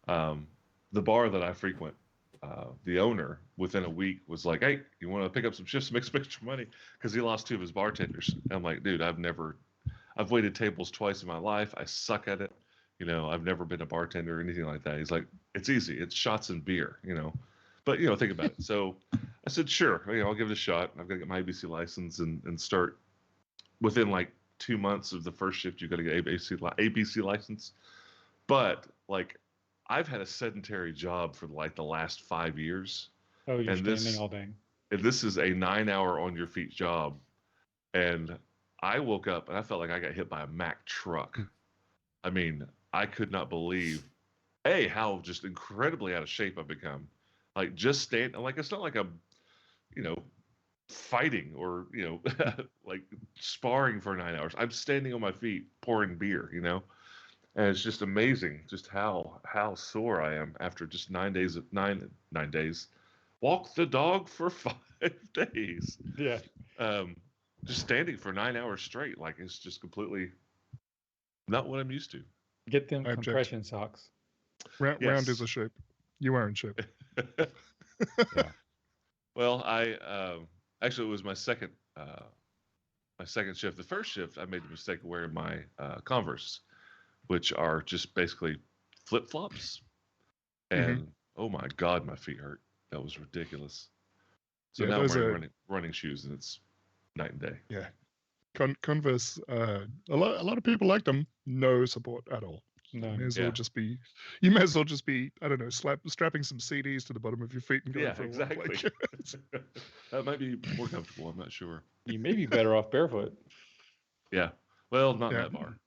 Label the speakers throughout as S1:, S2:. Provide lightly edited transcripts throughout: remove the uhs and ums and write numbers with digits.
S1: Um, the bar that I frequent, the owner within a week was like, "Hey, you want to pick up some shifts, make some extra money?" Because he lost two of his bartenders. And I'm like, "Dude, I've waited tables twice in my life. I suck at it. I've never been a bartender or anything like that." He's like, "It's easy. It's shots and beer. But think about it." So I said, "Sure. I'll give it a shot. I've got to get my ABC license and start within like 2 months of the first shift. You got to get ABC license." But like, I've had a sedentary job for like the last 5 years,
S2: Oh, you're
S1: and
S2: standing
S1: this
S2: all day.
S1: and this is a 9 hour on your feet job. And I woke up and I felt like I got hit by a Mack truck. I mean, I could not believe how just incredibly out of shape I've become. Like, just stand like, it's not like I'm you know fighting or like sparring for 9 hours. I'm standing on my feet pouring beer. And it's just amazing just how sore I am after just 9 days of 9 days. Walk the dog for 5 days.
S2: Yeah.
S1: Um, just standing for 9 hours straight, like, it's just completely not what I'm used to.
S2: Get them
S3: I object.
S2: compression socks.
S3: Round is
S1: Yes.
S3: a shape. You are in shape.
S4: Yeah.
S1: Well, I actually, it was my second shift. The first shift, I made the mistake of wearing my Converse, which are just basically flip flops. And oh my God, my feet hurt. That was ridiculous. So
S3: Yeah,
S1: now I'm
S3: those
S1: wearing
S3: are
S1: running shoes, and it's night and day.
S3: yeah. Converse. A lot of people like them. No support at all.
S2: No.
S3: May as
S1: Yeah.
S3: well just be. You may as well just be. I don't know. Strapping some CDs to the bottom of your feet and going
S1: Yeah,
S3: for a
S1: exactly.
S3: walk. Like,
S1: That might be more comfortable. I'm not sure.
S2: You may be better off barefoot.
S1: Yeah. Well, not in
S3: Yeah.
S1: that bar.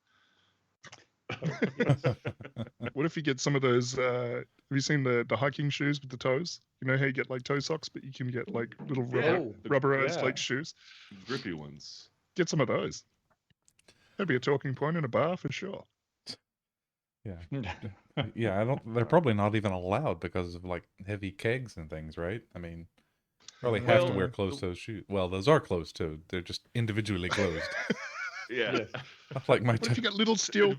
S3: what if you get some of those? Have you seen the hiking shoes with the toes? You know how you get like toe socks, but you can get like little
S1: Yeah,
S3: rubberized
S2: yeah.
S3: like shoes.
S1: grippy ones.
S3: Get some of those. That'd be a talking point in a bar for sure.
S4: Yeah. Yeah, I don't. They're probably not even allowed because of like heavy kegs and things, right? I mean, probably have to
S1: Well,
S4: wear closed-toed shoes. Well, those are closed-toed. They're just individually closed.
S1: Yeah.
S2: Yes.
S4: Like my
S3: What if you got little steel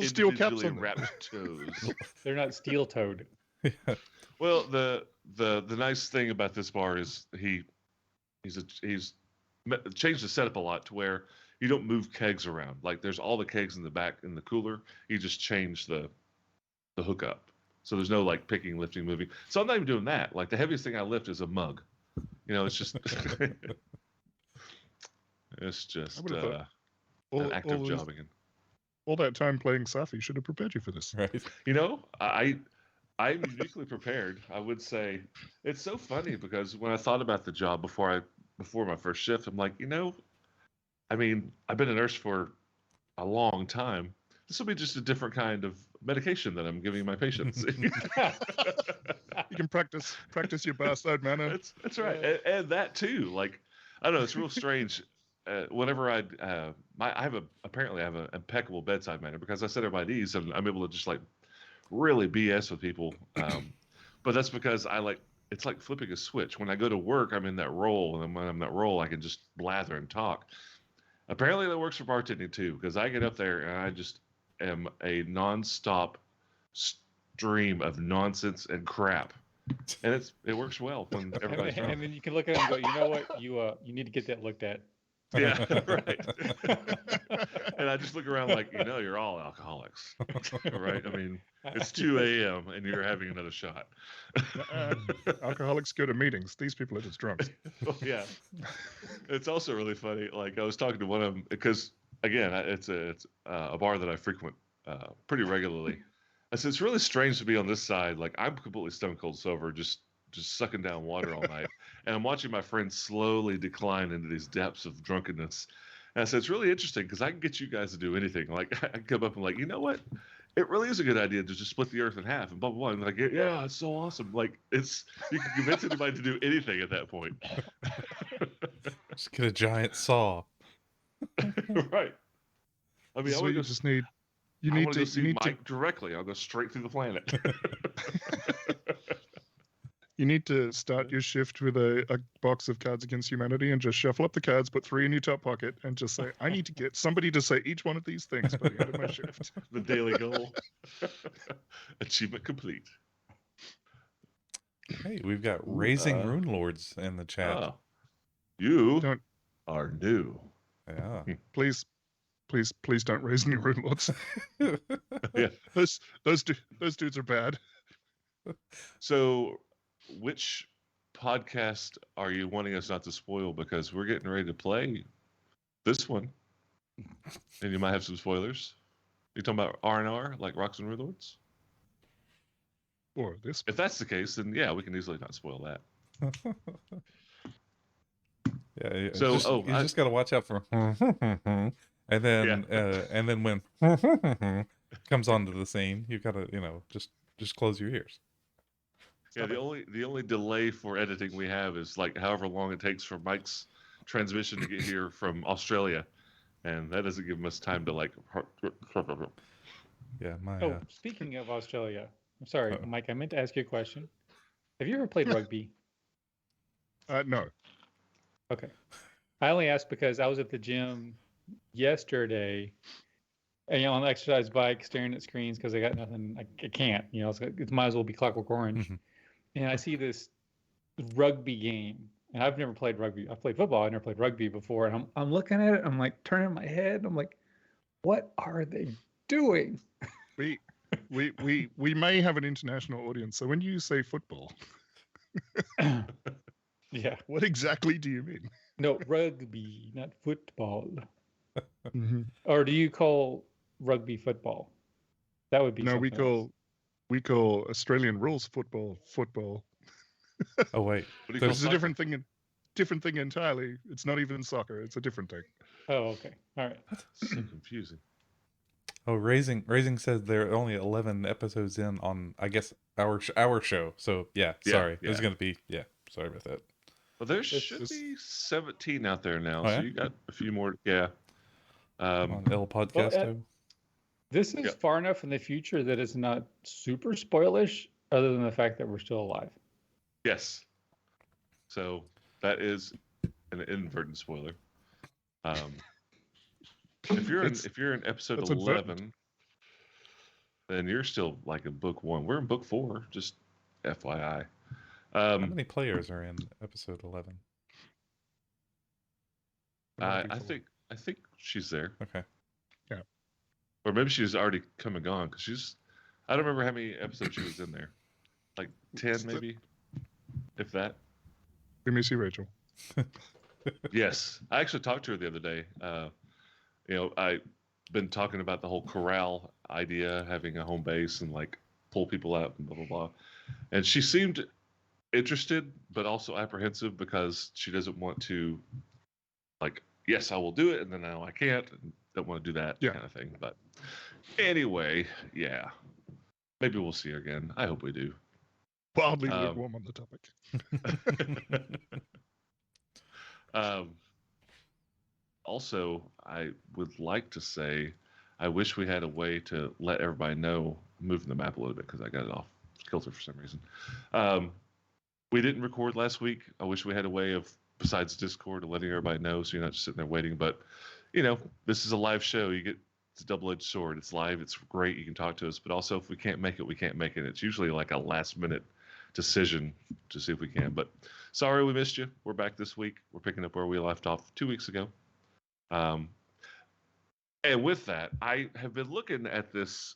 S3: steel caps
S1: individually
S3: on them?
S1: wrapped toes.
S2: They're not steel toed.
S4: Yeah.
S1: Well, the nice thing about this bar is he's changed the setup a lot to where you don't move kegs around. Like, there's all the kegs in the back in the cooler. You just change the hookup, so there's no like picking, lifting, moving. So I'm not even doing that. Like, the heaviest thing I lift is a mug. It's just it's just
S3: I would have thought
S1: an
S3: all,
S1: act of
S3: all, those-
S1: jobbing.
S3: all that time playing Safi should have prepared you for this.
S4: Right.
S1: I'm uniquely prepared. I would say it's so funny because when I thought about the job before my first shift, I'm like, I mean, I've been a nurse for a long time. This will be just a different kind of medication that I'm giving my patients.
S3: You can practice your bar side manner.
S1: That's right, and that too. Like, I don't know, it's real strange. Whenever apparently I have an impeccable bedside manner because I sit at my knees and I'm able to just like really BS with people. But that's because it's like flipping a switch. When I go to work, I'm in that role, and when I'm in that role, I can just blather and talk. Apparently, that works for bartending too, because I get up there and I just am a nonstop stream of nonsense and crap, and it works well when everybody's drunk.
S2: And then you can look at them and go, you know what? You need to get that looked at.
S1: Yeah, right. And I just look around like, you're all alcoholics, right? I mean, it's 2 a.m. and you're having another shot.
S3: Alcoholics go to meetings. These people are just drunks.
S1: Well, yeah. It's also really funny. Like, I was talking to one of them because, again, it's a bar that I frequent pretty regularly. I said, it's really strange to be on this side. Like, I'm completely stone cold sober, just sucking down water all night. And I'm watching my friends slowly decline into these depths of drunkenness. And I said, it's really interesting because I can get you guys to do anything. Like, I can come up and like, you know what? It really is a good idea to just split the earth in half and blah, blah, blah. And like, yeah, it's so awesome. Like, you can convince anybody to do anything at that point.
S4: Just get a giant saw.
S1: Right. I mean,
S3: This is what you just need. You
S1: I
S3: need
S1: want
S3: to.
S1: to see
S3: You need to.
S1: Mike directly. I'll go straight through the planet.
S3: You need to start your shift with a box of Cards Against Humanity and just shuffle up the cards, put 3 in your top pocket, and just say, I need to get somebody to say each one of these things by the end of my shift.
S1: The daily goal. Achievement complete.
S4: Hey, we've got
S1: Ooh,
S4: Raising Rune Lords in the chat.
S1: Ah, you
S3: Don't-
S1: are new.
S4: Yeah.
S3: Please don't raise any Rune Lords.
S1: Yeah.
S3: Those dudes are bad.
S1: So, which podcast are you wanting us not to spoil? Because we're getting ready to play this one, and you might have some spoilers. You talking about R&R, like Rocks and Rulords?
S3: Or this.
S1: If that's the case, then yeah, we can easily not spoil that.
S4: Yeah.
S1: So,
S4: you just got to watch out for, and then when comes onto the scene, you got to just close your ears.
S1: Yeah, the only delay for editing we have is like however long it takes for Mike's transmission to get here from Australia, and that doesn't give us time to like.
S4: Yeah, my
S2: Oh, speaking of Australia, I'm sorry,
S4: Uh-oh.
S2: Mike. I meant to ask you a question. Have you ever played rugby?
S3: No.
S2: Okay. I only asked because I was at the gym yesterday, and on the exercise bike, staring at screens because I got nothing. I can't. It might as well be Clockwork Orange.
S4: Mhm.
S2: And I see this rugby game, and I've never played rugby. I've played football. I've never played rugby before. And I'm looking at it. I'm like turning my head. I'm like, what are they doing?
S3: We may have an international audience. So when you say football,
S2: Yeah.
S3: what exactly do you mean?
S2: No, rugby, not football.
S3: Mm-hmm.
S2: Or do you call rugby football? That would be
S3: No,
S2: something else.
S3: we call Australian rules football.
S4: Oh wait,
S1: What do you call
S3: It's a
S1: soccer?
S3: different thing entirely. It's not even soccer. It's a different thing.
S2: Oh, okay. All right.
S1: So confusing.
S4: oh Raising says there are only 11 episodes in on I guess our show. So yeah,
S1: Yeah,
S4: sorry, there's
S1: yeah.
S4: gonna be sorry about that.
S1: Well, there
S2: It's
S1: should
S3: just-
S1: be 17 out there now,
S4: Oh,
S1: so
S4: yeah?
S1: you got a few more. Yeah.
S4: On El Podcasto.
S2: This is
S1: Yeah.
S2: far enough in the future that it's not super spoilish, other than the fact that we're still alive.
S1: Yes. So that is an inadvertent spoiler. If you're in episode
S3: That's
S1: 11,
S3: inadvertent.
S1: then you're still like in book 1. We're in book 4, just FYI.
S4: How many players are in episode 11?
S1: I think she's there,
S4: Okay.
S1: or maybe she's already come and gone because I don't remember how many episodes she was in there, like 10 maybe, if that.
S3: We miss you, Rachel.
S1: Yes, I actually talked to her the other day. I've been talking about the whole corral idea, having a home base and like pull people out and blah blah blah, and she seemed interested but also apprehensive because she doesn't want to, like, yes, I will do it, and then no, I can't, and don't want to do that kind of thing. But anyway, yeah, maybe we'll see her again. I hope we do.
S3: Wildly lukewarm on the topic.
S1: Also, I would like to say, I wish we had a way to let everybody know, moving the map a little bit because I got it off kilter for some reason. We didn't record last week. I wish we had a way of, besides Discord, of letting everybody know so you're not just sitting there waiting. But, this is a live show. It's a double-edged sword. It's live. It's great. You can talk to us. But also, if we can't make it, we can't make it. It's usually like a last-minute decision to see if we can. But sorry we missed you. We're back this week. We're picking up where we left off 2 weeks ago. And with that, I have been looking at this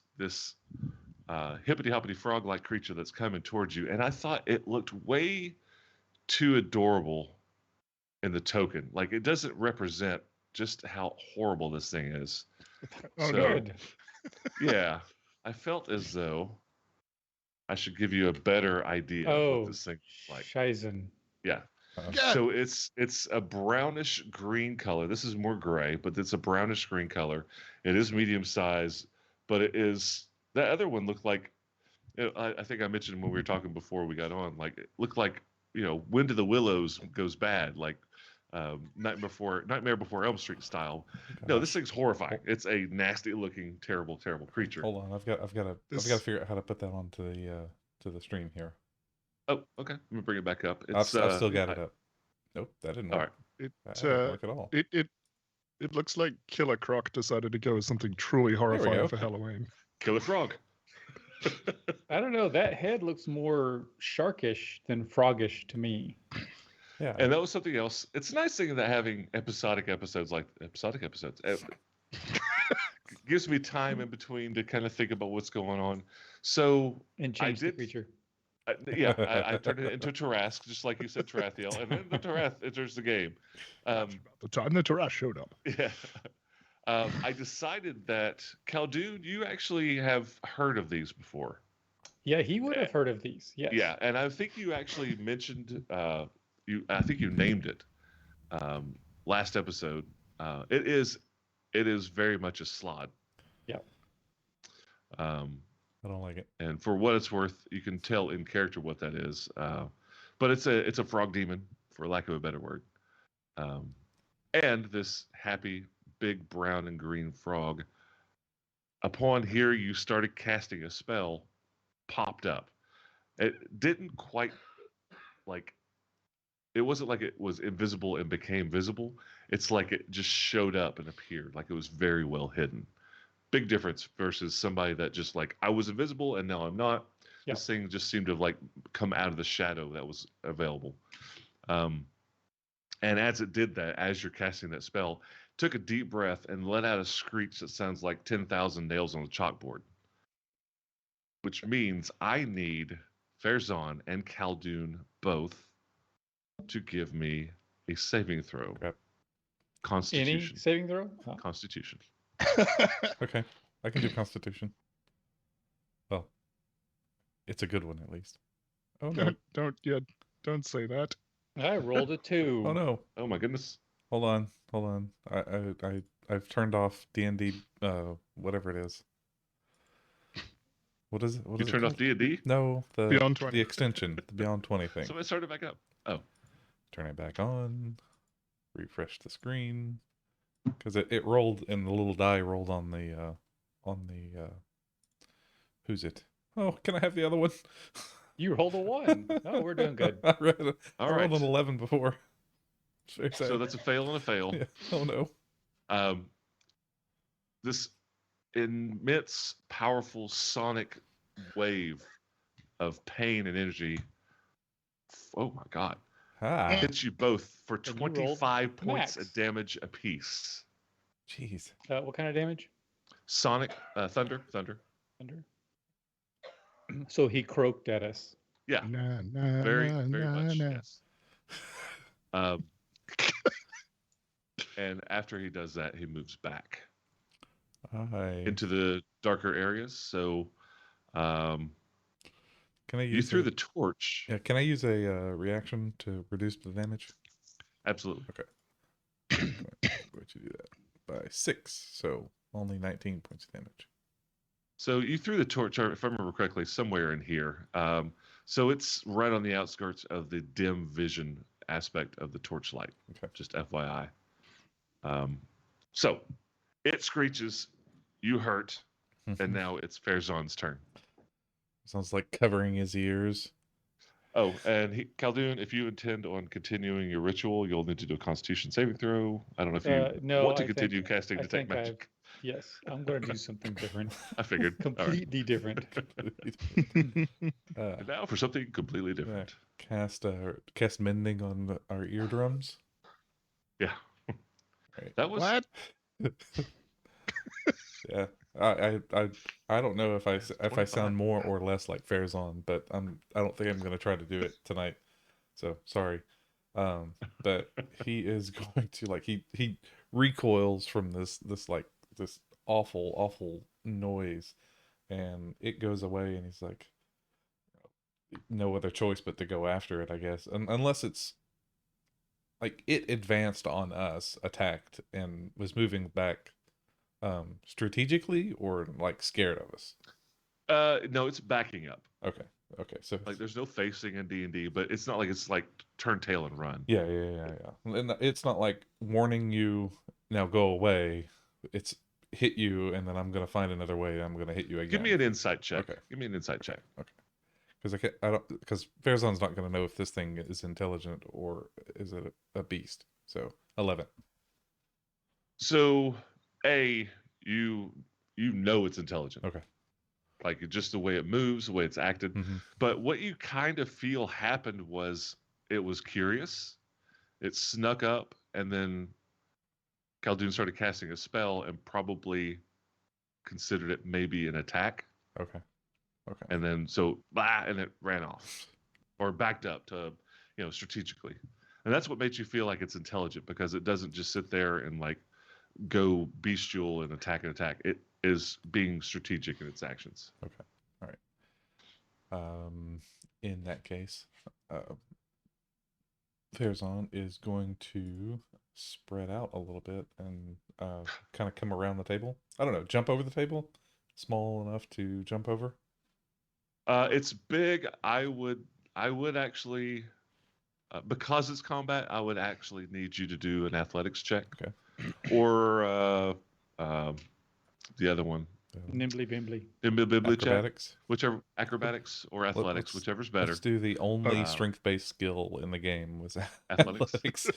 S1: hippity hoppity frog like creature that's coming towards you, and I thought it looked way too adorable in the token. Like, it doesn't represent just how horrible this thing is.
S3: Oh,
S1: So,
S3: no.
S2: Good.
S1: Yeah, I felt as though I should give you a better idea of
S2: Oh,
S1: what this thing is like.
S2: Shizen.
S1: Yeah.
S3: Yeah.
S1: So it's a brownish green color. This is more gray, but it's a brownish green color. It is medium size, but it is, that other one looked like, I think I mentioned when we were talking before we got on, like, it looked like, Wind of the Willows goes bad, like Nightmare Before Elm Street style. No, this thing's horrifying. It's a nasty looking, terrible, terrible creature.
S4: Hold on, I've got to
S3: This-
S4: figure out how to put that onto the stream here.
S1: Oh, okay. Let me bring it back up.
S4: I've still got it up. Nope, that didn't
S1: All
S4: work.
S1: right.
S3: It
S4: That didn't work at all.
S3: it looks like Killer Croc decided to go with something truly horrifying
S4: go.
S3: for Halloween.
S1: Killer frog.
S2: I don't know. That head looks more sharkish than frogish to me.
S4: Yeah.
S1: And that was something else. It's a nice thing that having episodic episodes gives me time in between to kind of think about what's going on. So
S2: And change the creature.
S1: I turned it into Tarask, just like you said, Tarathiel, and then the Tarath enters the game.
S3: About the time the Tarash showed up.
S1: Yeah. I decided that Khaldun, you actually have heard of these before.
S2: Yeah, he would have heard of these. Yes.
S1: Yeah, and I think you actually mentioned I think you named it last episode. It is very much a slod.
S2: Yeah.
S4: I don't like it.
S1: And for what it's worth, you can tell in character what that is. But it's a frog demon, for lack of a better word. And this happy big brown and green frog, upon here you started casting a spell, popped up. It didn't quite it wasn't like it was invisible and became visible. It's like it just showed up and appeared, like it was very well hidden. Big difference versus somebody that just like, I was invisible and now I'm not.
S2: Yeah.
S1: This thing just seemed to have come out of the shadow that was available. And as it did that, as you're casting that spell, took a deep breath and let out a screech that sounds like 10,000 nails on a chalkboard. Which means I need Farazan and Khaldun both to give me a saving throw.
S4: Yep.
S1: Constitution.
S2: Any saving throw? Oh.
S1: Constitution.
S4: Okay, I can do Constitution. Well, it's a good one at least. Oh no!
S3: Don't say that.
S2: I rolled a 2.
S4: Oh no!
S1: Oh my goodness.
S4: Hold on. I've turned off D&D, whatever it is. What is it? What
S1: You
S4: is it
S1: turned off
S4: called?
S1: D&D?
S4: No,
S3: Beyond 20.
S4: the extension, the Beyond 20 thing.
S1: Somebody started back up. Oh.
S4: Turn it back on. Refresh the screen. Because it rolled and the little die rolled on the who's it? Oh, can I have the other one?
S2: You rolled a 1. Oh, we're doing good.
S4: I
S1: All
S4: rolled
S1: right.
S4: an 11 before. Very
S1: So
S4: sad.
S1: that's a fail and a fail.
S4: Yeah. Oh no.
S1: This immense, powerful sonic wave of pain and energy. Oh my God.
S4: Ah,
S1: Hits you both for
S2: And you rolled
S1: 25 points
S2: max.
S1: of damage apiece.
S4: jeez.
S2: What kind of damage?
S1: Sonic thunder.
S2: Thunder. So he croaked at us.
S1: Yeah,
S3: Nah, nah,
S1: very
S3: nah,
S1: very
S3: nah,
S1: much.
S3: nah.
S1: Yes. And after he does that, he moves back into the darker areas. So
S4: Can I use
S1: you threw
S4: a-
S1: the torch.
S4: Yeah, can I use a reaction to reduce the damage?
S1: Absolutely.
S4: I'm going to do that by 6, so only 19 points of damage.
S1: So you threw the torch, if I remember correctly, somewhere in here. So it's right on the outskirts of the dim vision aspect of the torchlight.
S4: Okay.
S1: Just FYI. So it screeches, you hurt, and now it's Farazan's turn.
S4: Sounds like covering his ears.
S1: Oh, and Khaldun, if you intend on continuing your ritual, you'll need to do a Constitution saving throw. I don't know if you
S2: No,
S1: want to
S2: I
S1: continue
S2: think-
S1: casting
S2: I
S1: Detect
S2: think
S1: Magic.
S2: Yes, I'm going to do something different.
S1: I figured. All right.
S2: Completely different.
S1: And now for something completely different.
S4: Cast mending on our eardrums.
S1: Yeah.
S4: Right.
S1: That was
S3: What?
S4: Yeah, I don't know if I
S1: 25.
S4: sound more or less like Farazan, but I don't think I'm gonna try to do it tonight. So sorry, but he is going to he recoils from this awful noise, and it goes away, and he's like, no other choice but to go after it, I guess, unless it's like it advanced on us, attacked, and was moving back strategically or like scared of us.
S1: no, it's backing up.
S4: Okay, so
S1: Like there's no facing in D&D, but it's not like it's like turn tail and run.
S4: yeah, and it's not like warning you now go away. It's hit you, and then I'm gonna find another way. I'm gonna hit you again.
S1: Give me an insight check.
S4: Okay.
S1: Give me an insight check.
S4: Okay. because Farazan's not going to know if this thing is intelligent or is it a beast. So 11.
S1: So, you know it's intelligent.
S4: Okay.
S1: Like just the way it moves, the way it's acted.
S4: Mm-hmm.
S1: But what you kind of feel happened was it was curious. It snuck up, and then Khaldun started casting a spell and probably considered it maybe an attack.
S4: Okay.
S1: And then and it ran off or backed up to, strategically. And that's what makes you feel like it's intelligent, because it doesn't just sit there and like go bestial and attack. It is being strategic in its actions.
S4: Okay. All right. In that case, Farazan is going to spread out a little bit and kind of come around the table. I don't know, jump over the table, small enough to jump over.
S1: It's big. I would actually, because it's combat, I would actually need you to do an athletics check.
S4: Okay.
S1: Or the other one,
S2: Nimbly bimbly.
S1: Bimbly check,
S4: Acrobatics.
S1: whichever, acrobatics or athletics, whichever's better.
S4: Let's do the only
S1: Um,
S4: strength-based skill in the game was
S1: Athletics.
S4: athletics.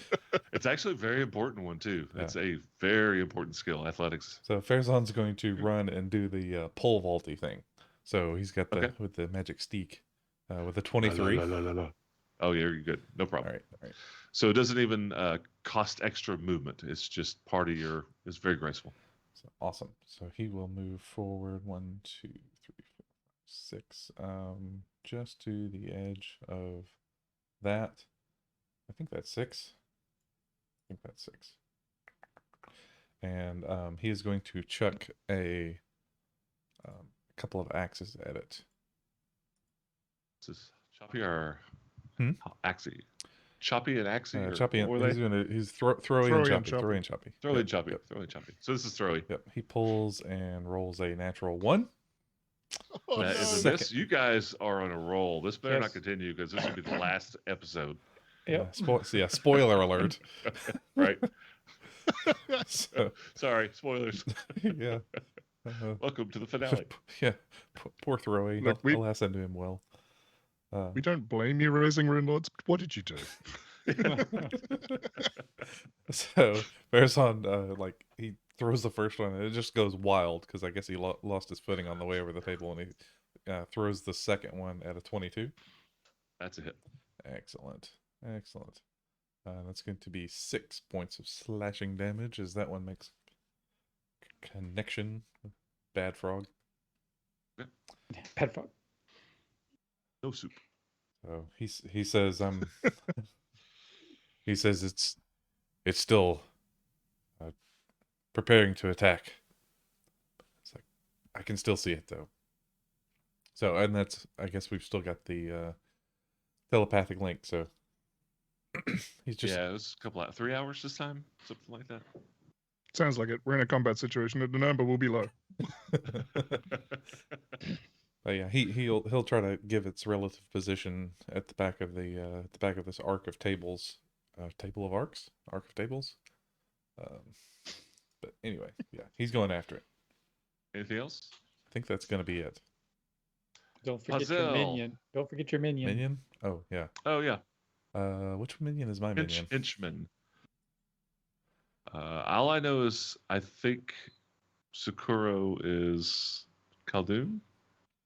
S1: It's actually a very important one too.
S4: Yeah.
S1: It's a very important skill, athletics.
S4: So Farazan's going to run and do the pole vaulty thing. So he's got the
S1: Okay.
S4: with the magic steak with a 23.
S1: Oh, yeah, you're good. No
S4: All
S1: problem.
S4: right.
S1: So it doesn't even cost extra movement. It's just part of it's very graceful.
S4: So awesome. So he will move forward 1, 2, 3, 4, 6. Just to the edge of that. I think that's 6. And he is going to chuck a couple of axes at it.
S1: This is Choppy or
S4: Hmm?
S1: Axie? Choppy and Axie? Or
S4: Choppy.
S1: what were
S4: He's
S1: they?
S4: gonna throwing
S3: Throwy
S4: and
S3: and
S4: choppy.
S3: Choppy.
S4: Throwing and choppy.
S1: Throwy and
S4: Yep,
S1: Choppy.
S4: yep,
S1: Throwy and Choppy. So this is Throwy.
S4: yep. He pulls and rolls a natural 1.
S3: Oh,
S1: That is
S3: no.
S1: a miss. You guys are on a roll. This better not
S2: Yes.
S1: continue, because this will be the last episode.
S2: Yep.
S4: Spoiler alert.
S1: Right?
S4: So,
S1: Sorry, spoilers.
S4: yeah.
S1: Welcome to the finale.
S4: Yeah. Poor Throwy.
S3: Look, we-
S4: I'll ask that to him well.
S3: We don't blame you, Raising Rune Lords, but what did you do?
S4: So Farazan, he throws the first one and it just goes wild because I guess he lost his footing on the way over the table, and he throws the second one at a 22.
S1: That's a hit.
S4: Excellent. That's going to be 6 points of slashing damage as that one makes connection with Bad Frog.
S2: Pet frog.
S1: No soup.
S4: So he says he says it's still preparing to attack. It's like I can still see it though. So, and that's, I guess we've still got the telepathic link. So he's just
S1: Yeah, it was a couple 3 hours this time, something like that.
S3: Sounds like it. We're in a combat situation, and the number will be low.
S4: But yeah, he'll try to give its relative position at the back of this arc of tables, table of arcs, arc of tables. But anyway, yeah, he's going after it.
S1: Anything else?
S4: I think that's gonna be it.
S2: Don't forget
S1: Puzzle.
S2: your minion. Don't forget your minion.
S4: Minion? Oh yeah.
S1: Oh yeah,
S4: Which minion is my minion?
S1: henchman. All I know is I think Sakuro is Khaldun.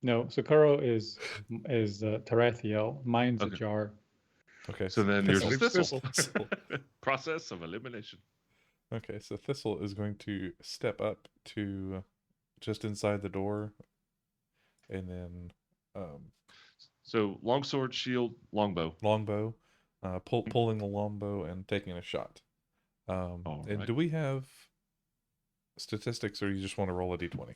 S2: No, Sakuro is Tarathiel. Mine's a
S1: Okay.
S2: jar.
S4: Okay.
S1: So then yours is
S3: Thistle.
S1: Thistle. Process of elimination.
S4: Okay, so Thistle is going to step up to just inside the door, and then
S1: So longsword, shield, longbow.
S4: longbow, pulling the longbow and taking a shot. And
S1: Alright.
S4: do we have statistics, or you just want to roll a d20?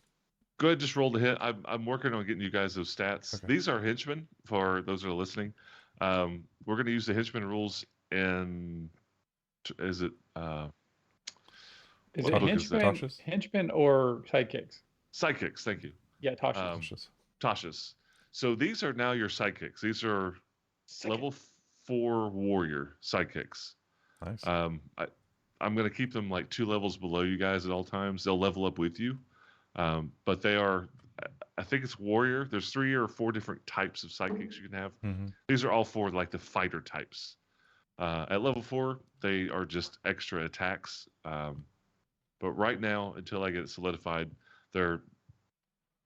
S1: Go ahead, just roll the hit. I'm working on getting you guys those stats.
S4: Okay.
S1: These are henchmen for those that are listening. We're going to use the henchman rules in. Is it
S2: Is
S1: What
S2: it
S1: book is that?
S2: henchman,
S4: Tasha's?
S2: henchman or sidekicks?
S1: sidekicks? Thank you,
S2: Yeah, Tasha.
S4: Cautious.
S1: Tasha's. So these are now your sidekicks. These are level 4 warrior sidekicks.
S4: Nice.
S1: I'm going to keep them like 2 levels below you guys at all times. They'll level up with you, but they are I think it's warrior. There's 3 or 4 different types of psychics you can have.
S4: Mm-hmm.
S1: These are all for like the fighter types. At level 4, they are just extra attacks. But right now, until I get it solidified, they're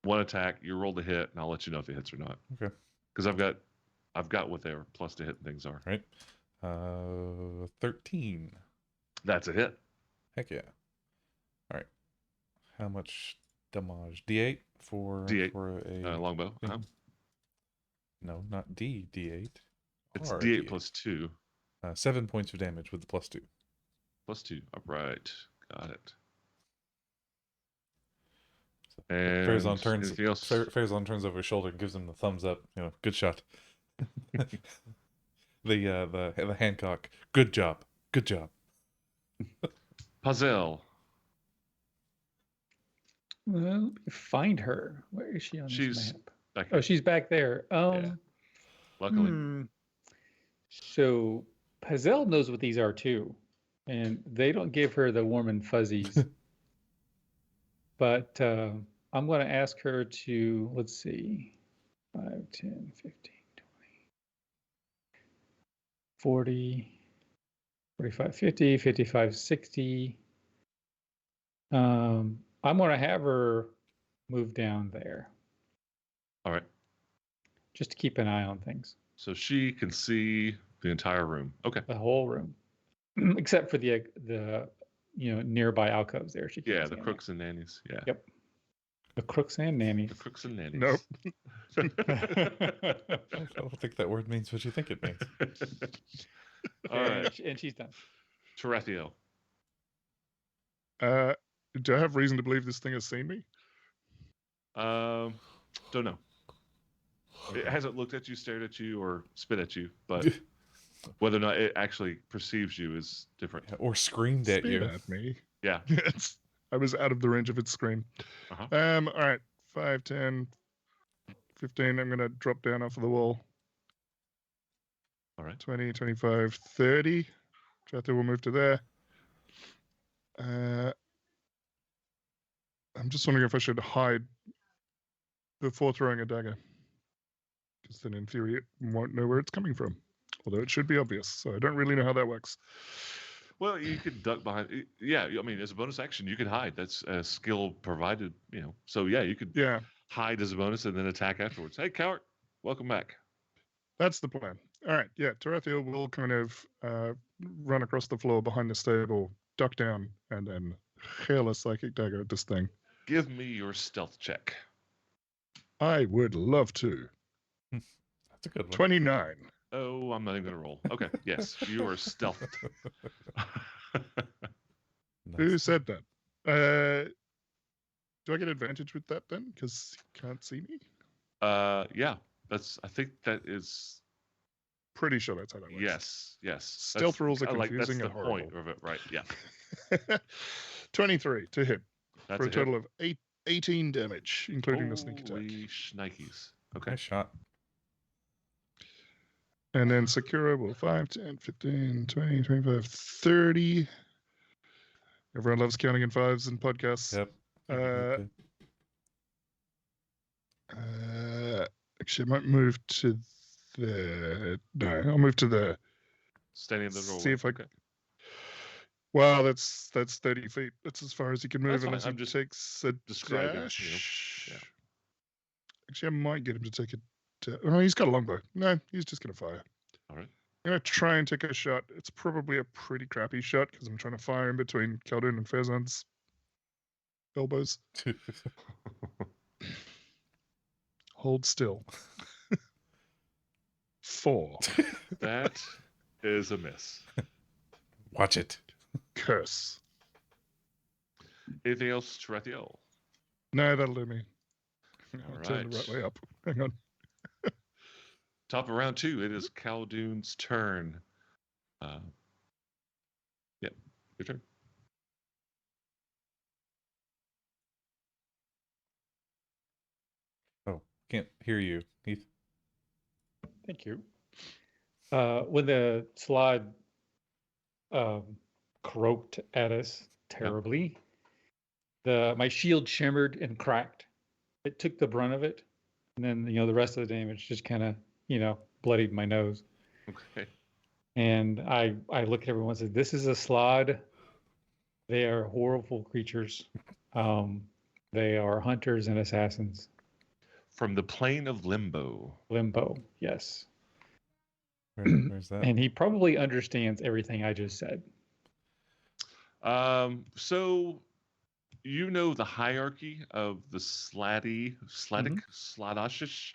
S1: 1 attack. You roll the hit, and I'll let you know if it hits or not.
S4: Okay.
S1: Because I've got what their plus to hit things are.
S4: Right. 13.
S1: That's a hit.
S4: Heck yeah. All right. How much damage? D8 for
S1: D8,
S4: for a
S1: Longbow.
S4: thing? No, not D8.
S1: It's
S4: R
S1: D8 plus 2.
S4: 7 points of damage with the +2.
S1: Plus 2. All right. Got it. And
S4: Farazan turns.
S1: anything else?
S4: Farazan turns over his shoulder and gives him the thumbs up. You know, good shot. the Hancock. Good job. Good job.
S1: Pazel.
S2: Well, let me find her. Where is she on
S1: She's
S2: this map?
S1: back
S2: Oh,
S1: here.
S2: she's back there.
S1: Luckily.
S2: So Pazel knows what these are too, and they don't give her the warm and fuzzies. But I'm going to ask her to, let's see, 5, 10, 15, 20, 40, 45, 50, 55, 60. I'm going to have her move down there
S1: All right.
S2: just to keep an eye on things,
S1: So she can see the entire room. Okay.
S2: the whole room, except for the nearby alcoves there. She can't
S1: Yeah,
S2: see
S1: the
S2: any.
S1: crooks and nannies. Yeah.
S2: Yep. The crooks and nannies.
S1: The crooks and nannies.
S3: Nope.
S4: I don't think that word means what you think it means.
S1: All right.
S2: And she's done.
S1: Tarathiel.
S3: Do I have reason to believe this thing has seen me?
S1: Don't know. It hasn't looked at you, stared at you, or spit at you, but whether or not it actually perceives you is different.
S4: Or screamed at
S3: Spit
S4: you.
S3: at me.
S1: Yeah.
S3: Yes. I was out of the range of its scream.
S1: Uh-huh.
S3: All right. 5, 10, 15. I'm going to drop down off of the wall.
S1: All right.
S3: 20, 25, 30. Jatha will move to there. I'm just wondering if I should hide before throwing a dagger. Because then in theory it won't know where it's coming from. Although it should be obvious. So I don't really know how that works.
S1: Well, you could duck behind. Yeah, I mean, as a bonus action, you could hide. That's a skill provided, So yeah, you could
S3: Yeah,
S1: hide as a bonus and then attack afterwards. Hey, coward, welcome back.
S3: that's the plan. All right, yeah. Tarathiel will kind of run across the floor behind the stable, duck down, and then hail a psychic dagger at this thing.
S1: Give me your stealth check.
S3: I would love to.
S4: That's a good one.
S3: 29.
S1: Oh, I'm not even going to roll. Okay, yes, you are stealthed.
S3: Who
S4: Nice.
S3: said that? Do I get advantage with that then? Because he can't see me?
S1: Yeah, I think that is,
S3: Pretty sure that's how that works.
S1: yes.
S3: Stealth rules are
S1: That's
S3: confusing
S1: the
S3: and horrible.
S1: point of it, right? Yeah.
S3: 23 to hit
S1: That's
S3: for a
S1: hit.
S3: total of 18 damage, including the sneak attack.
S1: Holy shnikes. Okay.
S4: Nice shot.
S3: And then Sakura will 5, 10, 15, 20, 25, 30. Everyone loves counting in fives in podcasts.
S4: Yep.
S3: Actually, I might move to the. No, I'll move to the.
S1: Standing in the doorway.
S3: See if I.
S1: Okay.
S3: Well, that's 30 feet. That's as far as he can move
S1: That's fine.
S3: unless
S1: I'm
S3: he
S1: just
S3: takes a
S1: describing,
S3: dash.
S1: yeah.
S3: Actually, I might get him to take it. Oh, he's got a longbow. No, he's just going to fire.
S1: All right.
S3: I'm going to try and take a shot. It's probably a pretty crappy shot because I'm trying to fire in between Khaldun and Farazan's elbows. Hold still. 4.
S1: That is a miss.
S4: Watch it.
S3: Curse.
S1: Anything else, Tarathiel?
S3: No, that'll do me.
S1: All
S3: I'll turn the
S1: right.
S3: right way up. Hang on.
S1: Top of round 2, it is Khaldun's turn. Your turn.
S4: Oh, can't hear you, Heath.
S2: Thank you. When the slide croaked at us terribly, my shield shimmered and cracked, it took the brunt of it, and then the rest of the damage just kind of bloodied my nose.
S1: Okay.
S2: And I look at everyone and say, "This is a Slod. They are horrible creatures. They are hunters and assassins.
S1: From the plane of limbo.
S2: Limbo, yes."
S4: Where's that?
S2: And he probably understands everything I just said.
S1: So you know the hierarchy of the Sladic Sladashish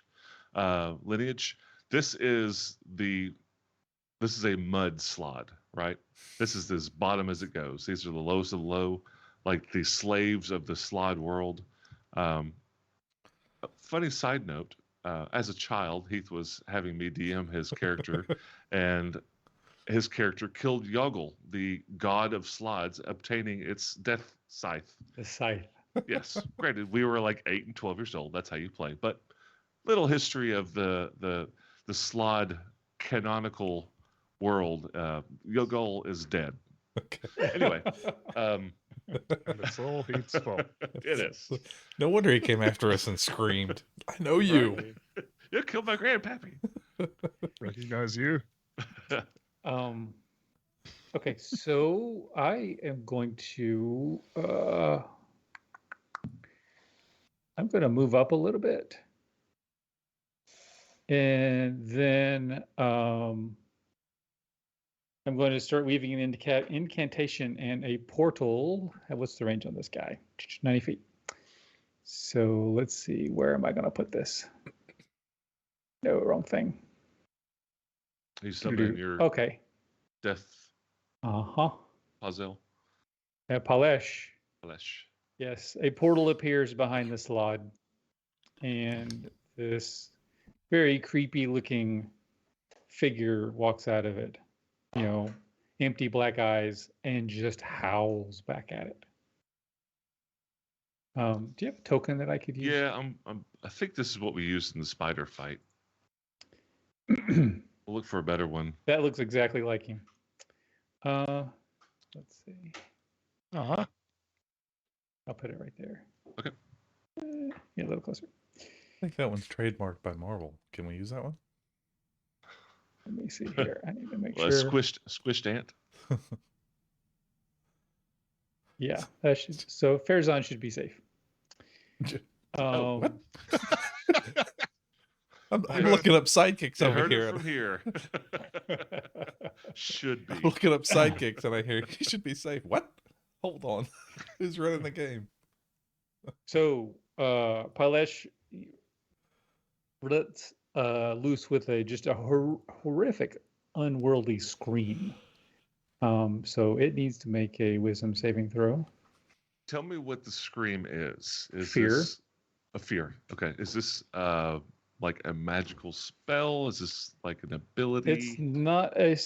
S1: lineage. This is a mud Slod, right? This is as bottom as it goes. These are the lowest of the low, like the slaves of the Slod world. Funny side note, as a child, Heath was having me DM his character, and his character killed Yoggle, the god of Slods, obtaining its death scythe.
S2: The scythe.
S1: Yes, granted, we were like 8 and 12 years old. That's how you play. But little history of the Slod canonical world. Yoggle is dead.
S4: Okay.
S1: Anyway,
S3: And it's all Heath's fault.
S1: it is.
S4: No wonder he came after us and screamed, "I know you."
S1: You killed my grandpappy.
S3: Recognize you.
S2: Okay, so I am going to I'm going to move up a little bit, and then I'm going to start weaving an incantation and a portal. What's the range on this guy? 90 feet. So let's see, where am I going to put this? No, wrong thing.
S1: You summoned your
S2: Okay.
S1: death
S2: Uh-huh.
S1: puzzle.
S2: Palesh.
S1: Flesh.
S2: Yes, a portal appears behind the Slod, and this very creepy looking figure walks out of it. Empty black eyes, and just howls back at it. Do you have a token that I could use?
S1: Yeah, I think this is what we used in the spider fight. We'll look for a better one.
S2: That looks exactly like him. Let's see.
S3: Uh-huh.
S2: I'll put it right there.
S1: Okay.
S2: Yeah, a little closer.
S4: I think that one's trademarked by Marvel. Can we use that one?
S2: Let me see here. I need to make
S1: Well,
S2: sure.
S1: squished ant.
S2: Yeah, that should. So Farazan should be safe.
S4: Oh, what?
S2: Um,
S4: I'm looking up sidekicks
S1: You
S4: over
S1: heard
S4: here.
S1: it from here. Should be.
S4: I'm looking up sidekicks and I hear he should be safe. What? Hold on. Who's running the game?
S2: So Palesh lets loose with just a horrific, unworldly scream. So it needs to make a wisdom saving throw.
S1: Tell me what the scream is. Is
S2: Fear.
S1: This a fear? Okay. Is this like a magical spell? Is this like an ability?
S2: It's not a.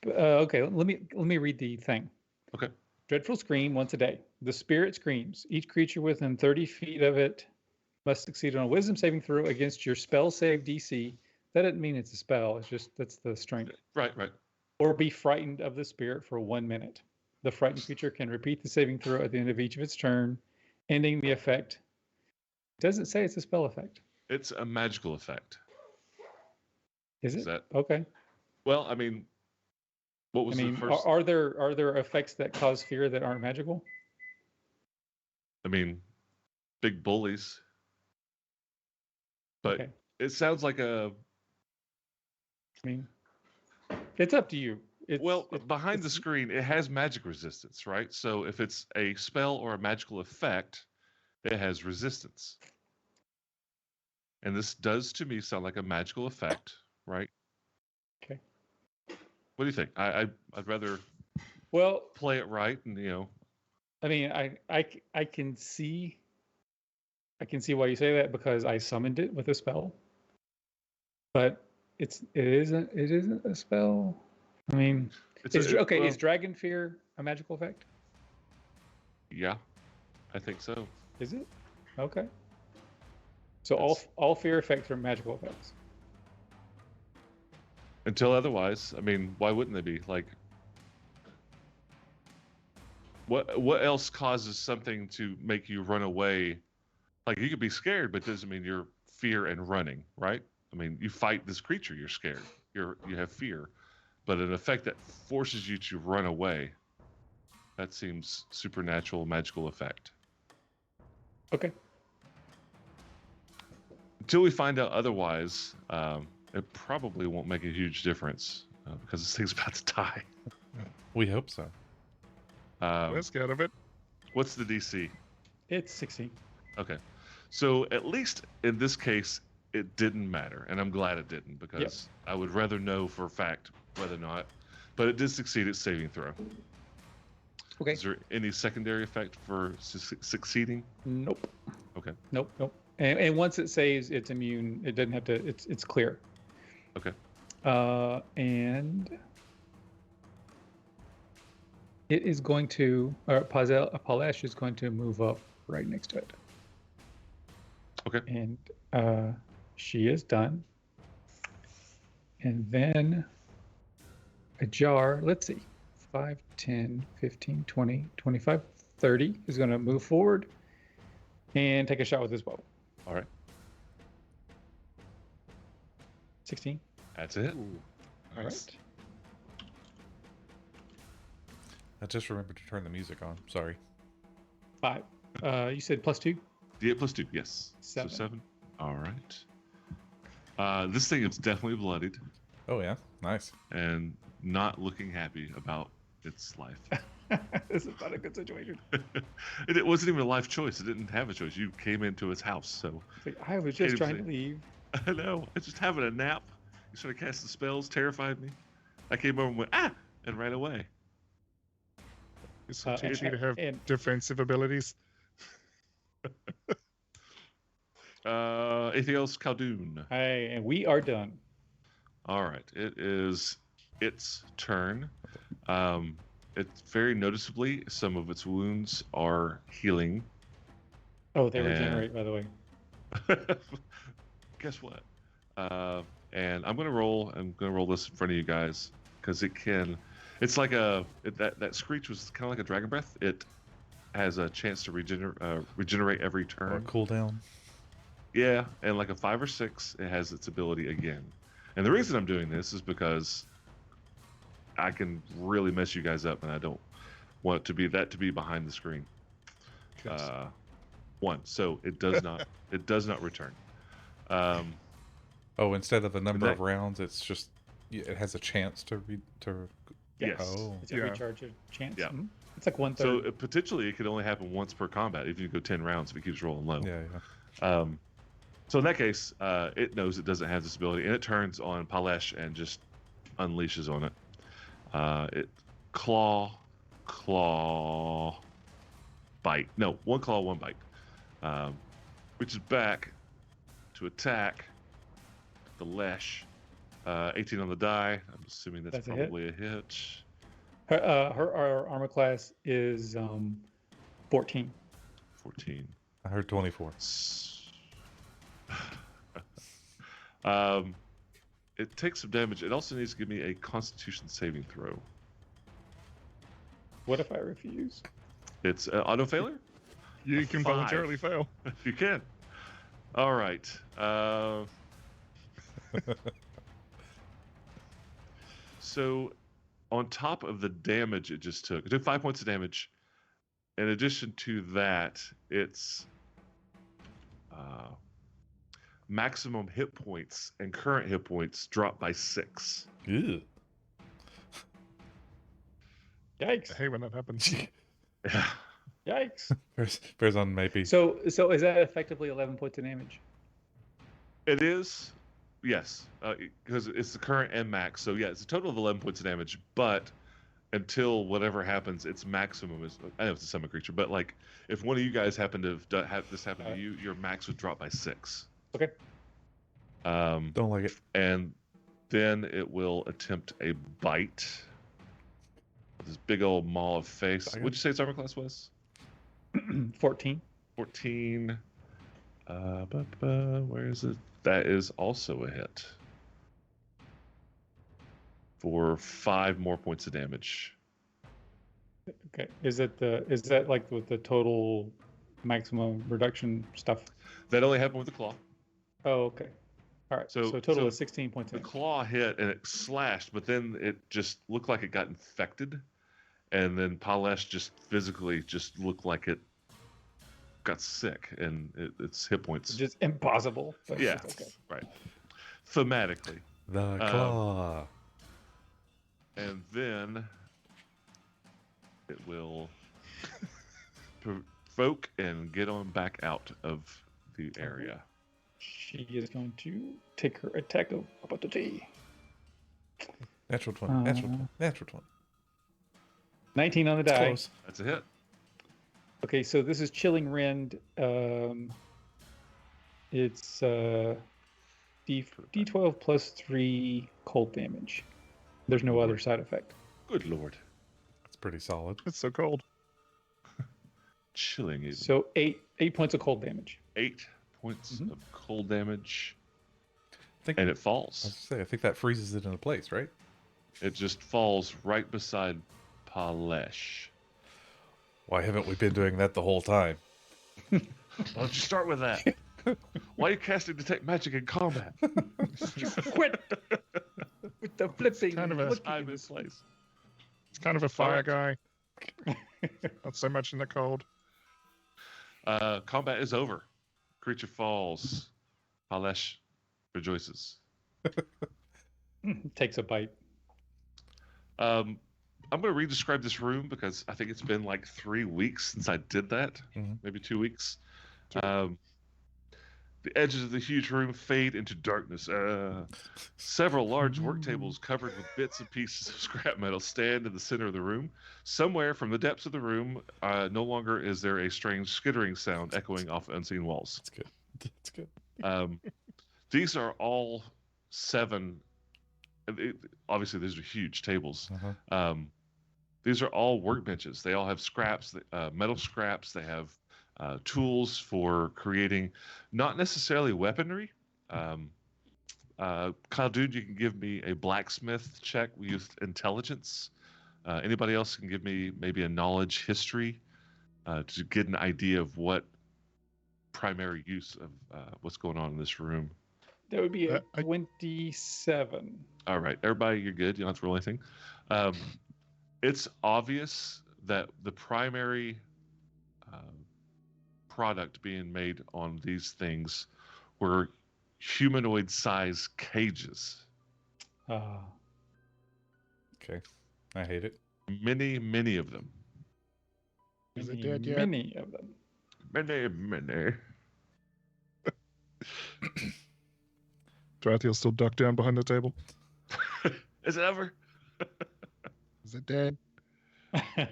S2: Okay, let me read the thing.
S1: Okay.
S2: Dreadful scream once a day. The spirit screams. Each creature within 30 feet of it must succeed on a wisdom saving throw against your spell save DC. That doesn't mean it's a spell. It's just that's the strength.
S1: Right.
S2: Or be frightened of the spirit for 1 minute. The frightened creature can repeat the saving throw at the end of each of its turn, ending the effect. It doesn't say it's a spell effect.
S1: It's a magical effect.
S2: Is it?
S1: Is that
S2: Okay.
S1: well? I mean, what was the first?
S2: are there effects that cause fear that aren't magical?
S1: I mean, big bullies. But
S2: Okay.
S1: it sounds like a
S2: I mean, it's up to you.
S1: behind the screen, it has magic resistance, right? So if it's a spell or a magical effect, it has resistance. And this does to me sound like a magical effect, right?
S2: Okay.
S1: What do you think? I'd rather
S2: Well,
S1: play it right, and
S2: I mean, I can see why you say that because I summoned it with a spell, but it isn't a spell. I mean, is Dragon Fear a magical effect?
S1: Yeah, I think so.
S2: Is it? Okay. So all fear effects are magical effects.
S1: Until otherwise, I mean, why wouldn't they be? Like, what else causes something to make you run away? Like you could be scared, but doesn't mean you're fear and running, right? I mean, you fight this creature, you're scared, you have fear, but an effect that forces you to run away. That seems supernatural, magical effect.
S2: Okay.
S1: Until we find out otherwise, it probably won't make a huge difference because this thing's about to die.
S4: We hope so.
S3: We're scared of it.
S1: What's the DC?
S2: It's 16.
S1: Okay. So at least in this case, it didn't matter. And I'm glad it didn't because I would rather know for a fact whether or not. But it did succeed its saving throw.
S2: Okay.
S1: Is there any secondary effect for succeeding?
S2: Nope.
S1: Okay.
S2: Nope. And once it saves it's immune, it doesn't have to. It's clear.
S1: Okay.
S2: And it is going to, or Palesh is going to move up right next to it.
S1: Okay.
S2: And she is done. And then Ajar, let's see, 5, 10, 15, 20, 25, 30 is going to move forward and take a shot with his bow.
S1: All right.
S2: 16.
S1: That's it.
S2: All
S3: Nice.
S2: right.
S4: I just remembered to turn the music on. Sorry.
S2: 5. You said +2?
S1: D8 plus 2, yes.
S2: 7.
S1: So 7. All right. This thing is definitely bloodied
S4: Oh yeah, nice.
S1: and not looking happy about its life.
S2: This is not a good situation.
S1: It wasn't even a life choice. It didn't have a choice. You came into its house, so
S2: It's like, I was just
S1: Can't
S2: trying
S1: even
S2: to leave.
S1: I know. I was just having a nap. You started casting spells, terrified me. I came over and went, and ran away.
S3: This will teach you to have
S2: and
S3: defensive abilities.
S1: Anything else, Khaldun?
S2: and we are done.
S1: All right. It is its turn. It's very noticeably, some of its wounds are healing.
S2: Oh, they
S1: And-
S2: regenerate, by the way.
S1: Guess what? And I'm gonna roll. I'm gonna roll this in front of you guys because it can. It's like that screech was kind of like a dragon breath. It has a chance to regenerate every
S4: Or
S1: turn.
S4: cooldown.
S1: Yeah, and like a 5 or 6, it has its ability again. And the reason I'm doing this is because I can really mess you guys up, and I don't want to be behind the screen.
S3: Yes.
S1: 1, so it does not return.
S4: Oh, instead of the number
S1: that-
S4: of rounds, it's just it has a chance to
S1: Yes.
S4: Oh,
S2: It's a
S3: Yeah.
S2: recharge of chance.
S1: Yeah.
S2: Mhm. It's like 1/3.
S1: So potentially it could only happen once per combat if you go 10 rounds if it keeps rolling low.
S4: yeah.
S1: So in that case, it knows it doesn't have this ability, and it turns on Palesh and just unleashes on it. It claw, bite. No, 1 claw, 1 bite. Which is back to attack the Lesh. 18 on the die. I'm assuming that's
S2: That's a hit.
S1: probably a hit.
S2: Her armor class is 14.
S1: 14.
S4: I heard 24.
S1: It takes some damage. It also needs to give me a Constitution saving throw.
S2: What if I refuse?
S1: It's auto failure.
S3: You can
S1: 5.
S3: voluntarily fail.
S1: If you can. All right. So, on top of the damage it just took, it took 5 points of damage. In addition to that, its maximum hit points and current hit points dropped by 6.
S4: Ew.
S2: Yikes!
S3: I hate when that happens.
S1: Yeah.
S2: Yikes!
S4: Bears on maybe.
S2: So is that effectively 11 points of damage?
S1: It is, yes, because it's the current and max. So yeah, it's a total of 11 points of damage. But until whatever happens, its maximum is. I know it's a summon creature, but like if one of you guys happen to have this happen to you, your max would drop by 6.
S2: Okay.
S4: Don't like it.
S1: And then it will attempt a bite. This big old maw of face.
S4: Second.
S1: What'd you say its armor class was?
S2: 14.
S1: 14. Where is it? That is also a hit. For 5 more points of damage.
S2: Okay. Is that like with the total maximum reduction stuff.
S1: That only happened with the claw.
S2: Oh, okay. All right. So,
S1: So-
S2: total
S1: so
S2: is 16 points.
S1: The claw hit and it slashed, but then it just looked like it got infected, and then Palesh just physically just looked like it got sick, and its hit points.
S2: Just impossible. But
S1: Yeah,
S2: it's okay.
S1: right. Thematically,
S4: The claw.
S1: and then it will provoke and get on back out of the area.
S2: She is going to take her attack of opportunity.
S4: Natural 20. Natural 20. Natural 20.
S2: 19 on the die.
S4: Close.
S1: That's a hit.
S2: Okay, so this is Chilling Rend. It's D12 plus 3 cold damage. There's no other side effect.
S1: Good lord,
S4: That's pretty solid.
S3: It's so cold.
S1: chilling. Even.
S2: So 8 points of cold damage.
S1: 8 points
S2: Mhm.
S1: of cold damage,
S4: I think,
S1: and it
S4: I was
S1: falls.
S4: gonna say, I think that freezes it into place, right?
S1: It just falls right beside Palesh.
S4: Why haven't we been doing that the whole time?
S1: Why don't you start with that? Why are you casting Detect Magic in combat?
S2: Quit with the flipping.
S3: kind of a-
S2: looking
S1: Time
S2: at
S1: and
S2: this.
S1: place.
S3: It's kind of a fire
S1: Alright.
S3: guy. Not so much in the cold.
S1: Combat is over. Creature falls. Palesh rejoices.
S2: Takes a bite.
S1: I'm going to re-describe this room because I think it's been like 3 weeks since I did that.
S4: Mhm.
S1: Maybe 2 weeks. The edges of the huge room fade into darkness. Several large work tables covered with bits and pieces of scrap metal stand in the center of the room. Somewhere from the depths of the room, no longer is there a strange skittering sound echoing off unseen walls.
S4: That's good. That's good.
S1: These are all 7. Obviously, these are huge tables.
S4: Uh-huh.
S1: These are all workbenches. They all have scraps, metal scraps. They have tools for creating, not necessarily weaponry. Kyle, dude, you can give me a blacksmith check with intelligence. Anybody else can give me maybe a knowledge history to get an idea of what primary use of what's going on in this room.
S2: That would be a
S3: I-
S2: 27.
S1: All right, everybody, you're good. You don't have to roll anything. It's obvious that the primary product being made on these things were humanoid-sized cages.
S4: Okay. I hate it.
S1: Many of them.
S3: Is it
S2: Many,
S3: dead yet?
S2: many of them.
S1: Many.
S3: Drathiel still ducked down behind the table.
S1: Is it ever?
S3: Is it dead?
S2: I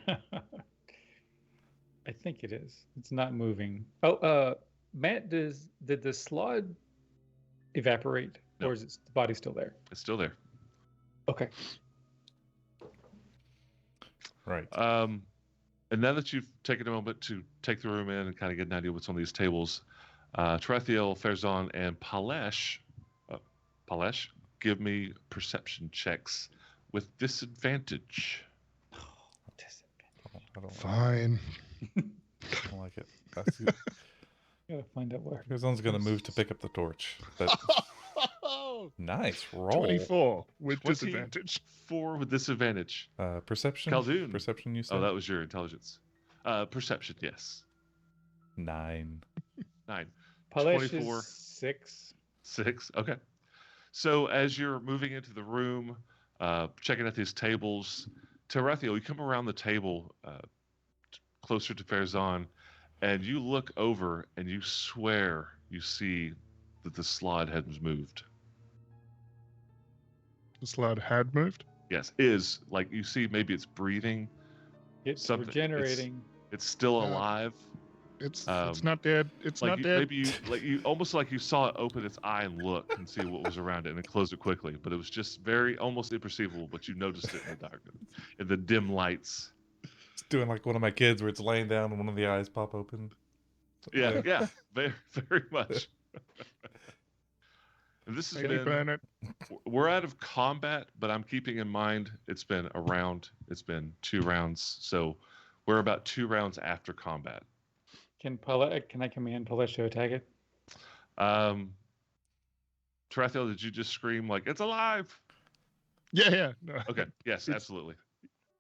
S2: think it is. It's not moving. Oh, Matt, did the slod evaporate,
S1: No.
S2: or is the body still there?
S1: It's still there.
S2: Okay.
S4: Right.
S1: And now that you've taken a moment to take the room in and kind of get an idea what's on these tables, Tarathiel, Farazan, and Palesh, give me perception checks with disadvantage.
S4: I don't
S3: Fine.
S4: like it.
S2: Gotta find out where.
S4: Farazan's going to move to pick up the torch. But nice roll.
S3: 24 with
S1: 20.
S3: disadvantage.
S1: 4 with disadvantage.
S4: Perception.
S1: Khaldun.
S4: Perception, you said?
S1: Oh, that was your intelligence. Perception, yes.
S4: 9.
S1: 9.
S2: Palesh
S1: 24.
S2: is 6.
S1: 6. Okay. So as you're moving into the room, checking out these tables, Tarathiel, you come around the table closer to Farazan, and you look over and you swear you see that the slide has moved.
S3: The slide had moved.
S1: Yes, is like you see maybe it's breathing.
S2: It's
S1: Something-
S2: regenerating.
S1: It's still
S3: Yeah.
S1: alive.
S3: It's
S1: Um,
S3: not dead. It's
S1: Like
S3: not
S1: you,
S3: dead.
S1: maybe you almost like you saw it open its eye and look and see what was around it and it closed it quickly, but it was just very almost imperceivable, but you noticed it in the dark, in the dim lights.
S4: It's doing like one of my kids where it's laying down and one of the eyes pop open.
S1: Yeah, very much. And this has
S3: Maybe
S1: been,
S3: burn it.
S1: we're out of combat, but I'm keeping in mind it's been a round, it's been 2 rounds, so we're about 2 rounds after combat.
S2: Can I command Palesh to attack it?
S1: Tarathiel, did you just scream like it's alive?
S3: Yeah. No.
S1: Okay. Yes,
S3: It's-
S1: absolutely.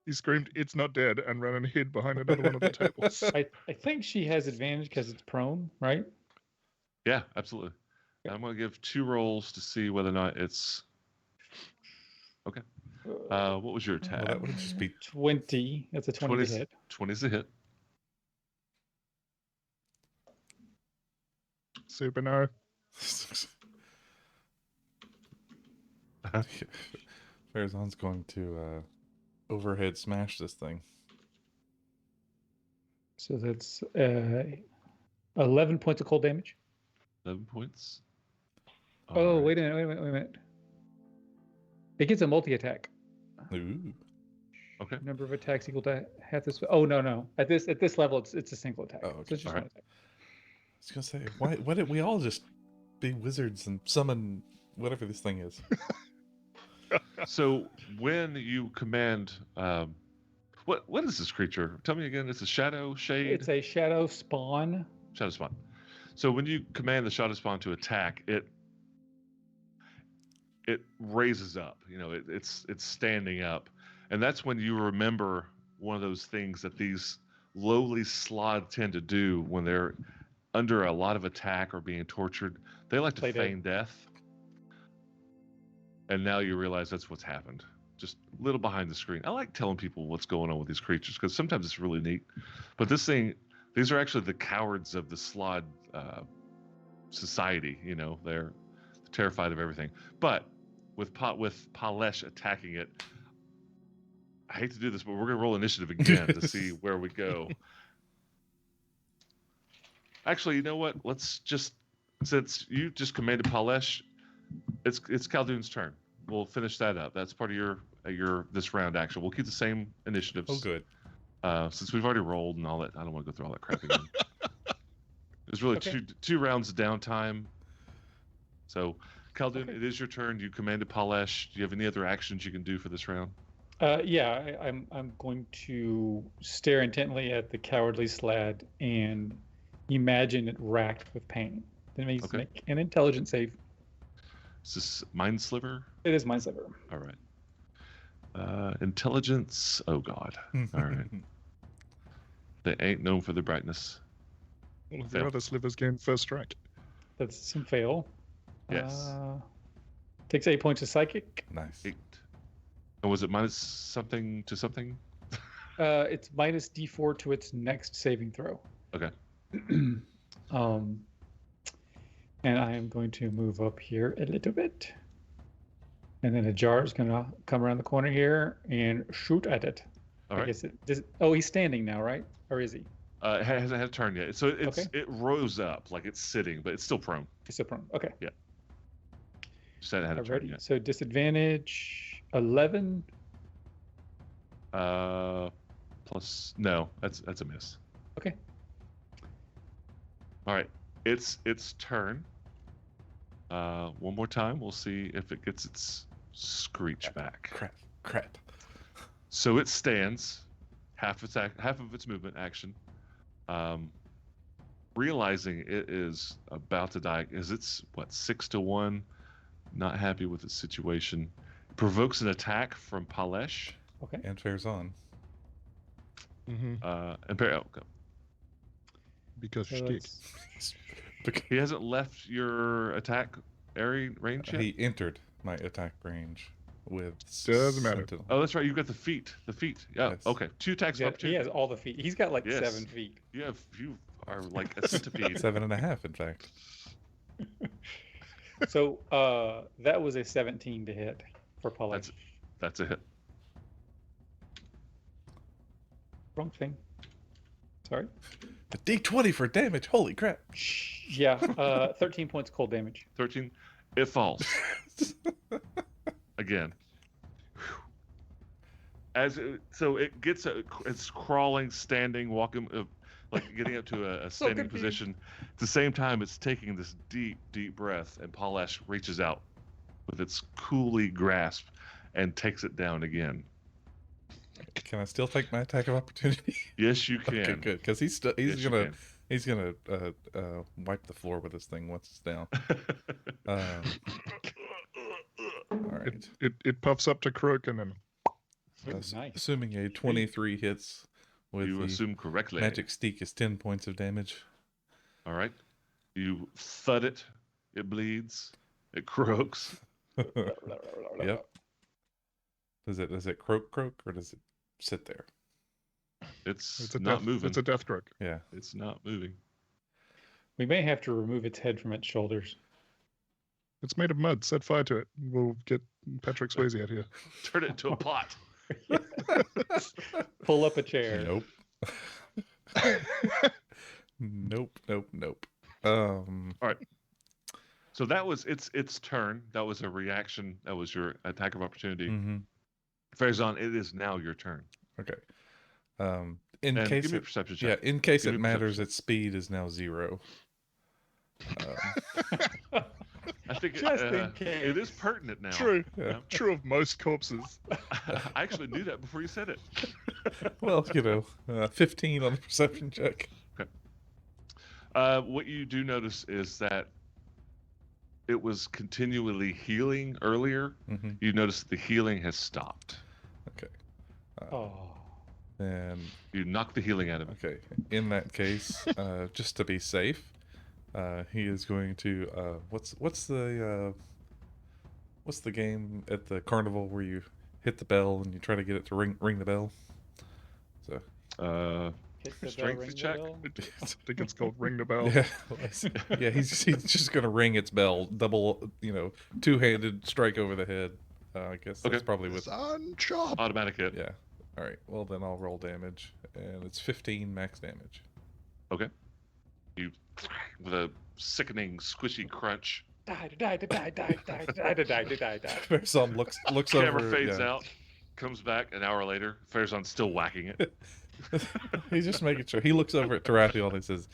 S3: He screamed, "It's not dead," and ran and hid behind another one of the tables.
S2: I think she has advantage because it's prone, right?
S1: Yeah, absolutely. I'm gonna give 2 rolls to see whether or not it's okay. What was your
S4: Well,
S1: attack?
S4: that would just be
S2: 20. That's a 20 to
S1: 20's
S2: hit.
S1: 20's a hit.
S3: Super no.
S4: Farazan's going to overhead smash this thing.
S2: So that's 11 points of cold damage.
S1: 11 points.
S2: Oh,
S1: Alright.
S2: wait a minute. It gets a multi-attack.
S4: Ooh.
S1: Okay.
S2: Number of attacks equal to half this. Oh no. At this level, it's a single attack.
S4: Oh,
S2: So
S4: okay.
S2: it's just
S1: Alright.
S2: one attack.
S4: I was gonna say, why didn't we all just be wizards and summon whatever this thing is?
S1: So when you command, what is this creature? Tell me again. It's a shadow shade.
S2: It's a shadow spawn.
S1: Shadow spawn. So when you command the shadow spawn to attack, it raises up. You know, it's standing up, and that's when you remember one of those things that these lowly slod tend to do when they're under a lot of attack or being tortured. They like to
S2: Play dead.
S1: feign death. And now you realize that's what's happened. Just a little behind the screen. I like telling people what's going on with these creatures because sometimes it's really neat. But these are actually the cowards of the Slod society. You know, they're terrified of everything. But with Palesh attacking it, I hate to do this, but we're gonna roll initiative again to see where we go. Actually, you know what? Let's just, since you just commanded Palesh, it's Khaldun's turn. We'll finish that up. That's part of your this round action. We'll keep the same initiatives.
S4: Oh, good.
S1: Since we've already rolled and all that, I don't want to go through all that crap again. There's really
S2: Okay.
S1: two rounds of downtime. So, Khaldun,
S2: Okay.
S1: it is your turn. You commanded Palesh. Do you have any other actions you can do for this round?
S2: Yeah, I'm going to stare intently at the cowardly Slad and imagine it racked with pain. Then makes
S1: Okay.
S2: make an intelligence save.
S1: Is this Mind Sliver?
S2: It is Mind Sliver.
S1: All right. Intelligence. Oh God. All right. They ain't known for their brightness.
S3: All of
S1: Fail.
S3: your other slivers gain first strike.
S2: That's some fail.
S1: Yes.
S2: Takes 8 points of psychic.
S4: Nice.
S1: 8. And was it minus something to something?
S2: It's minus D4 to its next saving throw.
S1: Okay.
S2: And I am going to move up here a little bit. And then a jar is going to come around the corner here and shoot at it.
S1: All
S2: I
S1: right.
S2: guess oh, he's standing now, right? Or is he?
S1: It hasn't had a turn yet. So
S2: Okay.
S1: it rose up like it's sitting, but it's still prone.
S2: He's still prone. Okay.
S1: Just hadn't had a turn
S2: Alrighty.
S1: yet.
S2: So disadvantage 11.
S1: Plus no, that's a miss.
S2: Okay.
S1: All right. It's turn. One more time. We'll see if it gets its screech back.
S4: Crap.
S1: So it stands, half of its movement action. Realizing it is about to die, is it's 6-1, not happy with its situation. Provokes an attack from Palesh.
S2: Okay.
S4: And Farazan.
S3: Mm-hmm.
S1: Okay.
S3: Because
S2: So
S3: shtick.
S2: that's-
S1: He hasn't left your attack area range yet.
S4: He entered my attack range with
S3: Doesn't matter.
S4: Sentinel.
S1: Oh, that's right. You've got the feet. The feet. Yeah.
S4: Yes.
S1: Okay. 2 attacks
S2: he
S1: of opportunity.
S2: has all the feet. He's got like
S1: Yes.
S2: 7 feet.
S1: You are like a centipede.
S4: 7.5, in fact.
S2: So that was a 17 to hit for Polish.
S1: That's a hit.
S2: Wrong thing. Sorry.
S4: A D20 for damage. Holy crap.
S2: Yeah, 13 points cold damage.
S1: 13. It falls again. So it gets it's crawling, standing, walking, like getting up to a standing
S2: confused.
S1: position. At the same time, it's taking this deep breath, and Palesh reaches out with its coolie grasp and takes it down again.
S4: Can I still take my attack of opportunity?
S1: Yes, you can.
S4: Okay, good. Because he's
S1: Yes, you
S4: gonna
S1: can.
S4: He's gonna wipe the floor with this thing once it's down. All right.
S3: It puffs up to Crook and then
S2: Ooh,
S4: Ass-
S2: nice.
S4: Assuming a 23 hits with
S1: You
S4: the
S1: assume correctly.
S4: magic steak is 10 points of damage.
S1: All right. You thud it. It bleeds. It croaks.
S4: Yep. Does it croak or does it sit there?
S1: It's
S3: a
S1: not
S3: death,
S1: moving.
S3: It's a death Crook.
S4: Yeah.
S1: It's not moving.
S2: We may have to remove its head from its shoulders.
S3: It's made of mud. Set fire to it. We'll get Patrick Swayze out here.
S1: Turn it into a pot.
S2: Pull up a chair.
S4: Nope. Nope.
S1: So that was its turn. That was a reaction. That was your attack of opportunity.
S4: Mhm.
S1: Farazan, it is now your turn.
S4: Okay. In
S1: And
S4: case
S1: give me a
S4: it,
S1: perception
S4: yeah,
S1: check.
S4: in case
S1: Give
S4: it
S1: me a perception
S4: matters,
S1: check.
S4: its speed is now 0.
S1: I think
S2: Just in
S1: it is
S2: case.
S1: pertinent now.
S3: True.
S4: Yeah.
S3: True of most corpses.
S1: I actually knew that before you said it.
S4: Well, 15 on the perception check.
S1: What you do notice is that it was continually healing earlier.
S4: Hmm.
S1: You notice the healing has stopped.
S4: Okay.
S2: Oh.
S4: And
S1: You knock the healing out of it.
S4: okay, in that case, just to be safe, he is going to what's the game at the carnival where you hit the bell and you try to get it to ring the bell? So
S2: Hit the bell,
S1: Strength
S2: ring the
S1: check?
S2: bell.
S3: I think it's called Ring the Bell.
S4: yeah, he's just gonna ring its bell, double, two-handed strike over the head. I guess that's
S1: Okay.
S4: probably with
S3: Sun chop.
S1: Automatic hit.
S4: yeah. All right, well then I'll roll damage, and it's 15 max damage.
S1: Okay. You with a sickening squishy crunch.
S2: Die.
S4: Farazan looks
S1: Camera
S4: over.
S1: fades
S4: yeah.
S1: out. Comes back an hour later. Farazan's still whacking it.
S4: He's just making sure. He looks over at Tarathiel and he says,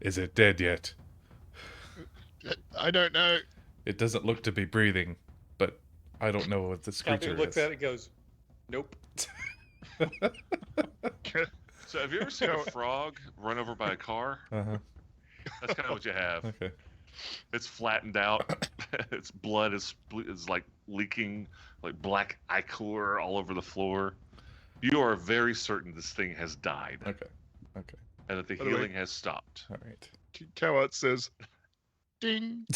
S4: "Is it dead yet?
S3: I don't know.
S4: It doesn't look to be breathing, but I don't know what this creature
S2: Calvin looks
S4: is."
S2: at it and goes, nope.
S1: So have you ever seen a frog run over by a car?
S4: Uh-huh.
S1: That's kind of what you have.
S4: Okay.
S1: It's flattened out. Its blood is like leaking, like black ichor all over the floor. You are very certain this thing has died
S4: Okay.
S1: and that the
S3: By the way-
S1: healing has stopped.
S4: All right.
S3: Cowart says, "Ding."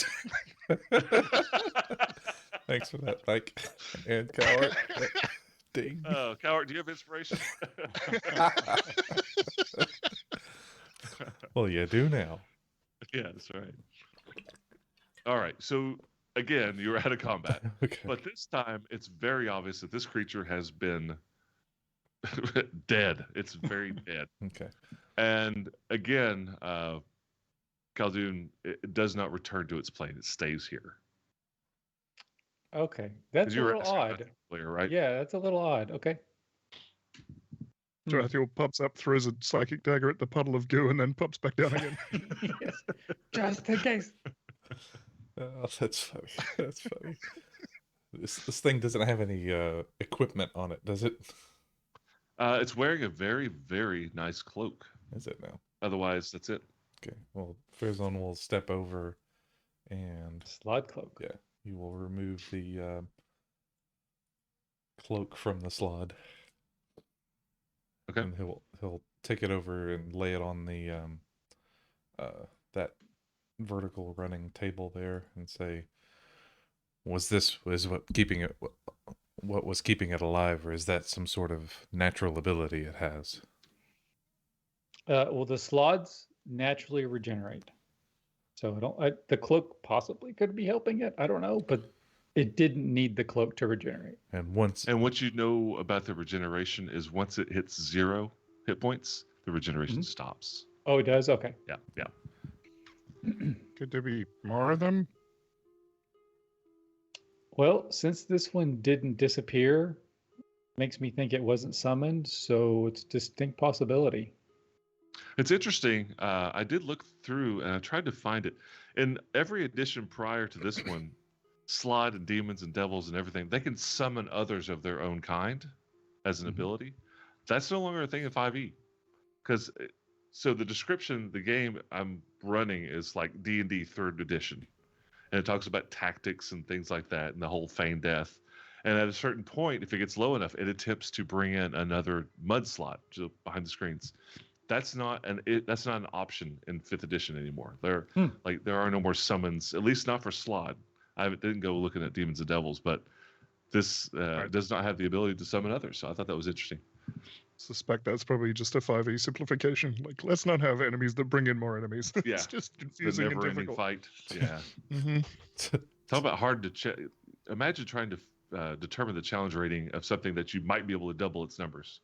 S4: Thanks for that, Mike. And Cowart. Ding.
S1: Oh, Cowart, do you have inspiration?
S4: Well, you do now.
S1: Yeah, that's right. All right. So again, you're out of combat,
S4: Okay.
S1: but this time it's very obvious that this creature has been dead. It's very dead.
S4: Okay.
S1: And again, Khaldun, it does not return to its plane. It stays here.
S2: Okay. That's a
S1: you were
S2: little
S1: asking about
S2: odd.
S1: that earlier, right?
S2: Yeah, that's a little odd. Okay.
S3: Tarathiel pops up, throws a psychic dagger at the puddle of goo, and then pops back down again.
S2: Yes. Just in case.
S4: Oh, that's funny. That's funny. This thing doesn't have any equipment on it, does it?
S1: It's wearing a very, very nice cloak.
S4: Is it now?
S1: Otherwise, that's it.
S4: Okay. Well, Farazan will step over, and
S2: Slod cloak.
S4: yeah, he will remove the cloak from the slod.
S1: Okay.
S4: And he'll take it over and lay it on the that vertical running table there, and say, "Was what keeping it? What was keeping it alive, or is that some sort of natural ability it has?"
S2: Well, the slots naturally regenerate. So the cloak possibly could be helping it. I don't know, but it didn't need the cloak to regenerate.
S4: And once
S1: And what you know about the regeneration is once it hits 0 hit points, the regeneration stops.
S2: Oh, it does? Okay.
S1: Yeah.
S3: Could there be more of them?
S2: Well, since this one didn't disappear, makes me think it wasn't summoned, so it's a distinct possibility.
S1: It's interesting. I did look through and I tried to find it. In every edition prior to this one, Slod and demons and devils and everything, they can summon others of their own kind as an ability. That's no longer a thing in 5e. Because So the description, the game I'm running is like D&D 3rd edition, and it talks about tactics and things like that, and the whole feign death. And at a certain point, if it gets low enough, it attempts to bring in another mud slot behind the screens. That's not an option in 5th edition anymore. There are no more summons, at least not for Slod. I didn't go looking at Demons and Devils, but this
S3: Right.
S1: does not have the ability to summon others. So I thought that was interesting.
S3: Suspect that's probably just a 5e simplification. Like, let's not have enemies that bring in more enemies.
S1: Yeah.
S3: It's just
S1: The
S3: confusing and
S1: never-ending
S3: difficult.
S1: fight. Yeah.
S3: Hmm.
S1: Talk about hard to check. Imagine trying to determine the challenge rating of something that you might be able to double its numbers.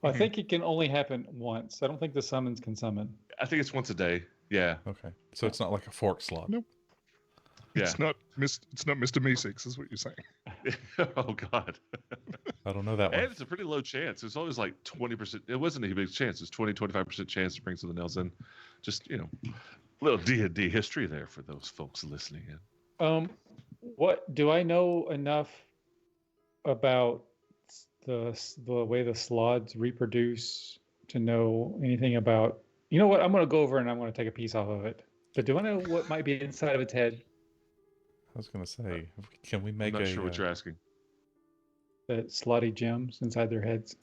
S2: Well, I think it can only happen once. I don't think the summons can summon.
S1: I think it's once a day. Yeah.
S4: Okay, so it's not like a fork slot.
S3: Nope.
S1: Yeah.
S3: It's not Mr. Meeseeks, is what you're saying.
S1: Oh God.
S4: I don't know that one.
S1: And it's a pretty low chance. It's always like 20%. It wasn't a big chance. It's 25% chance to bring something else in. Just, little D&D history there for those folks listening in.
S2: What do I know enough about the way the slots reproduce to know anything about? You know what? I'm going to go over and I'm going to take a piece off of it. But do I know what might be inside of its head?
S4: I was gonna say, can we
S1: I'm
S4: make
S1: not sure what you're asking.
S2: The slotty gems inside their heads.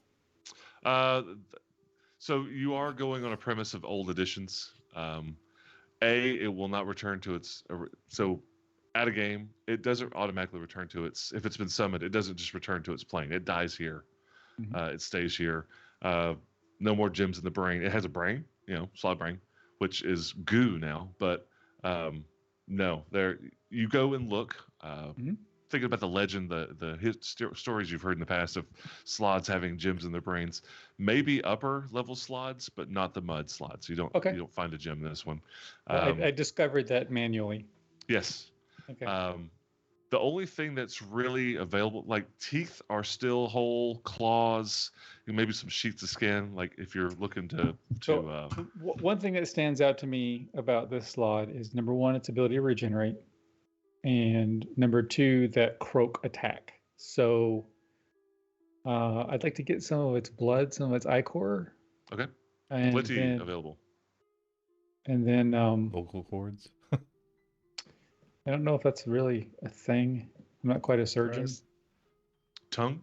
S1: So you are going on a premise of old editions. It will not return to its. So at a game, it doesn't automatically return to its. If it's been summoned, it doesn't just return to its plane. It dies here.
S2: Mhm.
S1: It stays here. No more gems in the brain. It has a brain, slot brain, which is goo now. But no, you go and look. Thinking about the legend, the stories you've heard in the past of slots having gems in their brains, maybe upper level slots, but not the mud slots. You don't find a gem in this one.
S2: I discovered that manually.
S1: Yes.
S2: Okay.
S1: The only thing that's really available, like teeth, are still whole, claws, and maybe some sheets of skin. Like if you're looking to
S2: One thing that stands out to me about this slot is number one, its ability to regenerate, and number two, that croak attack. So I'd like to get some of its blood, some of its ichor.
S1: Okay.
S2: And
S1: plenty
S2: then,
S1: available.
S2: And then
S4: vocal cords?
S2: I don't know if that's really a thing. I'm not quite a surgeon.
S3: Gross.
S1: Tongue,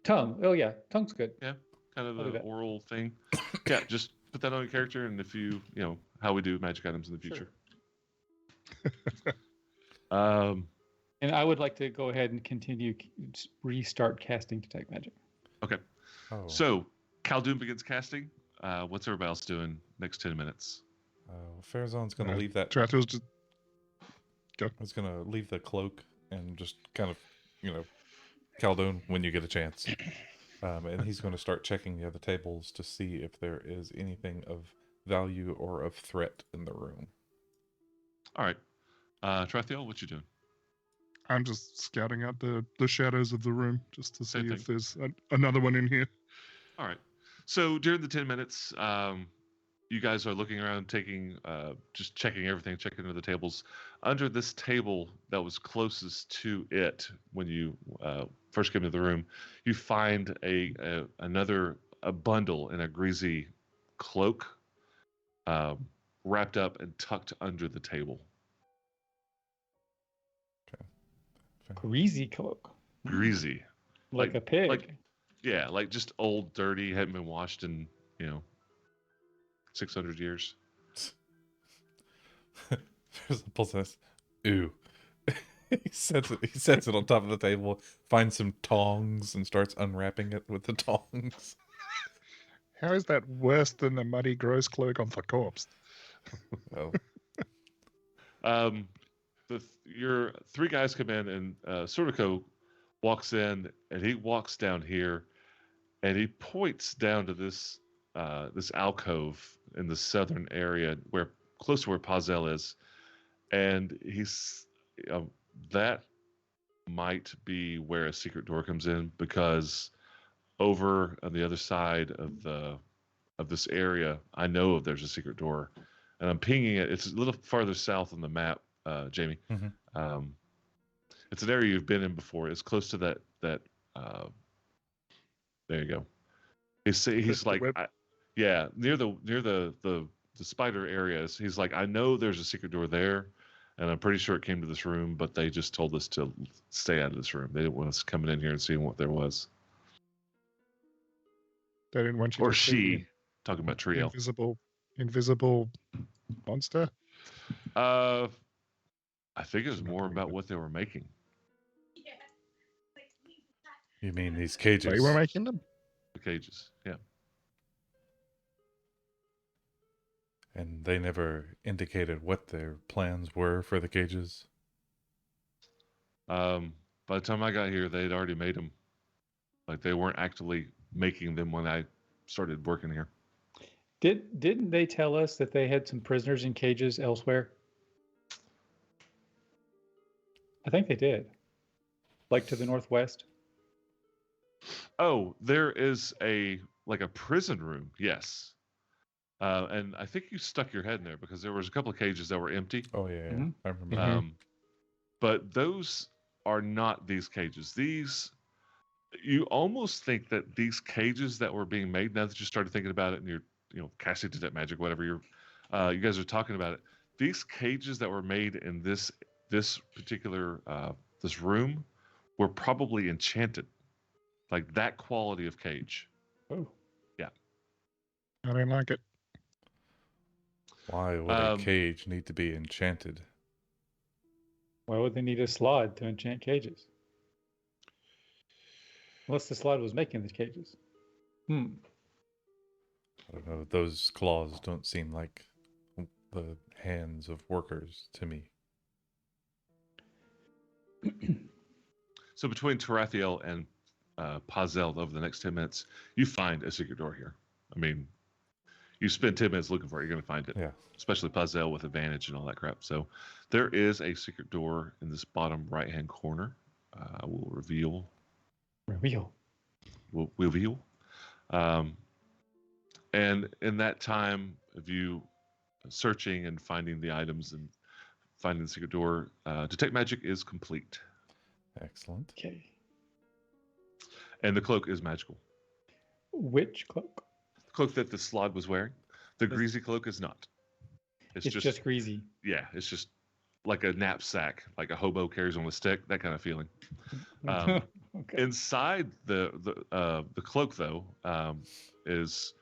S2: Tongue. Oh yeah, tongue's good.
S1: kind of
S2: I'll do
S1: an
S2: that.
S1: oral thing. Yeah, just put that on your character, and if you how we do magic items in the future.
S2: And I would like to go ahead and continue restart casting detect magic.
S1: Okay.
S4: Oh,
S1: So Khaldun begins casting. What's everybody else doing next 10 minutes?
S4: Farazan's gonna leave that.
S3: Trathiel's just
S4: I was gonna leave the cloak and just kind of, Khaldun when you get a chance. And he's going to start checking the other tables to see if there is anything of value or of threat in the room.
S1: All right. Trathiel, what you doing?
S3: I'm just scouting out the shadows of the room just to see
S1: Same
S3: if there's another one in here.
S1: All right. So during the 10 minutes, you guys are looking around, just checking everything, checking into the tables. Under this table that was closest to it when you first came into the room, you find another bundle in a greasy cloak, wrapped up and tucked under the table.
S2: Greasy cloak.
S1: Greasy.
S2: Like a pig.
S1: Like just old, dirty, hadn't been washed in 600 years.
S4: There's a pulse. Ooh. He sets it on top of the table, finds some tongs and starts unwrapping it with the tongs.
S3: How is that worse than the muddy, gross cloak on the corpse?
S4: Oh.
S1: Your three guys come in, and Suriko walks in, and he walks down here, and he points down to this alcove in the southern area, close to where Pazel is, and he's that might be where a secret door comes in, because over on the other side of this area, I know there's a secret door, and I'm pinging it. It's a little farther south on the map, Jamie.
S4: Mm-hmm.
S1: It's an area you've been in before. It's close to that. There you go. He's like, Yeah, near the spider areas. He's like, I know there's a secret door there, and I'm pretty sure it came to this room, but they just told us to stay out of this room. They didn't want us coming in here and seeing what there was.
S3: They didn't want you
S1: Or
S3: to see
S1: she, talking about
S3: the
S1: Triel.
S3: invisible monster.
S1: I think it was
S3: She's not
S1: more
S3: doing
S1: about
S3: good.
S1: what they were making.
S4: You mean these cages?
S3: They were making them.
S1: The cages. Yeah.
S4: And they never indicated what their plans were for the cages.
S1: By the time I got here, they had already made them. Like they weren't actively making them when I started working here.
S2: Didn't they tell us that they had some prisoners in cages elsewhere? I think they did. Like to the northwest.
S1: Oh, there is a prison room. Yes. And I think you stuck your head in there because there was a couple of cages that were empty.
S4: Oh yeah,
S2: Mhm.
S4: I remember.
S3: Mhm.
S1: But those are not these cages. You almost think that these cages that were being made, now that you started thinking about it and you're casting detect magic, whatever you guys are talking about it, these cages that were made in this particular this room were probably enchanted, like that quality of cage.
S2: Oh.
S3: I didn't like it.
S4: Why would a cage need to be enchanted?
S2: Why would they need a slot to enchant cages? Unless the slot was making the cages.
S4: I don't know. Those claws don't seem like the hands of workers to me.
S1: So between Tarathiel and Pazel over the next 10 minutes, you find a secret door here. I mean, you spend 10 minutes looking for it, you're going to find it.
S4: Yeah.
S1: Especially Pazel with advantage and all that crap. So there is a secret door in this bottom right-hand corner. We'll reveal. We'll reveal. And in that time of you searching and finding the items and finding the secret door, detect magic is complete.
S4: Excellent.
S2: Okay.
S1: And the cloak is magical.
S2: Which cloak?
S1: The cloak that the Slod was wearing. The greasy cloak is not.
S2: It's just greasy.
S1: Yeah, it's just like a knapsack, like a hobo carries on a stick, that kind of feeling. Okay. Inside the cloak, though, is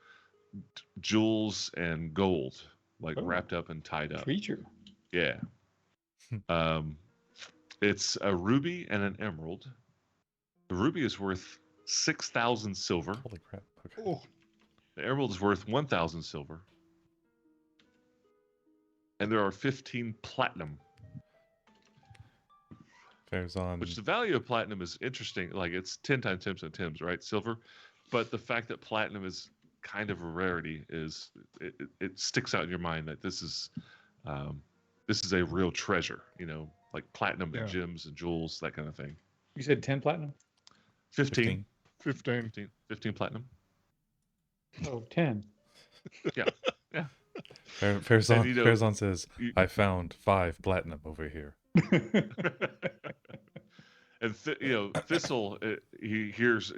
S1: jewels and gold, like wrapped up and tied up.
S2: Creature.
S1: Yeah. It's a ruby and an emerald. The ruby is worth 6,000 silver.
S4: Holy crap. Okay.
S3: Oh,
S1: The emerald is worth 1,000 silver. And there are 15 platinum.
S4: Farazan.
S1: Which the value of platinum is interesting. Like it's 10 times 10 times 10, right? Silver. But the fact that platinum is kind of a rarity is it sticks out in your mind that this is a real treasure, like platinum and gems and jewels, that kind of thing.
S2: You said 10 platinum?
S1: 15.
S3: 15.
S1: 15 platinum.
S2: Oh, 10.
S1: Yeah.
S4: Farazan says, I found 5 platinum over here.
S1: And Thistle, he hears.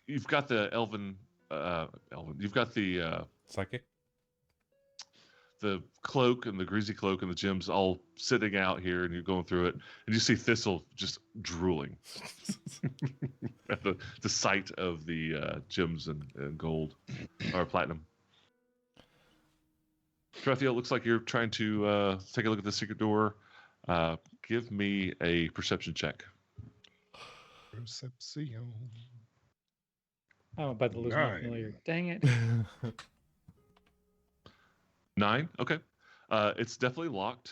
S1: You've got the Elven. You've got the
S4: Psychic?
S1: The cloak and the greasy cloak and the gems all sitting out here, and you're going through it, and you see Thistle just drooling at the sight of the gems and gold or platinum. Tarathiel, looks like you're trying to take a look at the secret door. Give me a perception check.
S3: Perception.
S2: I'm about to lose my familiar. Dang it.
S1: 9. Okay. It's definitely locked.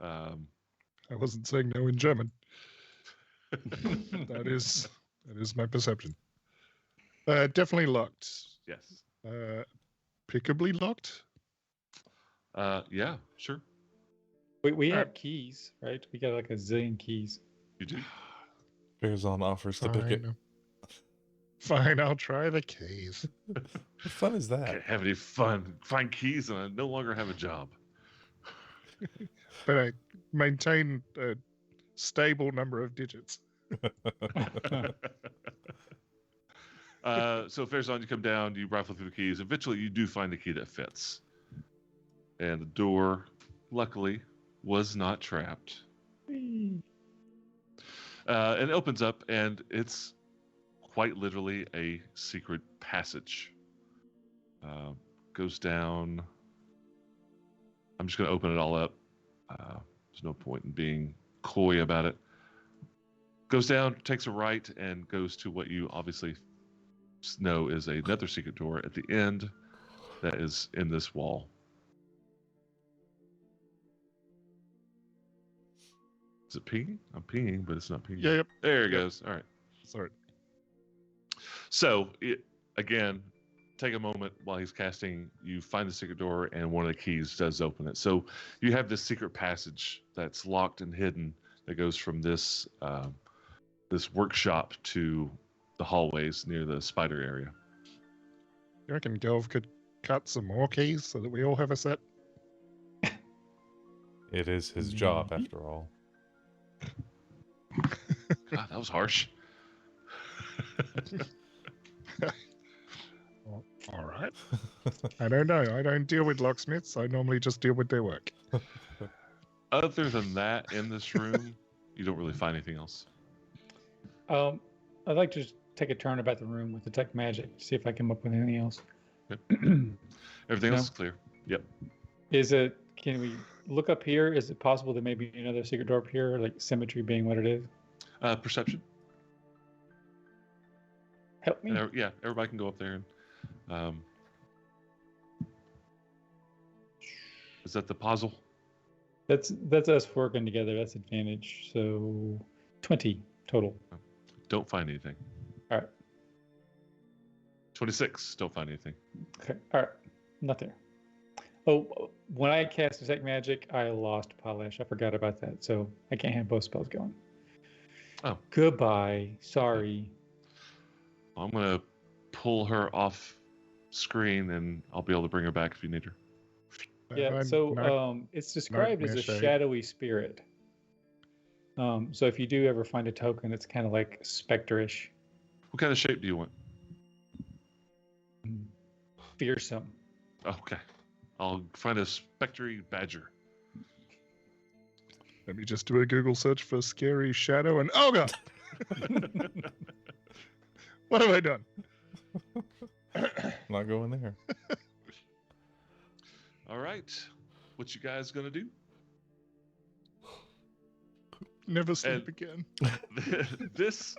S3: I wasn't saying no in German. That is my perception. Definitely locked.
S1: Yes.
S3: Pickably locked.
S1: Yeah, sure.
S2: We have keys, right? We got like a zillion keys.
S1: You do.
S4: Farazan offers to pick it.
S3: Fine, I'll try the keys.
S4: What fun is that?
S1: Can't have any fun. Find keys and I no longer have a job.
S3: But I maintain a stable number of digits.
S1: So Farazan, you come down, you rifle through the keys. Eventually, you do find a key that fits, and the door, luckily, was not trapped. And it opens up, and it's quite literally a secret passage. Goes down. I'm just going to open it all up. There's no point in being coy about it. Goes down, takes a right, and goes to what you obviously know is another secret door at the end that is in this wall. Is it pinging? I'm pinging, but it's not pinging.
S3: Yeah, yep.
S1: There it
S3: Yep.
S1: goes. All right.
S3: Sorry.
S1: So, again, take a moment while he's casting. You find the secret door, and one of the keys does open it. So you have this secret passage that's locked and hidden that goes from this this workshop to the hallways near the spider area.
S3: You reckon Gelv could cut some more keys so that we all have a set?
S4: It is his job,
S2: Maybe.
S4: after all.
S1: God, that was harsh.
S3: All right. I don't know. I don't deal with locksmiths. I normally just deal with their work.
S1: Other than that, in this room, you don't really find anything else.
S2: I'd like to just take a turn about the room with detect magic to see if I come up with anything else.
S1: Yep. Everything
S2: No.
S1: else is clear. Yep.
S2: Can we look up here? Is it possible there may be another secret door up here, like symmetry being what it is?
S1: Perception.
S2: Help me.
S1: And yeah, everybody can go up there. And, is that the puzzle?
S2: That's us working together. That's advantage. So 20 total.
S1: Don't find anything.
S2: All right.
S1: 26. Don't find anything.
S2: Okay. All right. Not there. Oh, when I cast detect magic, I lost polish. I forgot about that. So I can't have both spells going.
S1: Oh.
S2: Goodbye. Sorry.
S1: I'm gonna pull her off screen, and I'll be able to bring her back if you need her.
S2: Yeah, so it's described as a
S3: Nightmare shade.
S2: shadowy spirit. So if you do ever find a token, it's kind of like specterish,
S1: What kind of shape do you want?
S2: fearsome.
S1: Okay, I'll find a spectry badger.
S3: Let me just do a Google search for scary shadow and oh god! What have I done?
S4: Not going there.
S1: All right, what you guys gonna do?
S3: Never sleep
S1: And-
S3: again.
S1: this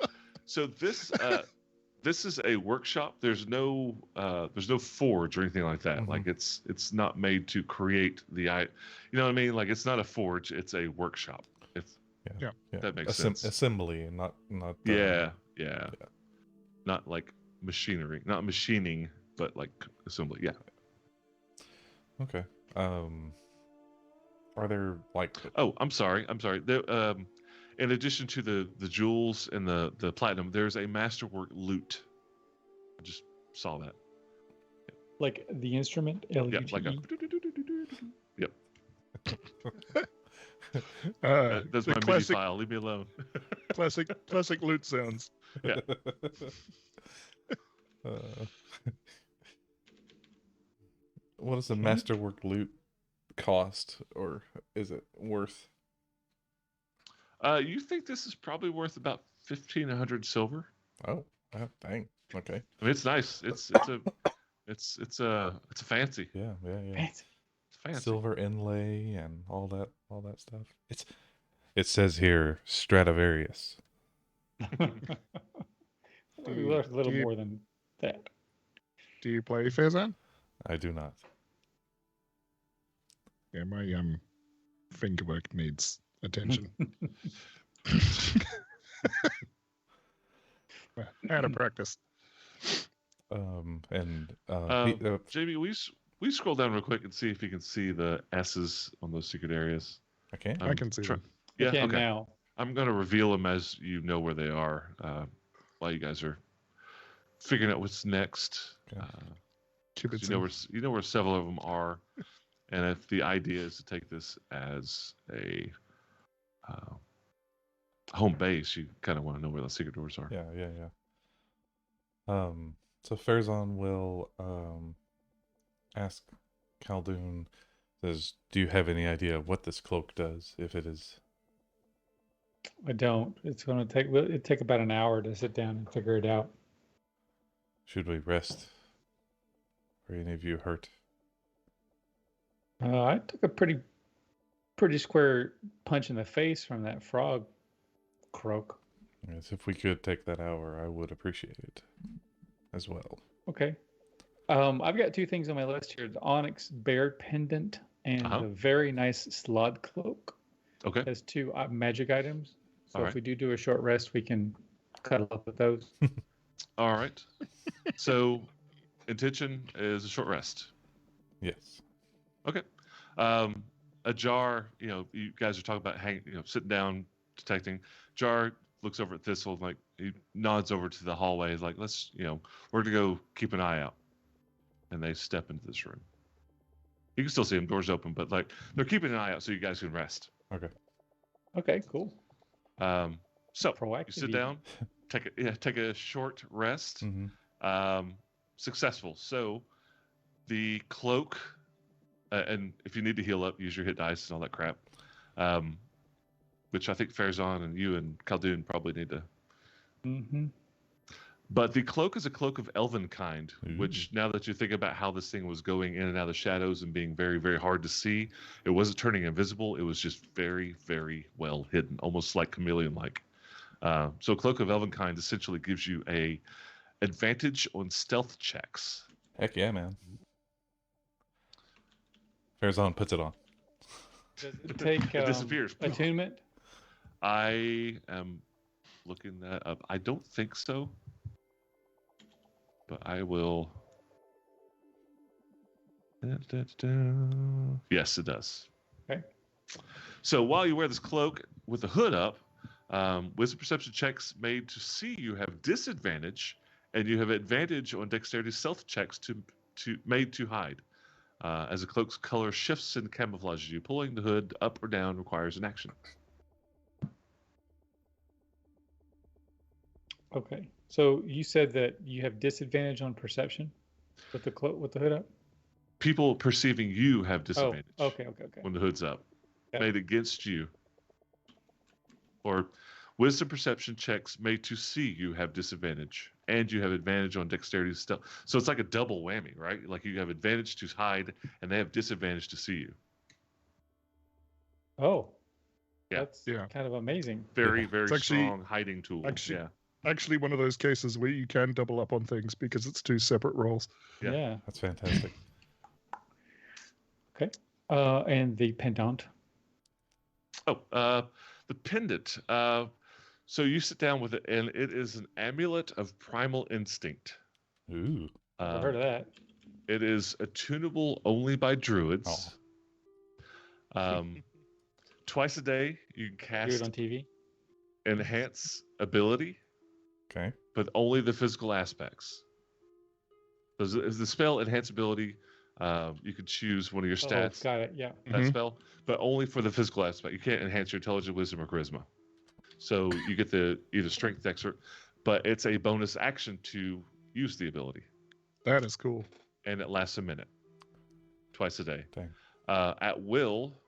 S1: is a workshop. There's no forge or anything like that.
S4: Mhm.
S1: Like it's not made to create you know what I mean? Like it's not a forge, it's a workshop. If
S3: Yeah.
S1: That makes sense.
S4: Assembly, and not.
S1: yeah.
S4: Yeah.
S1: Not like machinery, not machining, but like assembly. Yeah.
S4: Okay. Are there like?
S1: Oh, I'm sorry. There, in addition to the jewels and the platinum, there's a masterwork lute. I just saw that.
S2: Like the instrument,
S1: Yeah,
S2: L-U-T-E.
S1: like a. Yep. That's
S3: the
S1: my MIDI
S3: classic,
S1: file. Leave me alone.
S3: classic loot sounds.
S1: Yeah.
S4: Uh, what does a masterwork loot cost, or is it worth?
S1: You think this is probably worth about 1,500 silver?
S4: Oh, dang. Okay.
S1: I mean, it's nice. It's a fancy.
S4: Yeah.
S2: Fancy.
S1: It's fancy.
S4: Silver inlay and all that stuff. It says here Stradivarius.
S2: We learned a little
S3: do you-
S2: more than that.
S3: Do you play Farazan?
S4: I do not.
S3: Yeah, my finger work needs attention. Out of practice.
S1: Jamie, we scroll down real quick and see if you can see the S's on those secret areas.
S4: Okay.
S3: I can see them.
S2: We
S1: Yeah,
S2: can
S1: okay.
S2: now.
S1: I'm going to reveal them as you know where they are while you guys are figuring out what's next.
S4: Okay.
S1: 'Cause you know where several of them are, and if the idea is to take this as a home base, you kind of want to know where the secret doors are.
S4: Yeah. So Farazan will ask Khaldun, says, "Do you have any idea what this cloak does? If it is."
S2: I don't. It's going to take about an hour to sit down and figure it out.
S4: Should we rest? Are any of you hurt?
S2: I took a pretty square punch in the face from that frog croak.
S4: Yes, if we could take that hour, I would appreciate it as well.
S2: Okay. I've got two things on my list here: the onyx bear pendant and
S1: Uh-huh.
S2: the very nice slod cloak.
S1: Okay.
S2: Has two magic items. So
S1: All
S2: if
S1: right.
S2: we do a short rest, we can cuddle up with those.
S1: All right. So, intention is a short rest.
S4: Yes.
S1: Okay. A Jar, you guys are talking about sitting down, detecting. Jar looks over at Thistle, like he nods over to the hallway, like, let's, we're gonna go keep an eye out. And they step into this room. You can still see them, doors open, but like they're keeping an eye out so you guys can rest.
S4: Okay.
S2: Okay, cool.
S1: So
S2: Proactive.
S1: you sit
S2: even.
S1: down, take a short rest.
S4: Mm-hmm.
S1: Successful. So the cloak, and if you need to heal up, use your hit dice and all that crap. Which I think Farazan and you and Khaldun probably need to.
S2: Mm-hmm.
S1: But the cloak is a cloak of elven kind,
S4: Ooh.
S1: which now that you think about how this thing was going in and out of the shadows and being very, very hard to see, it wasn't turning invisible. It was just very, very well hidden, almost like chameleon-like. So cloak of elven kind essentially gives you a advantage on stealth checks.
S4: Heck yeah, man. Farazan puts it on.
S2: Does it take
S1: It disappears.
S2: attunement?
S1: I am looking that up. I don't think so. But I will. Yes, it does.
S2: Okay.
S1: So while you wear this cloak with the hood up, wisdom perception checks made to see you have disadvantage, and you have advantage on dexterity stealth checks made to hide. As the cloak's color shifts and camouflages you, pulling the hood up or down requires an action.
S2: Okay. So you said that you have disadvantage on perception with the with the hood up?
S1: People perceiving you have disadvantage.
S2: Oh, okay.
S1: When the hood's up.
S2: Yep.
S1: Made against you. Or wisdom perception checks made to see you have disadvantage. And you have advantage on dexterity stealth. So it's like a double whammy, right? Like you have advantage to hide and they have disadvantage to see you.
S2: Oh.
S1: Yeah.
S2: That's
S3: Yeah.
S2: kind of amazing.
S1: Very,
S4: Yeah.
S1: very
S3: It's actually-
S1: strong hiding tool.
S3: actually-
S1: Yeah.
S3: Actually, one of those cases where you can double up on things because it's two separate rolls.
S1: Yeah.
S2: Yeah.
S4: That's fantastic.
S2: Okay. And the pendant.
S1: Oh, the pendant. So you sit down with it, and it is an amulet of primal instinct.
S4: Ooh.
S2: I've heard of that.
S1: It is attunable only by druids. Twice a day, you can
S2: Do it
S1: cast
S2: on TV.
S1: enhance ability,
S4: Okay.
S1: but only the physical aspects. The spell enhance ability, you could choose one of your
S2: Oh,
S1: stats,
S2: got it. Yeah.
S1: that
S3: Mhm.
S1: spell, but only for the physical aspect. You can't enhance your intelligence, wisdom, or charisma. So you get the either strength, dex, but it's a bonus action to use the ability,
S3: That is cool.
S1: and it lasts a minute, twice a day.
S4: Dang.
S1: At will,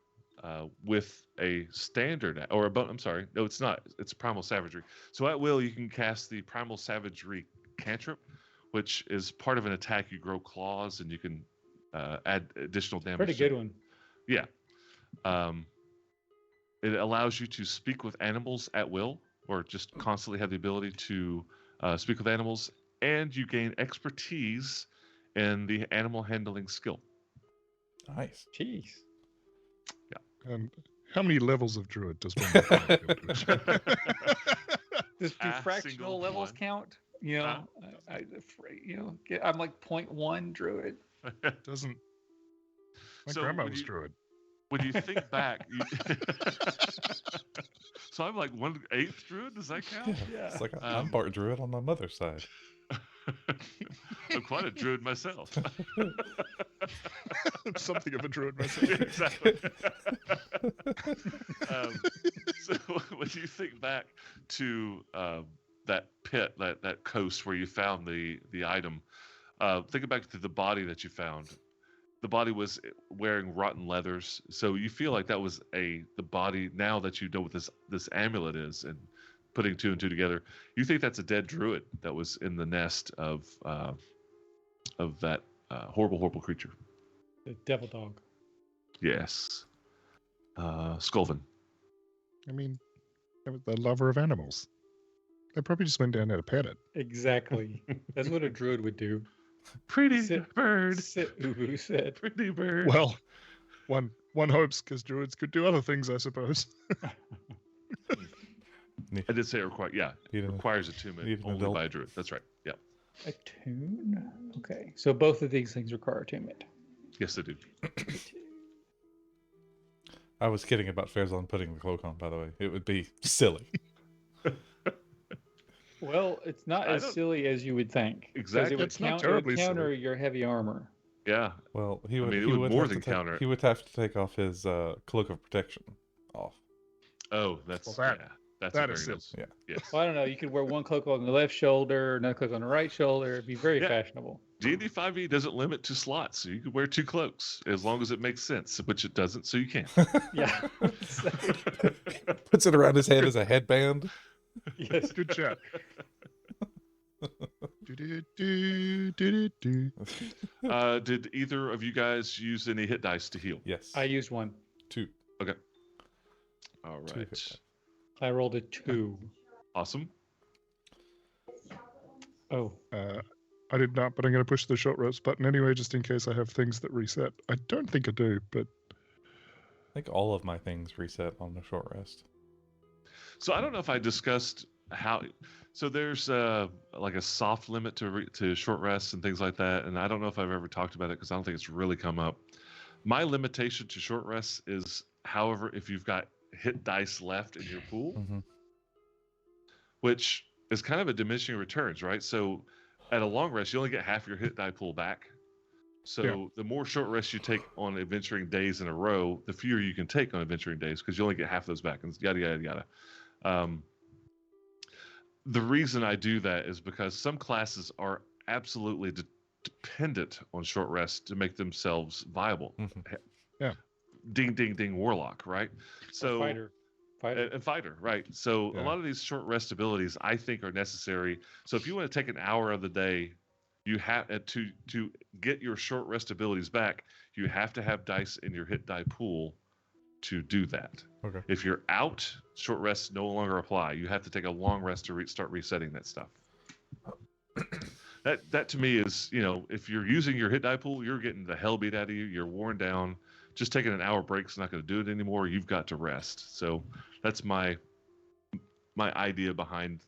S1: with a standard or I'm sorry, no, it's not. It's primal savagery. So at will, you can cast the primal savagery cantrip, which is part of an attack. You grow claws, and you can add additional damage.
S2: Pretty good one.
S1: Yeah. It allows you to speak with animals at will, or just constantly have the ability to speak with animals, and you gain expertise in the animal handling skill.
S4: Nice.
S2: Jeez.
S3: And how many levels of druid does one have to build?
S2: Does do
S1: A
S2: fractional
S1: single
S2: levels
S1: one.
S2: count? You know, I'm like 0.1 druid.
S3: Doesn't my
S1: So
S3: grandma
S1: when
S3: was
S1: you-
S3: druid.
S1: When you think back, so I'm like 1/8 druid. Does that count?
S2: Yeah.
S4: It's like I'm
S1: Um,
S4: part druid on my mother's side.
S1: I'm quite a druid myself.
S3: Something of a druid myself.
S1: Exactly. So when you think back to that pit, that coast where you found the item. Think back to the body that you found. The body was wearing rotten leathers, so you feel like that was the body. Now that you know what this amulet is, and putting two and two together, you think that's a dead druid that was in the nest of that horrible creature.
S2: The devil dog.
S1: Yes, Skulven.
S3: I mean, they were the lover of animals. They probably just went down there to pet it.
S2: Exactly. That's what a druid would do.
S1: Pretty
S2: Sit-
S1: bird.
S2: Sit, Ubu said.
S1: Pretty bird.
S3: Well, one hopes because druids could do other things, I suppose.
S1: I did say it
S4: Need an-
S1: requires attunement
S4: need an
S1: only
S4: adult.
S1: by a druid. That's right. Yeah.
S2: Attune? Okay. So both of these things require attunement.
S1: Yes, they do.
S4: I was kidding about Farazan putting the cloak on, by the way. It would be silly.
S2: Well, it's not
S1: I
S2: as
S1: don't-
S2: silly as you would think. 'cause
S1: Exactly.
S2: It would,
S3: It's not
S2: it would
S3: terribly
S2: counter
S3: silly.
S2: your heavy armor.
S1: Yeah.
S4: Well, he would.
S1: mean, it
S4: he
S1: would
S4: would
S1: more
S4: have
S1: than
S4: to take,
S1: counter it.
S4: He would have to take off his cloak of protection off.
S1: Oh, that's
S3: Well, that-
S1: yeah. That's
S3: that
S1: a
S3: is
S1: very
S3: silly.
S1: nice. Yes.
S2: Well, I don't know. You could wear one cloak on the left shoulder, another cloak on the right shoulder. It'd be very
S1: Yeah.
S2: fashionable.
S1: D&D 5e doesn't limit to slots, so you could wear two cloaks as long as it makes sense, which it doesn't, so you can't.
S2: Yeah.
S4: Puts it around his head as a headband.
S2: Yes.
S3: Good chat. Do-do-do-do-do-do.
S1: Did either of you guys use any hit dice to heal?
S4: Yes.
S2: I used one.
S4: 2.
S1: All
S4: Two hit
S1: right.
S4: dice.
S2: I rolled a 2.
S1: Awesome.
S2: Oh.
S3: I did not, but I'm going to push the short rest button anyway, just in case I have things that reset. I don't think I do, but
S4: I think all of my things reset on the short rest.
S1: So I don't know if I discussed how. So there's like a soft limit to short rests and things like that, and I don't know if I've ever talked about it because I don't think it's really come up. My limitation to short rests is, however, if you've got hit dice left in your pool,
S4: Mm-hmm.
S1: which is kind of a diminishing returns, right? So at a long rest, you only get half your hit die pool back. So
S3: Yeah.
S1: the more short rests you take on adventuring days in a row, the fewer you can take on adventuring days because you only get half those back, and yada yada yada. The reason I do that is because some classes are absolutely dependent on short rests to make themselves viable.
S4: Mhm.
S3: Yeah.
S1: Ding ding ding warlock, right? So
S2: Fighter.
S1: and fighter, right? So a
S3: Yeah.
S1: lot of these short rest abilities I think are necessary. So if you want to take an hour of the day, you have to get your short rest abilities back, you have to have dice in your hit die pool to do that.
S4: Okay.
S1: If you're out, short rests no longer apply. You have to take a long rest to start resetting that stuff. That to me is, if you're using your hit die pool, you're getting the hell beat out of you. You're worn down. Just taking an hour break's not going to do it anymore. You've got to rest. So that's my idea behind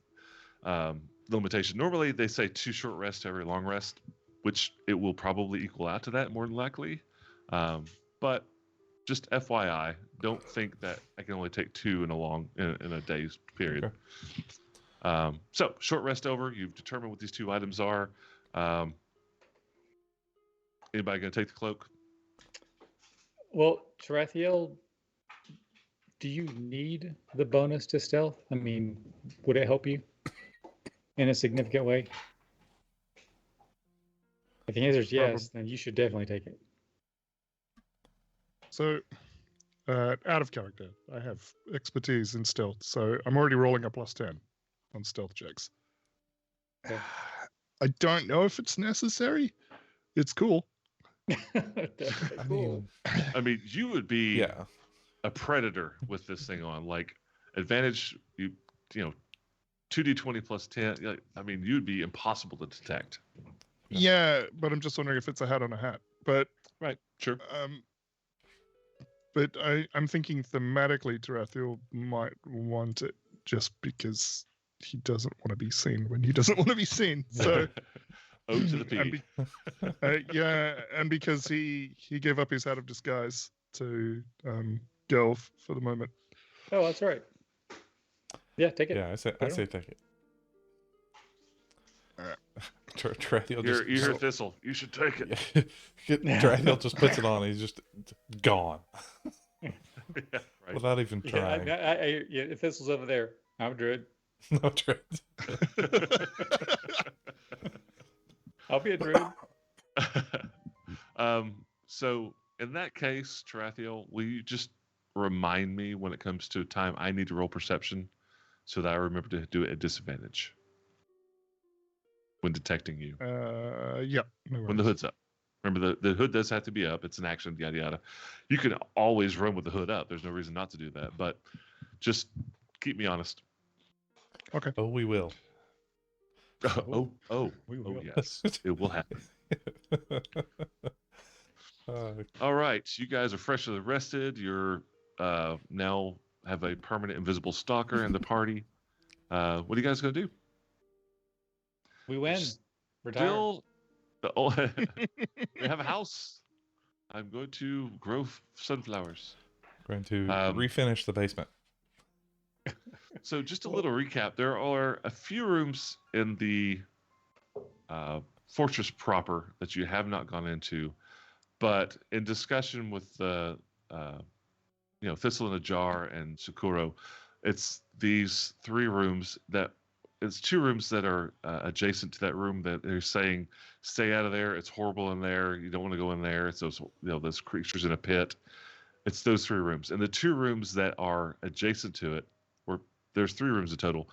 S1: the limitation. Normally they say 2 short rests to every long rest, which it will probably equal out to that more than likely. But just FYI, don't think that I can only take 2 in a day's period.
S4: Okay.
S1: So short rest over. You've determined what these 2 items are. Anybody going to take the cloak?
S2: Well, Tarathiel, do you need the bonus to stealth? I mean, would it help you in a significant way? If the answer is yes, then you should definitely take it.
S3: so out of character, I have expertise in stealth, so I'm already rolling a +10 on stealth checks.
S2: Okay.
S3: I don't know if it's necessary. It's cool.
S2: Definitely
S4: I
S2: cool.
S4: mean,
S1: I mean, you would be
S4: yeah.
S1: a predator with this thing on. Like advantage, you know, 2d20 plus 10. I mean, you'd be impossible to detect.
S3: Yeah, but I'm just wondering if it's a hat on a hat. But
S1: Right. Sure.
S3: but I'm thinking thematically, Tarathiel might want it just because he doesn't want to be seen when he doesn't want to be seen. So
S1: O to the P.
S3: and yeah, and because he gave up his hat of disguise to Gelf for the moment.
S2: Oh, that's right. Yeah, take it.
S4: Yeah, I say
S2: Put it on.
S4: take it.
S3: Alright.
S4: Tarathiel
S1: You're
S4: just
S1: Thistle. You should take it.
S4: Tarathiel just puts it on. He's just gone
S1: Yeah, right.
S4: without even
S2: Yeah,
S4: trying.
S2: yeah, if this was over there, I'm a druid.
S4: No Druid.
S2: I'll be a druid.
S1: So in that case, Tarathiel, will you just remind me when it comes to time I need to roll perception so that I remember to do it at disadvantage when detecting you?
S3: Yeah. No
S1: When the
S3: worries.
S1: hood's up. Remember, the hood does have to be up. It's an action, yada, yada. You can always run with the hood up. There's no reason not to do that. But just keep me honest.
S4: Oh, we will.
S1: Oh,
S2: We will.
S1: yes. It will happen.
S4: Uh,
S1: All right. You guys are freshly rested. You're now have a permanent invisible stalker in the party. What are you guys going to do?
S2: We win. Retire.
S1: Still, we have a house. I'm going to grow sunflowers.
S4: going to
S1: Um,
S4: refinish the basement.
S1: So just a little recap. There are a few rooms in the fortress proper that you have not gone into, but in discussion with the Thistle in a Jar and Sakuro, it's these three rooms that it's two rooms that are adjacent to that room that they're saying stay out of there. It's horrible in there. You don't want to go in there. It's those creatures in a pit. It's those three rooms, and the two rooms that are adjacent to it, or there's three rooms in total.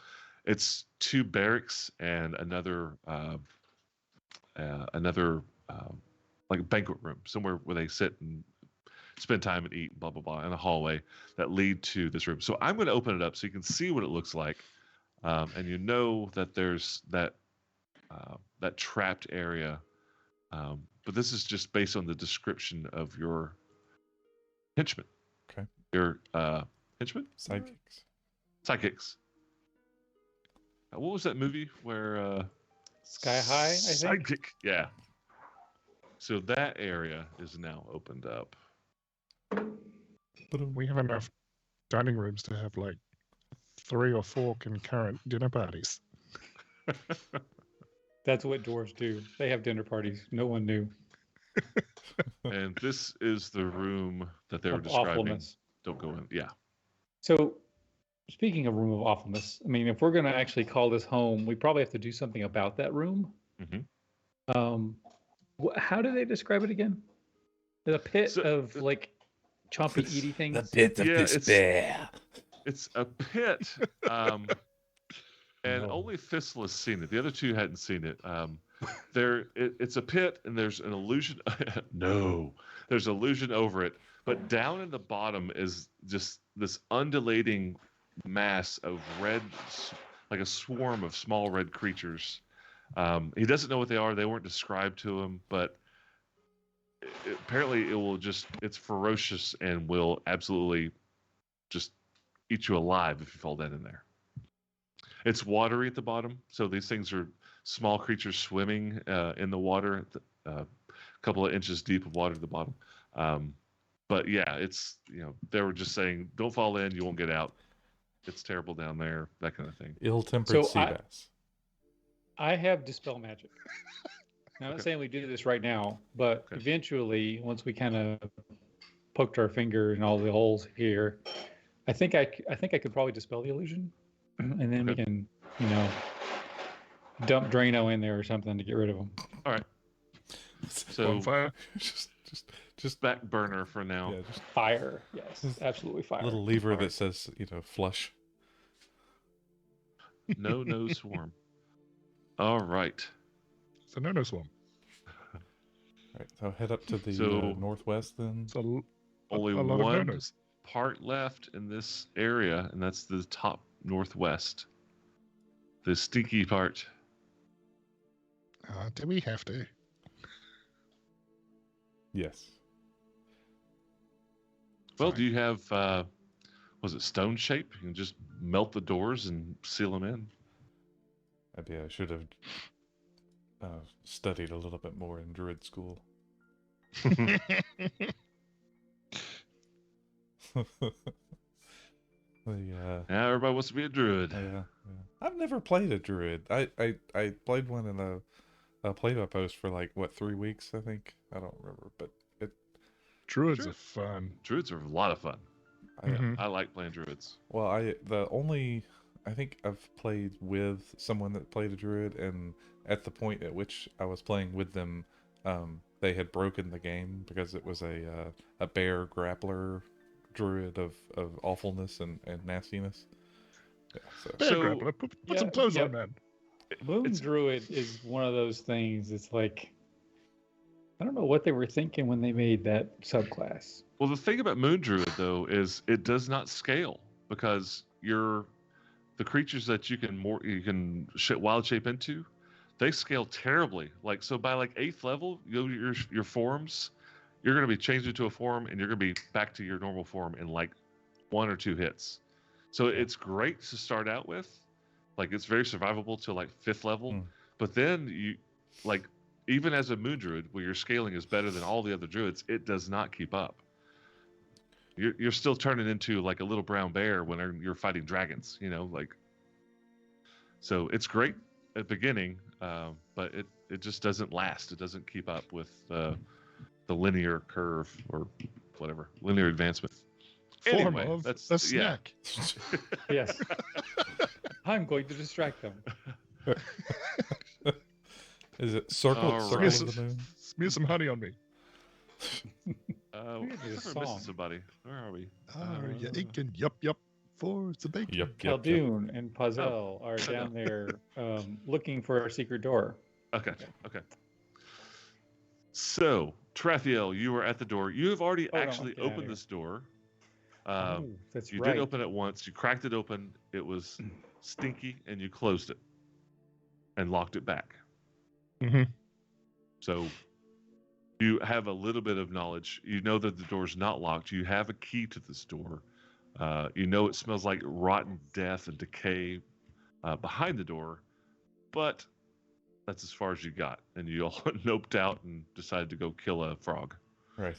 S1: It's two barracks and another like banquet room, somewhere where they sit and spend time and eat, blah blah blah, in a hallway that lead to this room. So I'm going to open it up so you can see what it looks like, and you know that there's that trapped area. But this is just based on the description of your henchmen.
S4: Okay.
S1: Your henchmen?
S4: Sidekicks.
S1: Sidekicks. What was that movie where
S2: Sky High, I think.
S1: Sidekick? Yeah. So that area is now opened up.
S3: We have enough dining rooms to have like 3 or 4 concurrent dinner parties.
S2: That's what dwarves do. They have dinner parties. No one knew.
S1: And this is the room that they were
S2: Of
S1: describing.
S2: awfulness.
S1: Don't go in. Yeah.
S2: So, speaking of room of awfulness, I mean, if we're going to actually call this home, we probably have to do something about that room.
S1: Mhm.
S2: How do they describe it again? The pit
S1: So-
S2: of like chompy eaty things.
S5: The pit of
S1: Yeah, it's-
S5: despair.
S1: It's a pit. And
S2: No.
S1: only Thistle has seen it. The other two hadn't seen it. It's a pit, and there's an illusion. No, there's illusion over it. But down in the bottom is just this undulating mass of red, like a swarm of small red creatures. He doesn't know what they are. They weren't described to him, but apparently it's ferocious and will absolutely just eat you alive if you fall down in there. It's watery at the bottom, so these things are small creatures swimming in the water, a couple of inches deep of water at the bottom. But yeah, they were just saying, don't fall in, you won't get out. It's terrible down there, that kind of thing.
S4: Ill-tempered
S2: So
S4: sea
S2: I-
S4: bass.
S2: I have dispel magic. Now, I'm not saying we do this right now, but
S1: Okay.
S2: eventually, once we kind of poked our finger in all the holes here, I think I could probably dispel the illusion, and then we
S1: Okay.
S2: can, dump Drano in there or something to get rid of them.
S1: All right. So
S3: Bonfire.
S4: just
S1: back burner for now.
S4: yeah, just
S2: Fire, yes,
S4: Just
S2: absolutely fire.
S4: a little lever
S1: Alright.
S4: that says, flush.
S1: No swarm. All right.
S3: It's a no-no swarm.
S4: Right, so head up to the
S1: So-
S4: northwest then.
S3: It's a
S1: Only
S3: lot
S1: one
S3: of no-nos.
S1: part left in this area, and that's the top northwest. The stinky part.
S3: Do we have to?
S4: Yes.
S1: Well,
S3: Fine.
S1: do you have, was it stone shape? You can just melt the doors and seal them in.
S4: Maybe I should have studied a little bit more in druid school.
S1: Now everybody wants to be a druid.
S4: Yeah. I've never played a druid. I played one in a play-by post for like 3 weeks, I think. I don't remember, but
S3: Druids
S1: Sure.
S3: are fun.
S1: Druids are a lot of fun.
S4: I,
S3: Mhm.
S1: I like playing druids.
S4: well, the only I think I've played with someone that played a druid, and at the point at which I was playing with them, they had broken the game because it was a bear grappler druid of awfulness and nastiness. Yeah, so
S3: Bear
S1: So,
S3: grappler, put some
S2: Yeah,
S3: clothes
S2: yeah.
S3: on, man.
S2: Moon
S1: It's-
S2: Druid is one of those things. It's like I don't know what they were thinking when they made that subclass.
S1: Well, the thing about Moon Druid though is it does not scale because the creatures that you can wild shape into, they scale terribly. Like so by like 8th level, your forms, you're going to be changed into a form and you're going to be back to your normal form in like 1 or 2 hits. So it's great to start out with. Like it's very survivable to like 5th level,
S4: Mm.
S1: but then you like even as a Moon Druid where your scaling is better than all the other druids, it does not keep up. You're still turning into like a little brown bear when you're fighting dragons, like. So it's great at the beginning, but it just doesn't last. It doesn't keep up with the linear curve or whatever linear advancement.
S3: Form
S1: Anyway,
S3: of
S1: that's
S3: a
S1: yeah.
S3: snack.
S2: Yes, I'm going to distract them.
S4: is it circle
S1: All
S4: circle
S1: right.
S4: of the moon?
S3: Smear some honey on me.
S2: We
S1: I
S2: need a
S1: thought we were
S2: song.
S1: missing somebody. Where are we?
S3: Are you aching? Yup. For the bacon.
S4: Yep.
S2: Khaldun and Pazel are down there looking for a secret door.
S1: Okay. So, Trathiel, you are at the door. You have already
S2: Oh, no,
S1: actually
S2: get outta
S1: opened
S2: here.
S1: this door.
S2: Oh, that's
S1: You
S2: right.
S1: did open it once. You cracked it open. It was stinky, and you closed it and locked it back.
S3: Mhm.
S1: So you have a little bit of knowledge. You know that the door's not locked. You have a key to this door. You know it smells like rotten death and decay behind the door, but that's as far as you got. And you all noped out and decided to go kill a frog.
S4: Right.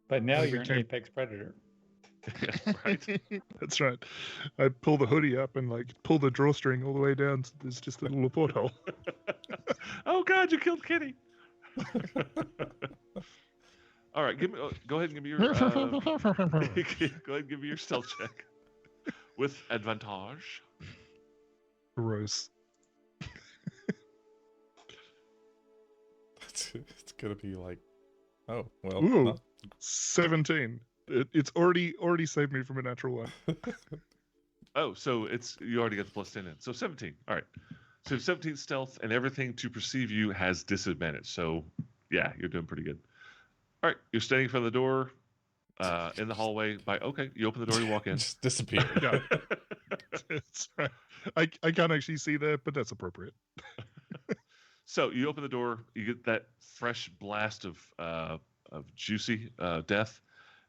S2: But now
S3: We
S2: you're an
S3: came-
S2: apex predator.
S1: Right?
S3: That's right. I pull the hoodie up and like pull the drawstring all the way down. So there's just a little porthole.
S1: Oh God, you killed Kitty. All right, go ahead and give me your go ahead and give me your stealth check with advantage.
S3: Gross.
S4: It's gonna be like, oh well.
S3: Ooh.
S4: no.
S3: 17. It's already saved me from a natural one.
S1: Oh, so you already got the plus 10 in. So 17. All right. So 17 stealth and everything to perceive you has disadvantage. So yeah, you're doing pretty good. All right, you're standing in front of the door in the hallway. Okay, you open the door, you walk in.
S4: Just disappear.
S3: Yeah. It's right. I can't actually see there, but that's appropriate.
S1: So you open the door, you get that fresh blast of juicy death,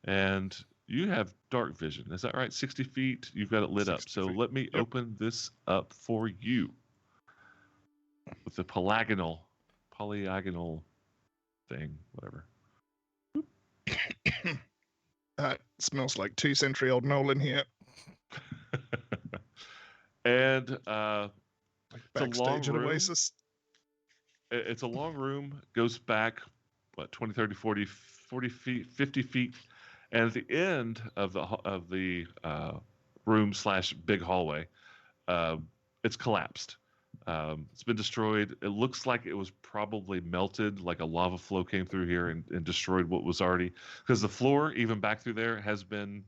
S1: and you have dark vision. Is that right? 60 feet. You've got it lit up.
S3: 60
S1: So
S3: feet.
S1: let me
S3: Yep.
S1: open this up for you with the polygonal thing, whatever.
S3: Smells like 2-century-old Nolan here.
S1: And
S3: Like
S1: It's a
S3: backstage
S1: long
S3: at
S1: room.
S3: Oasis.
S1: it's a long room, goes back, 20, 30, 40 feet, 50 feet. And at the end of the room / big hallway, it's collapsed. It's been destroyed. It looks like it was probably melted, like a lava flow came through here and destroyed what was already. Because the floor, even back through there, has been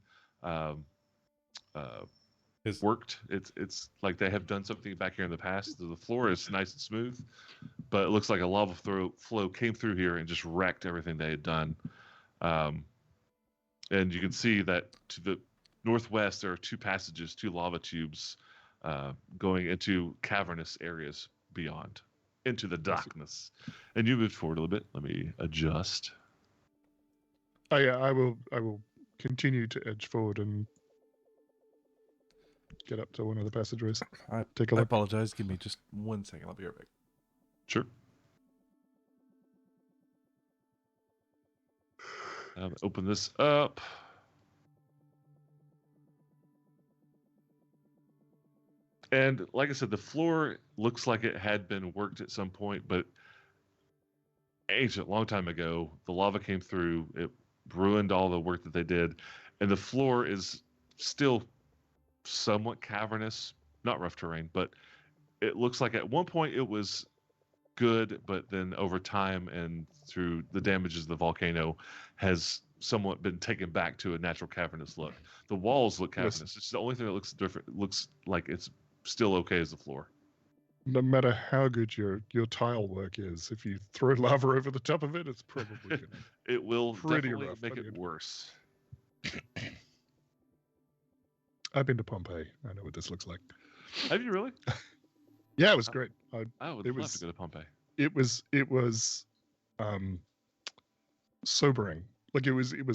S1: worked. It's like they have done something back here in the past. The floor is nice and smooth, but it looks like a lava flow came through here and just wrecked everything they had done. And you can see that to the northwest, there are 2 passages, 2 lava tubes going into cavernous areas beyond, into the darkness. And you moved forward a little bit. Let me adjust.
S3: Oh yeah, I will continue to edge forward and get up to one of the passageways.
S4: I
S3: Take a
S4: I
S3: look.
S4: apologize. Give me just 1 second. I'll be right back.
S1: Sure. Open this up. And like I said, the floor looks like it had been worked at some point, but ancient, long time ago, the lava came through. It ruined all the work that they did, and the floor is still somewhat cavernous, not rough terrain, but it looks like at one point it was good, but then over time and through the damages of the volcano has somewhat been taken back to a natural cavernous look. The walls look cavernous.
S3: Listen.
S1: It's the only thing that looks different. It looks like it's still okay as the floor.
S3: No matter how good your tile work is, if you throw lava over the top of it, it's probably gonna.
S1: It will
S3: Pretty
S1: definitely
S3: rough,
S1: make
S3: but
S1: it
S3: it-
S1: worse.
S3: I've been to Pompeii. I know what this looks like.
S1: Have you really?
S3: Yeah, it was great.
S1: I would
S3: It
S1: love
S3: was-
S1: to go to Pompeii.
S3: It was sobering. Like it was it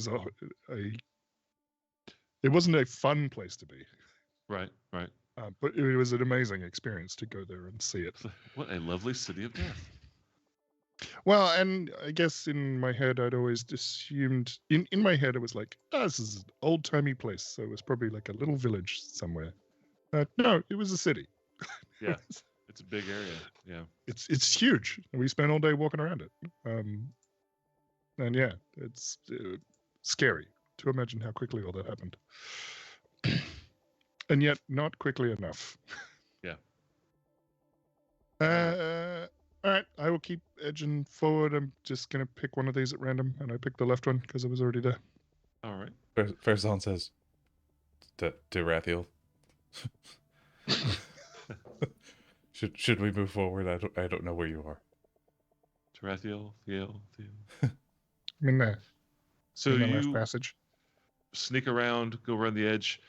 S3: wasn't a fun place to be,
S1: Right, right.
S3: but it was an amazing experience to go there and see it.
S1: What a lovely city of death.
S3: Well, and I guess in my head, I'd always assumed in my head it was like, oh, this is an old timey place, so it was probably like a little village somewhere. No, it was a city.
S1: Yeah. It's a big area. Yeah.
S3: It's huge. We spent all day walking around it. And yeah, it's scary to imagine how quickly all that happened. And yet not quickly enough.
S1: Yeah.
S3: All right, I will keep edging forward. I'm just going to pick one of these at random, and I picked the left one because I was already there.
S1: All right.
S4: Farazan says to Rathiel. Should we move forward? I don't know where you are.
S1: Tarathiel, Thiel.
S3: I'm in there.
S1: So
S3: in the left
S1: you
S3: passage.
S1: sneak around, go around the edge.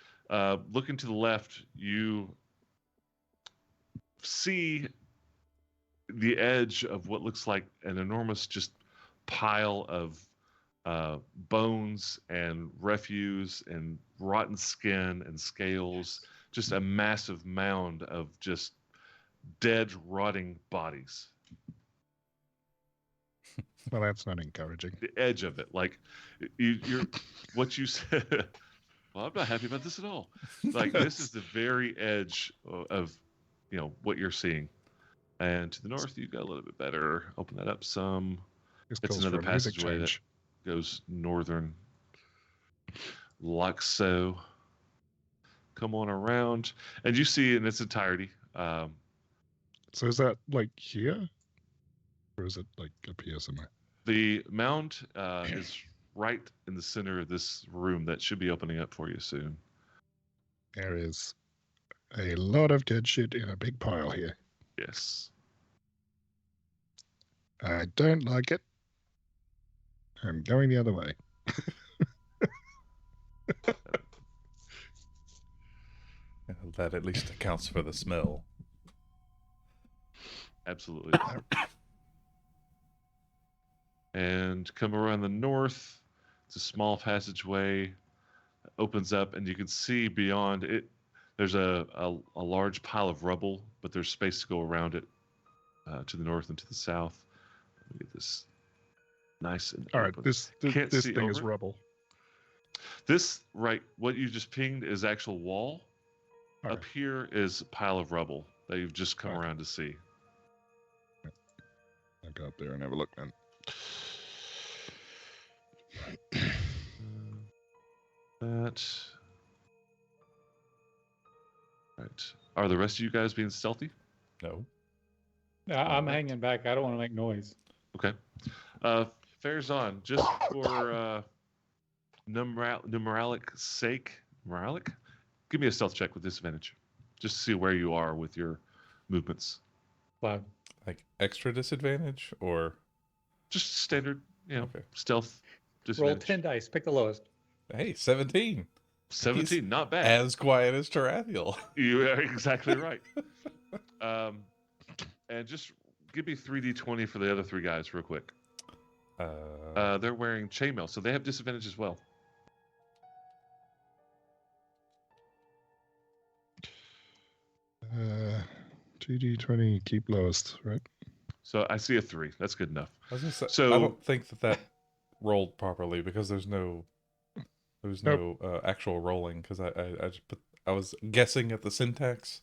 S1: Looking to the left, you see the edge of what looks like an enormous just pile of bones and refuse and rotten skin and scales, just a massive mound of just dead, rotting bodies.
S3: Well, that's not encouraging.
S1: The edge of it, like you're what you said. Well, I'm not happy about this at all. Like this is the very edge of what you're seeing. And to the north, you've got a little bit better. Open that up some.
S3: This
S1: It's
S3: calls
S1: another
S3: for a music
S1: passageway that
S3: change.
S1: goes northern. Like so. Come on around, and you see in its entirety.
S3: So is that like here? Or is it like up here somewhere?
S1: The mound is right in the center of this room that should be opening up for you soon.
S3: There is a lot of dead shit in a big pile here.
S1: Yes.
S3: I don't like it. I'm going the other way.
S4: That at least accounts for the smell.
S1: Absolutely. And come around the north. It's a small passageway. Opens up, and you can see beyond it. There's a large pile of rubble, but there's space to go around it to the north and to the south. Let me get this nice and
S3: All right,
S1: open.
S3: this
S1: Can't see
S3: thing is
S1: over it?
S3: rubble.
S1: This right, what you just pinged is actual wall.
S3: All
S1: Up
S3: right.
S1: here is a pile of rubble that you've just come
S3: All right.
S1: around to see.
S3: I'll go up there and have a look then.
S1: That. Right. Are the rest of you guys being stealthy?
S4: No.
S2: I'm
S1: Alright.
S2: hanging back. I don't want to make noise.
S1: Okay. Fair's on. Just for numeralic sake, numeralic? Give me a stealth check with disadvantage. Just to see where you are with your movements.
S2: Loud.
S4: Like extra disadvantage or
S1: Just standard,
S4: Okay.
S1: stealth
S2: Roll
S1: disadvantage.
S2: 10 dice. Pick the lowest.
S4: hey, 17.
S1: 17, not bad.
S4: As quiet as Tarathiel.
S1: You are exactly right. And just give me 3d20 for the other three guys real quick. They're wearing chainmail, so they have disadvantage as well.
S3: Uh, 2d20, keep lowest, right?
S1: So I see a 3. That's good enough.
S4: I was gonna say,
S1: So-
S4: I don't think that rolled properly because there's no actual rolling because I was guessing at the syntax.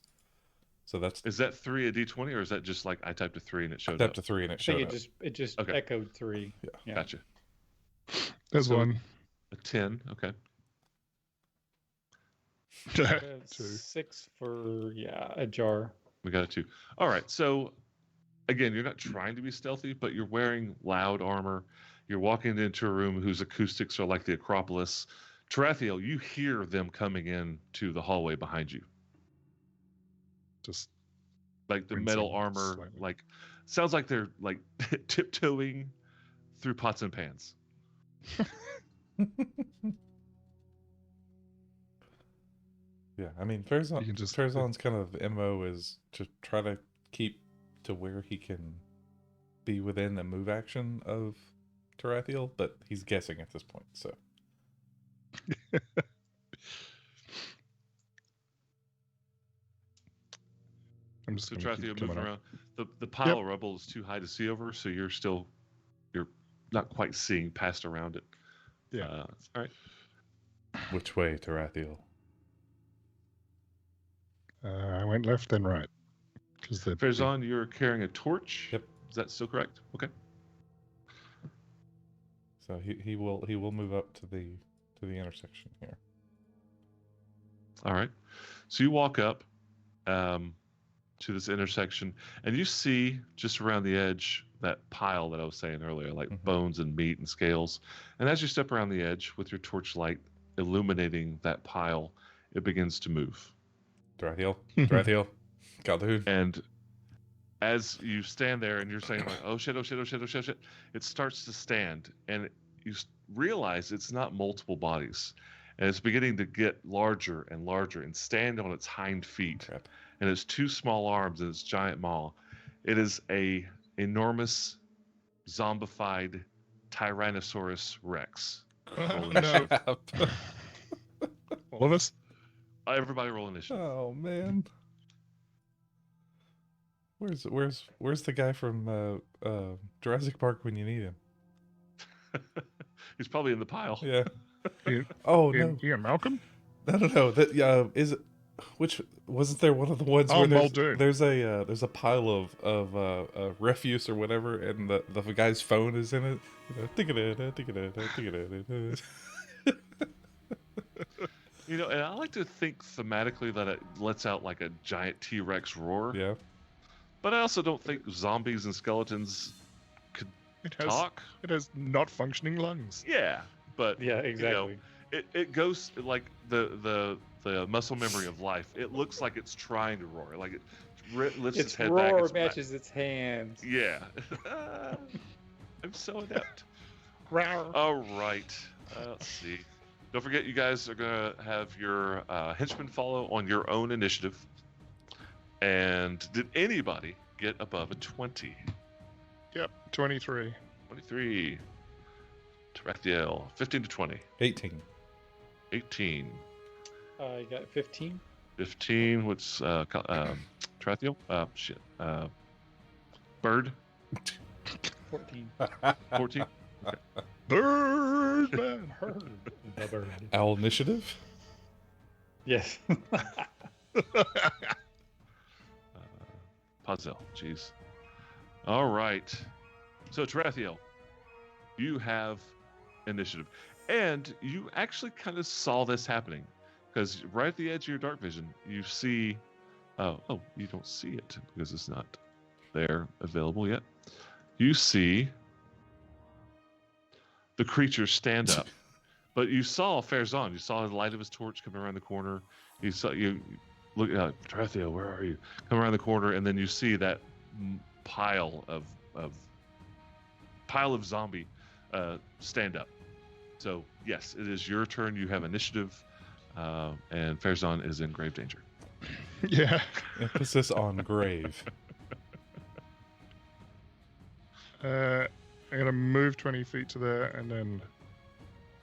S4: So that's
S1: Is that 3 a d20, or is that just like I typed a 3 and it showed
S4: up
S1: up?
S4: to 3 and it
S2: I
S4: showed
S2: think
S4: up.
S2: it just
S1: Okay.
S2: echoed 3. Yeah.
S1: Gotcha.
S3: There's
S1: So-
S3: one.
S1: A 10, okay.
S3: Two.
S2: 6 for a jar.
S1: We got a 2. All right. So again, you're not trying to be stealthy, but you're wearing loud armor. You're walking into a room whose acoustics are like the Acropolis. Tarathiel, you hear them coming in to the hallway behind you.
S3: Just
S1: Like the
S3: Wincing
S1: metal armor,
S3: slightly.
S1: like sounds like they're like tiptoeing through pots and pans.
S4: Yeah, I mean,
S3: You can just-
S4: Farazan's kind of MO is to try to keep to where he can be within the move action of Tarathiel, but he's guessing at this point, so.
S3: I'm just
S1: So
S3: gonna keep
S1: Tarathiel
S3: coming
S1: moving
S3: up.
S1: around. The pile of rubble is too high to see over, so you're not quite seeing past around it.
S3: Yeah.
S1: All right.
S4: Which way, Tarathiel?
S3: I went left then right. Because the
S1: Farazan, you're carrying a torch.
S4: Yep.
S1: Is that still correct? Okay.
S4: So he will move up to the intersection here.
S1: All right. So you walk up to this intersection, and you see just around the edge that pile that I was saying earlier, like
S4: Mhm.
S1: bones and meat and scales. And as you step around the edge with your torchlight illuminating that pile, it begins to move.
S4: Tarathiel, Tarathiel, Khaldun.
S1: And as you stand there and you're saying like, oh shit, oh shit, oh shit, oh shit, oh shit, it starts to stand, and you realize it's not multiple bodies, and it's beginning to get larger and larger and stand on its hind feet,
S4: Crap.
S1: and its 2 small arms and its giant maw. It is a enormous zombified Tyrannosaurus Rex. Roll
S3: No.
S1: initiative.
S3: All of us?
S1: Everybody roll initiative.
S4: Oh man. Where's the guy from Jurassic Park when you need him?
S1: He's probably in the pile.
S4: Yeah.
S3: Ian,
S4: Oh
S3: Ian,
S4: no.
S3: Ian Malcolm?
S4: No. That is it. Which wasn't there one of the ones
S3: Oh,
S4: where
S3: Muldoon.
S4: there's a pile of refuse or whatever, and the guy's phone is in it.
S1: You know, and I like to think thematically that it lets out like a giant T-Rex roar.
S4: Yeah.
S1: But I also don't think zombies and skeletons could
S3: It has
S1: talk.
S3: it has not functioning lungs.
S1: Yeah, but
S2: Yeah, exactly.
S1: it goes like the muscle memory of life. It looks like it's trying to roar. Like it lifts its
S2: Its
S1: head back.
S2: roar
S1: Its back.
S2: matches its hands.
S1: Yeah. I'm so adept. All right. Let's see. Don't forget, you guys are going to have your henchmen follow on your own initiative. And did anybody get above a 20?
S3: Yep, 23.
S1: 23. Tarathiel, 15 to 20.
S4: 18.
S1: 18.
S2: You got 15.
S1: 15. What's Tarathiel? Shit. Bird,
S2: 14.
S1: 14.
S3: Birdman!
S2: The bird.
S4: Owl initiative.
S2: Yes.
S1: Pazel, jeez. All right. So, Tarathiel, you have initiative. And you actually kind of saw this happening. Because right at the edge of your dark vision, you see... Oh, you don't see it because it's not there available yet. You see the creature stand up. But you saw Farazan. You saw the light of his torch coming around the corner. You saw you look at Tarathiel, where are you? Come around the corner, and then you see that pile of zombie stand up. So yes, it is your turn. You have initiative, and Farazan is in grave danger.
S3: Yeah.
S4: Emphasis on grave.
S3: I'm going to move 20 feet to there and then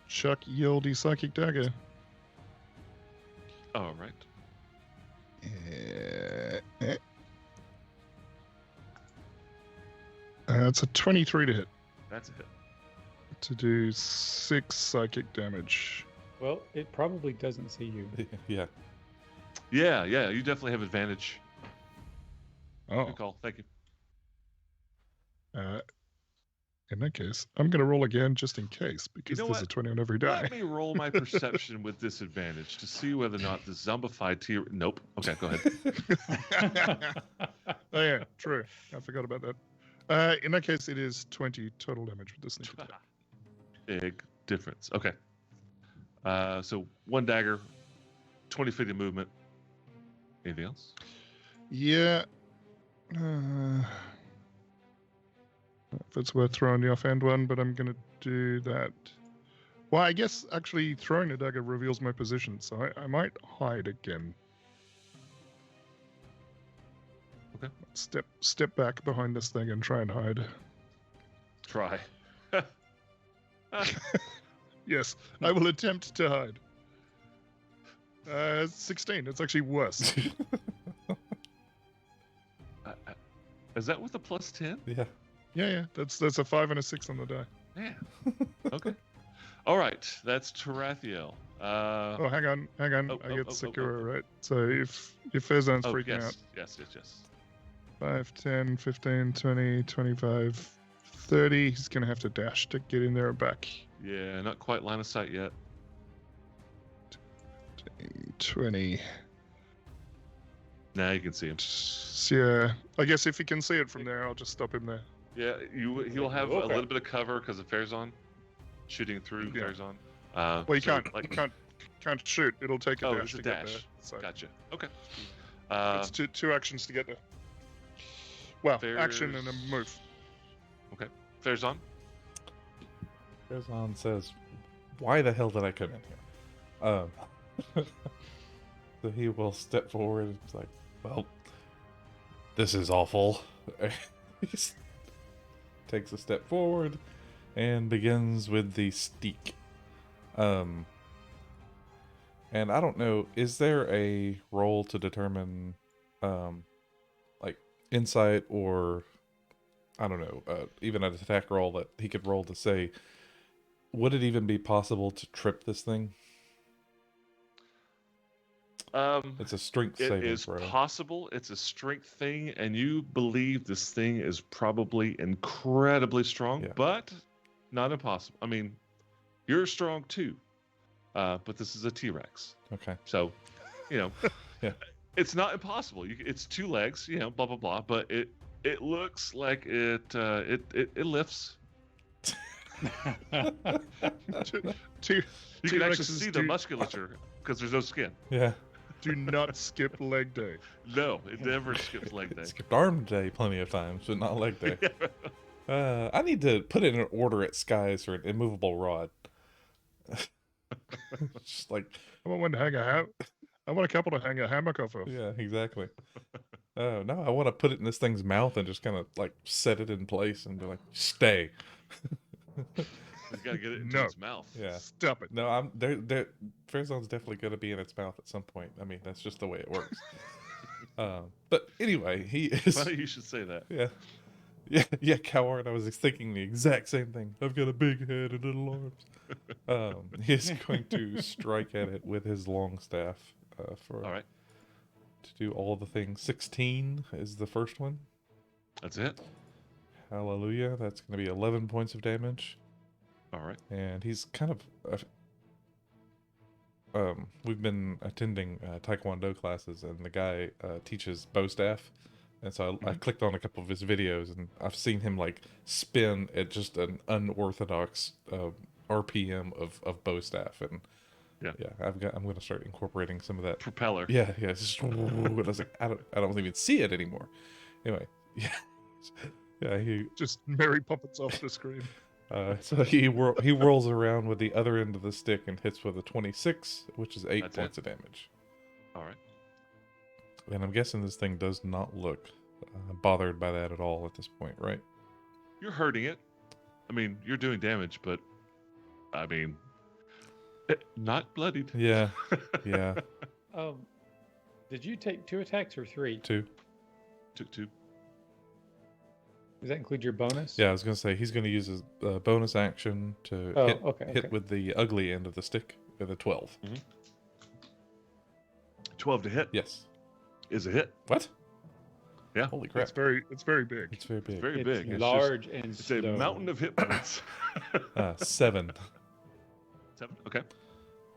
S3: chuck Yieldy Psychic Dagger.
S1: All right.
S3: It's a 23 to hit.
S1: That's a hit.
S3: To do 6 psychic damage.
S2: Well, it probably doesn't see you.
S4: Yeah.
S1: Yeah, you definitely have advantage.
S3: Oh.
S1: Good call. Thank you.
S3: In that case, I'm going to roll again just in case, because
S1: know
S3: there's
S1: what?
S3: a 20 on every die.
S1: Let me roll my perception with disadvantage to see whether or not the zombified T. Nope. Okay, go ahead.
S3: Oh yeah, true. I forgot about that. In that case, it is 20 total damage with the sneak attack.
S1: Big difference. Okay. So 1 dagger, 20 feet of movement. Anything else?
S3: Yeah. If it's worth throwing the offhand one, but I'm going to do that. Well, I guess actually throwing a dagger reveals my position, so I might hide again.
S1: Okay.
S3: Step back behind this thing and try and hide.
S1: Try.
S3: Yes, I will attempt to hide. 16. It's actually worse.
S1: Is that with a +10?
S4: Yeah.
S3: Yeah. That's a 5 and a 6 on the die.
S1: Yeah. Okay. All right. That's Tarathiel.
S3: Oh, hang on. I get Sakura, right? So if Farazan's freaking out.
S1: Yes.
S3: 5, 10, 15, 20, 25, 30. He's going to have to dash to get in there and back.
S1: Yeah, not quite line of sight yet.
S3: 20.
S1: Now you can see him.
S3: Yeah. I guess if he can see it from there, I'll just stop him there.
S1: Yeah, he'll have a little bit of cover because of Farazan shooting through
S3: Yeah.
S1: Farazan.
S3: Well, you can't. You can't shoot. It'll take a
S1: Oh,
S3: dash
S1: it's a
S3: to get there.
S1: dash.
S3: So
S1: Gotcha. Okay.
S3: it's two actions to get there. Well, action and a move.
S1: Farazan.
S4: Farazan says, "Why the hell did I come in here?" So he will step forward and it's like, "Well, this is awful." He takes a step forward and begins with the steak. And I don't know, is there a roll to determine, like insight or I don't know, even an attack roll that he could roll to say, would it even be possible to trip this thing? It's a strength
S1: It
S4: saving
S1: is
S4: throw.
S1: possible. It's a strength thing, and you believe this thing is probably incredibly strong,
S4: Yeah.
S1: but not impossible. I mean, you're strong too, but this is a T-Rex,
S4: Okay.
S1: so
S4: Yeah.
S1: it's not impossible. It's 2 legs, blah blah blah, but it looks like it lifts.
S3: Two
S1: You can actually
S3: T-Rexes
S1: see the musculature because there's no skin.
S4: Yeah.
S3: do not skip leg day.
S1: No, it never skips leg day.
S4: Skipped arm day plenty of times, but not leg day. I need to put in an order at Skies for an immovable rod. Just like,
S3: I want one to hang I want a couple to hang a hammock off of.
S4: yeah, exactly. Oh, no, I want to put it in this thing's mouth and just kind of like set it in place and be like, stay.
S1: He's got to get it into
S3: No.
S1: his mouth.
S4: Yeah.
S3: Stop it.
S4: No, I'm there. Farazan's definitely going to be in its mouth at some point. I mean, that's just the way it works. But anyway, he is.
S1: Funny you should say that.
S4: Yeah, coward. I was thinking the exact same thing. I've got a big head and little arms. He's going to strike at it with his long staff. For
S1: All right,
S4: to do all the things. 16 is the first one.
S1: that's it.
S4: Hallelujah. That's going to be 11 points of damage.
S1: All right.
S4: And he's kind of we've been attending taekwondo classes, and the guy teaches bow staff, and so I clicked on a couple of his videos, and I've seen him like spin at just an unorthodox RPM of bow staff, and I'm gonna start incorporating some of that.
S1: Propeller.
S4: Yeah, it's just, and I was like, I don't even see it anymore. Anyway, he
S3: Just Mary Poppins off the screen.
S4: so he whirls around with the other end of the stick and hits with a 26, which is 8
S1: That's
S4: points of damage.
S1: All right.
S4: And I'm guessing this thing does not look bothered by that at all at this point, right?
S1: You're hurting it. I mean, you're doing damage, but I mean, not bloodied.
S4: Yeah, yeah.
S2: Did you take 2 attacks or 3?
S4: 2.
S1: Took 2.
S2: Does that include your bonus?
S4: Yeah, I was gonna say he's gonna use his bonus action to hit with the ugly end of the stick with a 12.
S1: 12 to hit
S4: Yes.
S1: is a hit.
S4: What?
S1: Yeah.
S4: Holy crap!
S3: It's very big.
S4: It's very big.
S1: Very
S2: It's
S1: big. It's
S2: large and
S1: It's
S2: slow.
S1: a mountain of hit points.
S4: 7.
S1: 7. Okay.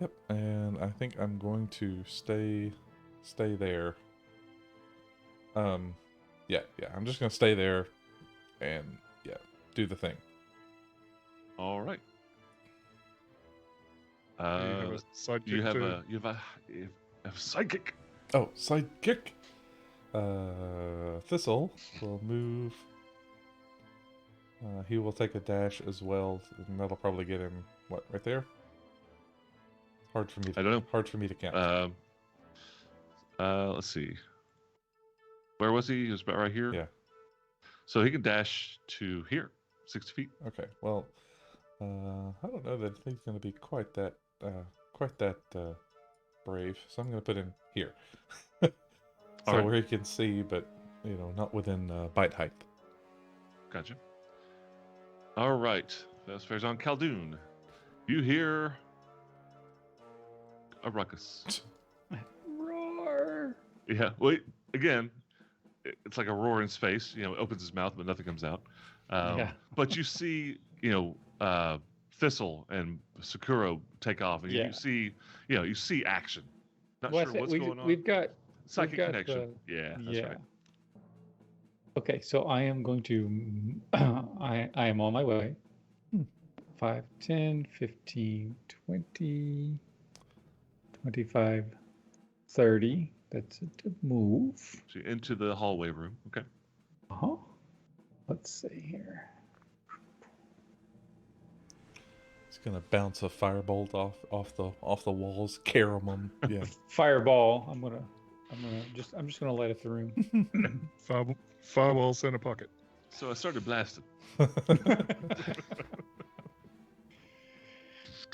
S4: Yep. And I think I'm going to stay there. Yeah. I'm just gonna stay there, and do the thing.
S1: All right.
S3: You have a sidekick.
S1: You have
S3: to-
S1: a sidekick.
S4: Oh, sidekick. Thistle will move. He will take a dash as well, and that'll probably get him right there. Hard for me.
S1: I don't know.
S4: Hard for me to count.
S1: Let's see. Where was he? He was about right here.
S4: Yeah.
S1: So he can dash to here, 60 feet.
S4: Okay. Well, I don't know that he's going to be quite that brave. So I'm going to put him here, so
S1: All right.
S4: where he can see, but not within bite height.
S1: Gotcha. All right. That's Farazan Khaldun. You hear a ruckus.
S2: Roar.
S1: Yeah. Wait. Again, it's like a roar in space. It opens his mouth, but nothing comes out.
S2: Yeah.
S1: But you see, Thistle and Sakura take off, and
S2: Yeah.
S1: you see action. Not
S2: Well, I
S1: sure
S2: said
S1: what's going on.
S2: We've got
S1: Psychic
S2: got
S1: connection. Yeah. That's right.
S2: Okay, so I am going to, I am on my way. 5, 10, 15, 20, 25, 30. That's it to move.
S1: So you're into the hallway room. Okay.
S2: Uh-huh. Let's see here.
S4: He's going to bounce a firebolt off the walls, carom them. Yeah.
S2: Fireball. I'm just gonna light up the room.
S3: Firewall center pocket.
S1: So I started blasting.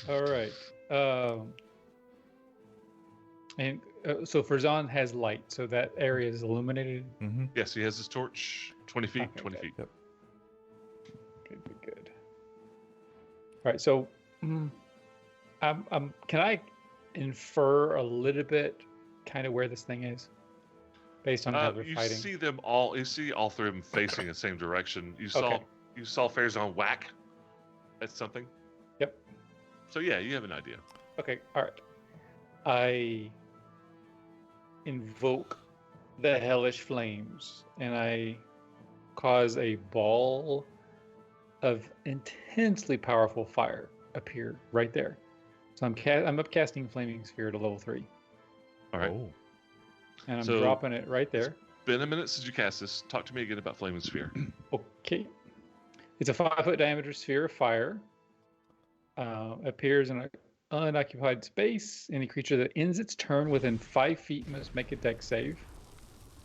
S2: All right. And so Farazan has light, so that area is illuminated.
S4: Mm-hmm.
S1: Yes, he has his torch. 20 feet.
S2: Okay,
S1: 20
S2: good.
S1: feet.
S2: Good. All right. So, can I infer a little bit, kind of where this thing is, based on how they're
S1: You
S2: fighting?
S1: see them all. You see all three of them facing the same direction. You saw.
S2: Okay.
S1: You saw Farazan whack at something.
S2: Yep.
S1: So yeah, you have an idea.
S2: Okay. All right. I invoke the hellish flames, and I cause a ball of intensely powerful fire appear right there. So I'm upcasting flaming sphere to level 3,
S1: All right.
S4: Oh.
S2: and I'm
S1: So-
S2: dropping it right there.
S1: Been a minute since you cast this. Talk to me again about Flaming Sphere.
S2: Okay. It's a 5-foot diameter sphere of fire. Appears in an unoccupied space. Any creature that ends its turn within 5 feet must make a dex save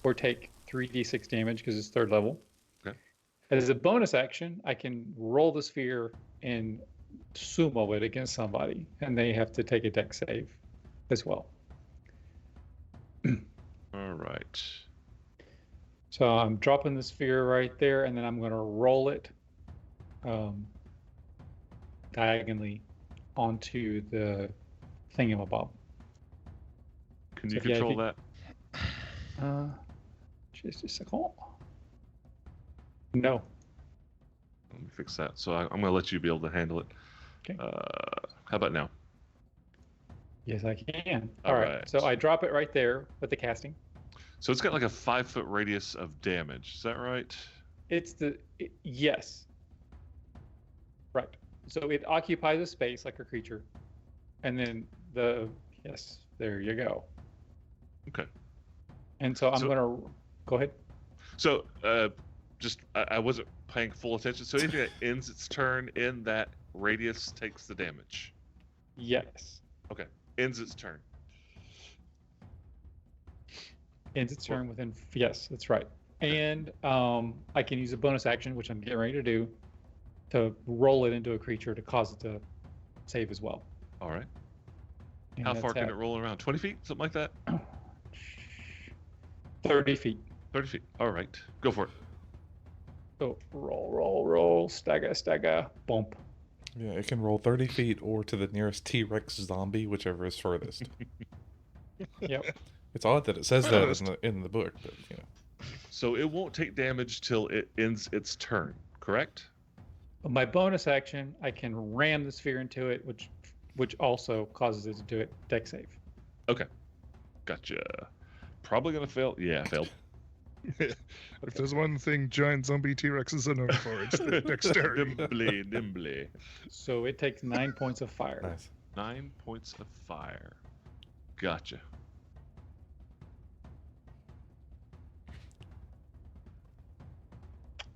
S2: or take 3d6 damage because it's 3rd level.
S1: Okay.
S2: As a bonus action, I can roll the sphere and sumo it against somebody, and they have to take a dex save as well.
S1: All right.
S2: So I'm dropping the sphere right there, and then I'm going to roll it diagonally onto the thingamabob.
S1: Can
S2: So
S1: you
S2: if you have
S1: control
S2: it-
S1: that?
S2: Just a second. No.
S1: Let me fix that. So I'm going to let you be able to handle it.
S2: Okay.
S1: How about now?
S2: Yes, I can.
S1: All
S2: All right.
S1: right.
S2: So I drop it right there with the casting.
S1: So it's got like a 5-foot radius of damage. Is that right?
S2: Yes. Right. So it occupies a space like a creature. And then yes, there you go.
S1: Okay.
S2: And so I'm
S1: So-
S2: going to go ahead.
S1: So I wasn't paying full attention. So anything that ends its turn in that radius takes the damage.
S2: Yes.
S1: Ends its turn.
S2: Ends its turn within. Yes, that's right. And I can use a bonus action, which I'm getting ready to do, to roll it into a creature to cause it to save as well.
S1: All right.
S2: And
S1: How
S2: that's
S1: far can it roll around? 20 feet? Something like that?
S2: 30 feet.
S1: 30 feet. All right. Go for it.
S2: So roll, stagger, bump.
S4: Yeah, it can roll 30 feet or to the nearest T-Rex zombie, whichever is furthest.
S2: Yep.
S4: It's odd that it says that in the book, but
S1: So it won't take damage till it ends its turn, correct?
S2: My bonus action, I can ram the sphere into it, which also causes it to do it. Deck save.
S1: Gotcha. Probably gonna fail. Yeah, failed.
S3: If there's one thing giant zombie T-Rexes are known for, it's their dexterity.
S1: Nimbly.
S2: So it takes 9 points of fire.
S4: Nice.
S1: 9 points of fire. Gotcha.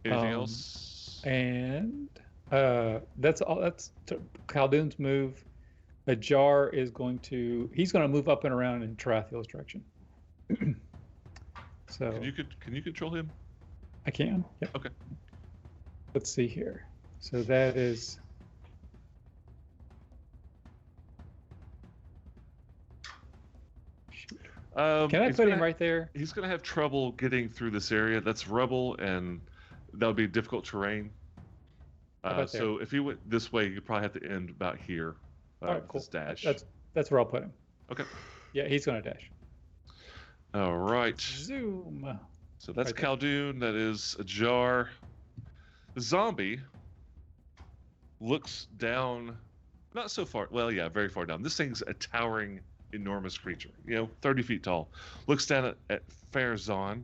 S1: Anything
S2: Um,
S1: else?
S2: And that's all. That's Khaldoon's move. Ajar is going to. He's going to move up and around in Tarathiel's direction. So
S1: Can you control him?
S2: I can. Yep.
S1: Okay.
S2: Let's see here. So that is. Shoot. Can I
S1: he's
S2: put him
S1: gonna-
S2: right there?
S1: He's gonna have trouble getting through this area. That's rubble, and that would be difficult terrain.
S2: How about there?
S1: So if he went this way, you'd probably have to end about here.
S2: All right,
S1: with
S2: cool.
S1: his dash.
S2: That's where I'll put him.
S1: Okay.
S2: Yeah, he's going to dash.
S1: All right.
S2: Zoom.
S1: So that's
S2: Right there.
S1: Khaldoon. That is Ajar. The zombie looks down, not so far. Well, yeah, very far down. This thing's a towering, enormous creature. 30 feet tall. Looks down at Farazan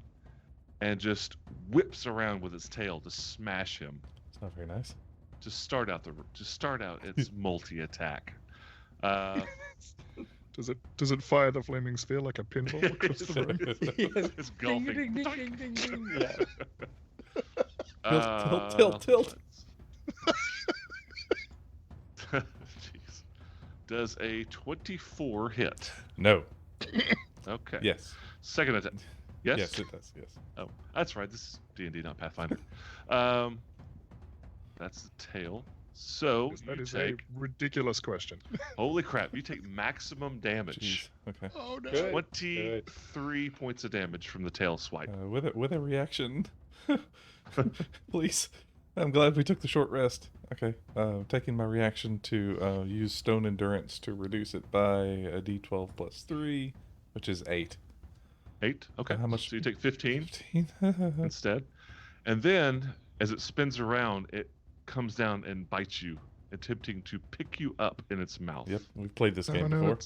S1: and just whips around with its tail to smash him.
S4: It's not very nice.
S1: To start out its multi attack.
S3: Does it fire the flaming sphere like a pinball across the room?
S2: Yes.
S1: It's
S2: Ding,
S1: golfing.
S2: ding, ding, ding, ding, ding. Yeah.
S4: Tilt.
S1: Jeez. Does a 24 hit?
S4: No.
S1: Okay.
S4: Yes.
S1: Second attack. Yes.
S4: Yes, it does. Yes.
S1: Oh, that's right. This is D&D, not Pathfinder. That's the tail. So
S3: That
S1: you
S3: is
S1: take.
S3: a ridiculous question.
S1: Holy crap! You take maximum damage.
S4: Jeez. Okay.
S3: Oh no!
S2: Good.
S1: 23 points of damage from the tail swipe.
S4: With a reaction, please. I'm glad we took the short rest. Okay. Taking my reaction to use Stone Endurance to reduce it by a D12 plus 3, which is 8.
S1: 8. Okay.
S4: How much?
S1: So you take 15
S4: 15.
S1: instead, and then as it spins around, it comes down and bites you, attempting to pick you up in its mouth.
S4: Yep, we've played this
S3: Oh,
S4: game
S3: no,
S4: before.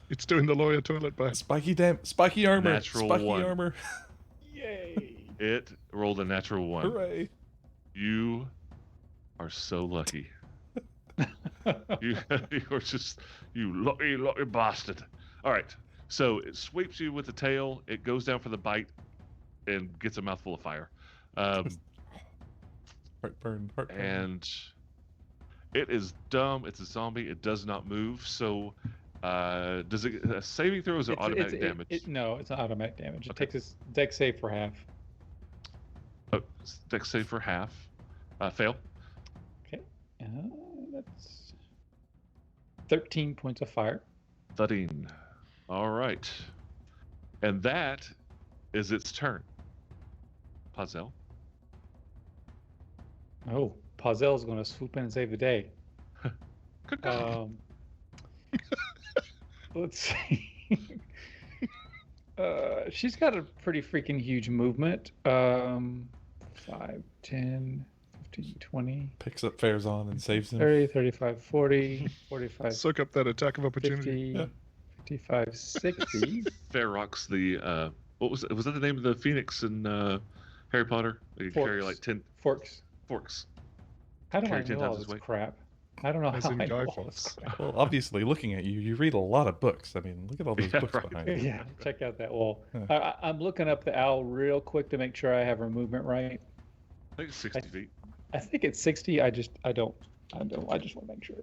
S3: it's doing the lawyer toilet bite.
S4: Spiky armor.
S1: Natural
S4: Spiky
S1: 1.
S4: armor.
S2: Yay.
S1: It rolled a natural 1.
S4: Hooray.
S1: You are so lucky. You're just you lucky bastard. All right. So it sweeps you with the tail. It goes down for the bite, and gets a mouthful of fire.
S4: Heartburn.
S1: And it is dumb. It's a zombie. It does not move. So, does it saving throws or automatic damage?
S2: No, it's not automatic damage. It
S1: Okay.
S2: takes its deck save for half.
S1: Oh, dex save for half. Fail.
S2: That's 13 points of fire.
S1: 13. All right. And that is its turn. Pazel.
S2: Oh, Pazel's going to swoop in and save the day. Let's see. She's got a pretty freaking huge movement. 5, 10, 15, 20,
S4: Picks up Farazan and saves him.
S2: 30, 35, 40, 45,
S3: Soak up that attack of opportunity.
S2: 50, 55, 60.
S1: Ferox, the what was it? Was that the name of the phoenix in Harry Potter? They could carry
S2: Forks.
S1: like 10
S2: Forks.
S1: forks.
S2: How do
S1: Carry
S2: I
S1: 10
S2: know all
S1: times his
S2: this
S1: weight.
S2: crap? I don't know
S3: As
S2: how
S3: in
S2: I know
S3: Guy
S2: all this
S3: Fawkes.
S2: crap.
S4: Well, obviously, looking at you, you read a lot of books. I mean, look at all those
S1: Yeah,
S4: books
S1: right.
S4: behind you.
S2: Yeah, check out that wall.
S4: Yeah.
S2: I'm looking up the owl real quick to make sure I have her movement right.
S1: I think it's 60 feet.
S2: I think it's 60. I just want to make sure.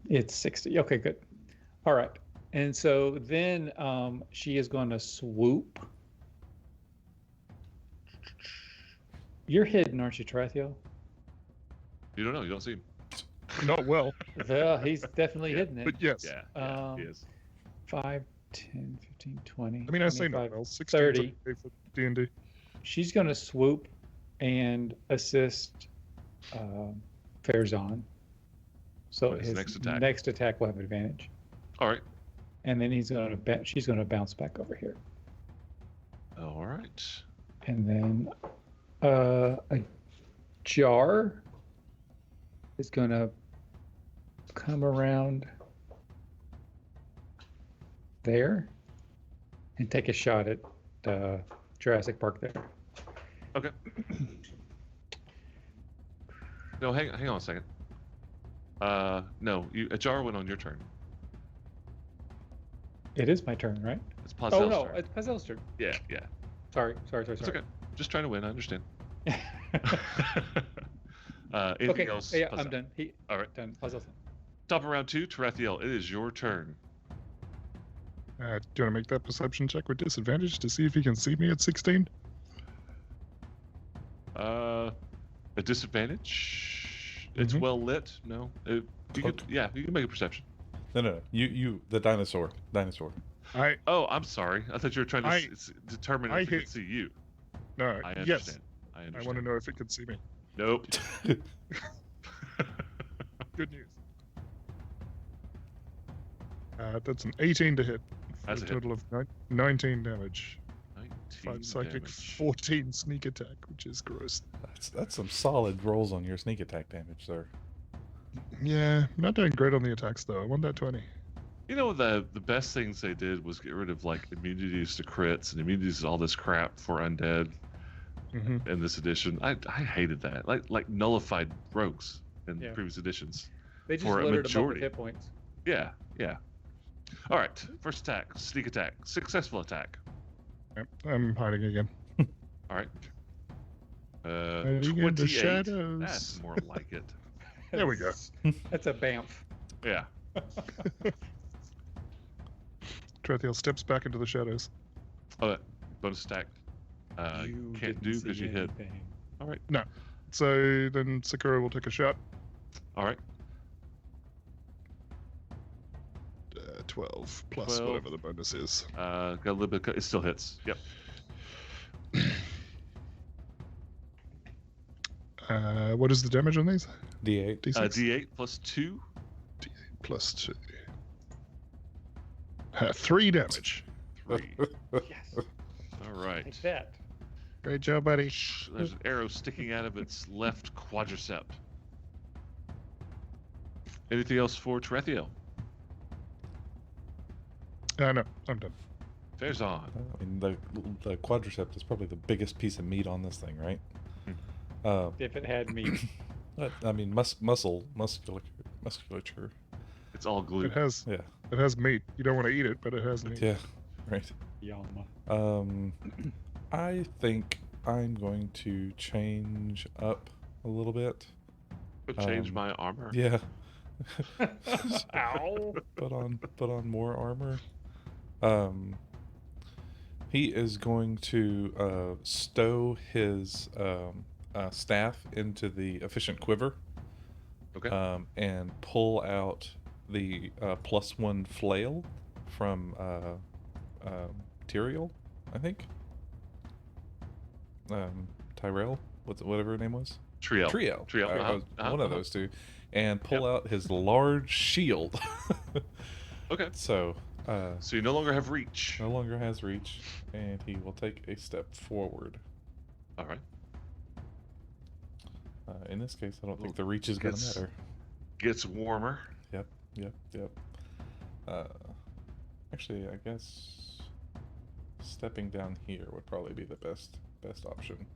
S2: It's 60. Okay, good. All right. And so then she is going to swoop. You're hidden, aren't you, Tarathiel?
S1: You don't know. You don't see him.
S3: Not well,
S2: Well, he's definitely
S1: Yeah,
S2: hidden it.
S3: but yes.
S1: Yeah, he is.
S2: 5, 10, 15, 20.
S3: I mean, I say
S2: 25,
S3: not well. 16
S2: 30.
S3: okay for D&D.
S2: She's going to swoop and assist Farazan. So
S1: His
S2: his
S1: next attack.
S2: next attack will have advantage.
S1: All right.
S2: and then she's gonna bounce back over here,
S1: All right.
S2: and then a jar is gonna come around there and take a shot at Jurassic Park there.
S1: Okay. No, hang on a second. No, a jar went on your turn.
S2: It is my turn, right?
S1: It's Pazel's
S2: Oh no,
S1: turn.
S2: it's Pazel's turn.
S1: Yeah.
S2: Sorry.
S1: It's okay. Just trying to win. I understand.
S2: Okay,
S1: Anything else?
S2: yeah,
S1: Pazel?
S2: I'm done.
S1: All right.
S2: Done. Pazel's done.
S1: Top of round 2, Tarathiel. It is your turn.
S3: Do you want to make that perception check with disadvantage to see if he can see me at 16?
S1: A disadvantage. It's
S3: Mhm.
S1: well lit. No. You could,
S4: Okay.
S1: yeah, you can make a perception.
S4: No. You, the dinosaur.
S1: Oh, I'm sorry. I thought you were trying to
S3: I-
S1: determine
S3: I
S1: if it
S3: hit-
S1: could see you.
S3: No.
S1: I
S3: Yes.
S1: understand. I
S3: I
S1: understand.
S3: want to know if it can see me.
S1: Nope.
S3: Good news. That's an 18 to hit. For
S1: That's
S3: a
S1: a hit.
S3: total of 19 damage.
S1: 19
S3: 5 psychic,
S1: damage.
S3: 14 sneak attack, which is gross.
S4: That's some solid rolls on your sneak attack damage, sir.
S3: Yeah, not doing great on the attacks though. I want that 20.
S1: You know, the best things they did was get rid of like immunities to crits and immunities to all this crap for undead
S3: Mm-hmm.
S1: in this edition. I hated that. Like nullified rogues in
S2: Yeah.
S1: previous editions.
S2: They just
S1: For a
S2: littered them up with
S1: majority.
S2: hit points.
S1: Yeah. All right. First attack, sneak attack, successful attack.
S3: Yep, I'm hiding again.
S1: All right.
S3: Hiding in the
S1: 28.
S3: shadows.
S1: That's more like it.
S3: There we go.
S2: That's a bamf.
S1: Yeah.
S3: Trethiel steps back into the shadows.
S1: Bonus attack.
S2: You
S1: Can't
S2: didn't
S1: do
S2: see
S1: because you hit.
S2: anything.
S1: All right.
S3: So then Sakura will take a shot.
S1: All right.
S3: 12 plus
S1: 12.
S3: whatever the bonus is.
S1: Got a little bit. It still hits. Yep.
S3: What is the damage on these?
S4: D8.
S3: D6
S1: D8 plus 2.
S3: plus 2. 3 damage.
S1: 3.
S2: Yes.
S1: All right.
S2: Like that.
S3: Great job, buddy.
S1: There's an arrow sticking out of its left quadricep. Anything else for Tarathiel?
S3: No, I'm done.
S1: Farazan.
S4: I mean, the quadricep is probably the biggest piece of meat on this thing, right?
S2: If it had meat.
S4: I mean, musculature.
S1: It's all glue.
S3: It has meat. You don't want to eat it, but it has meat.
S4: Yeah, right.
S2: Yum.
S4: I think I'm going to change up a little bit.
S1: Change my armor.
S4: Yeah.
S2: Ow.
S4: Put on more armor. He is going to stow his staff into the efficient quiver.
S1: Okay.
S4: And pull out the +1 flail from Tyrael, I think. Tyrell, whatever her name was.
S1: Triel.
S4: Triel. One of
S1: uh-huh.
S4: those two, and pull out his large shield.
S1: Okay.
S4: So,
S1: So you no longer have reach.
S4: no longer has reach, and he will take a step forward.
S1: All right.
S4: In this case, I don't think the reach is going to
S1: Gets-
S4: matter.
S1: Gets warmer.
S4: Yep. Actually, I guess stepping down here would probably be the best option.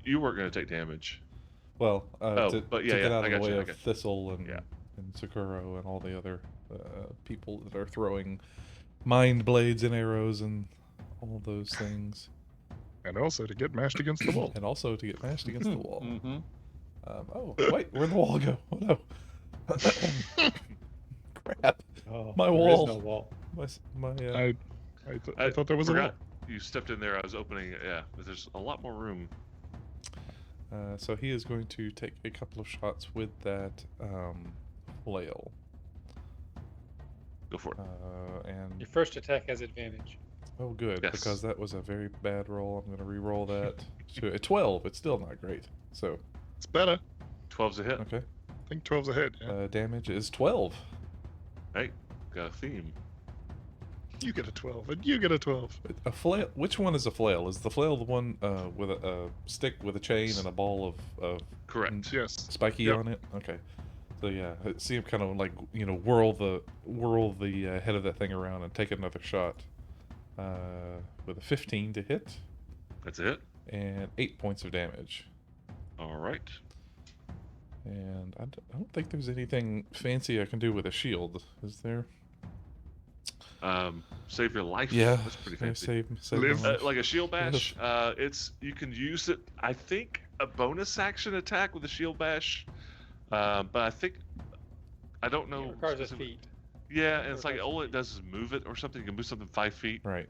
S1: You weren't going to take damage.
S4: Well,
S1: Oh, but yeah,
S4: to get
S1: yeah,
S4: out
S1: I
S4: of the
S1: got
S4: way
S1: you, I
S4: of
S1: got you.
S4: Thistle and
S1: Yeah.
S4: Sakuro and all the other people that are throwing mind blades and arrows and all those things,
S3: And also to get mashed against the wall.
S4: and also to get mashed against the wall.
S2: Mm-hmm.
S4: Oh wait, where'd the wall go? Oh no! Crap!
S2: Oh,
S4: My
S2: there is
S4: wall.
S2: no wall.
S4: My
S3: I thought there was a wall.
S1: forgot. You stepped in there. I was opening. Yeah, but there's a lot more room.
S4: So he is going to take a couple of shots with that flail.
S1: Go for it.
S4: And
S2: Your first attack has advantage.
S4: oh, good,
S1: Yes.
S4: because that was a very bad roll. I'm going to re-roll that to a 12. It's still not great. So,
S3: It's better.
S1: 12's a hit.
S4: okay.
S3: I think 12's ahead. Yeah.
S4: Damage is 12.
S1: Hey, got a theme.
S3: You get a 12, and you get a 12.
S4: A flail. Which one is a flail? Is the flail the one with a stick with a chain and a ball of
S1: Correct.
S3: Yes.
S4: spiky
S3: Yep.
S4: on it? Okay. So yeah, I see him kind of like whirl the head of that thing around and take another shot. With a 15 to hit
S1: That's it.
S4: and 8 points of damage.
S1: All right.
S4: And I don't think there's anything fancy I can do with a shield, is there?
S1: Save your life.
S4: Yeah,
S1: That's pretty fancy.
S4: Save
S3: Live.
S4: my life.
S1: Like a shield bash, you can use it. I think a bonus action attack with a shield bash, but I don't know.
S2: It requires a
S1: specific-
S2: feat.
S1: Yeah, and it's like
S2: requires
S1: all
S2: a
S1: it
S2: feat.
S1: does is move it or something. You can move something 5 feet.
S4: Right,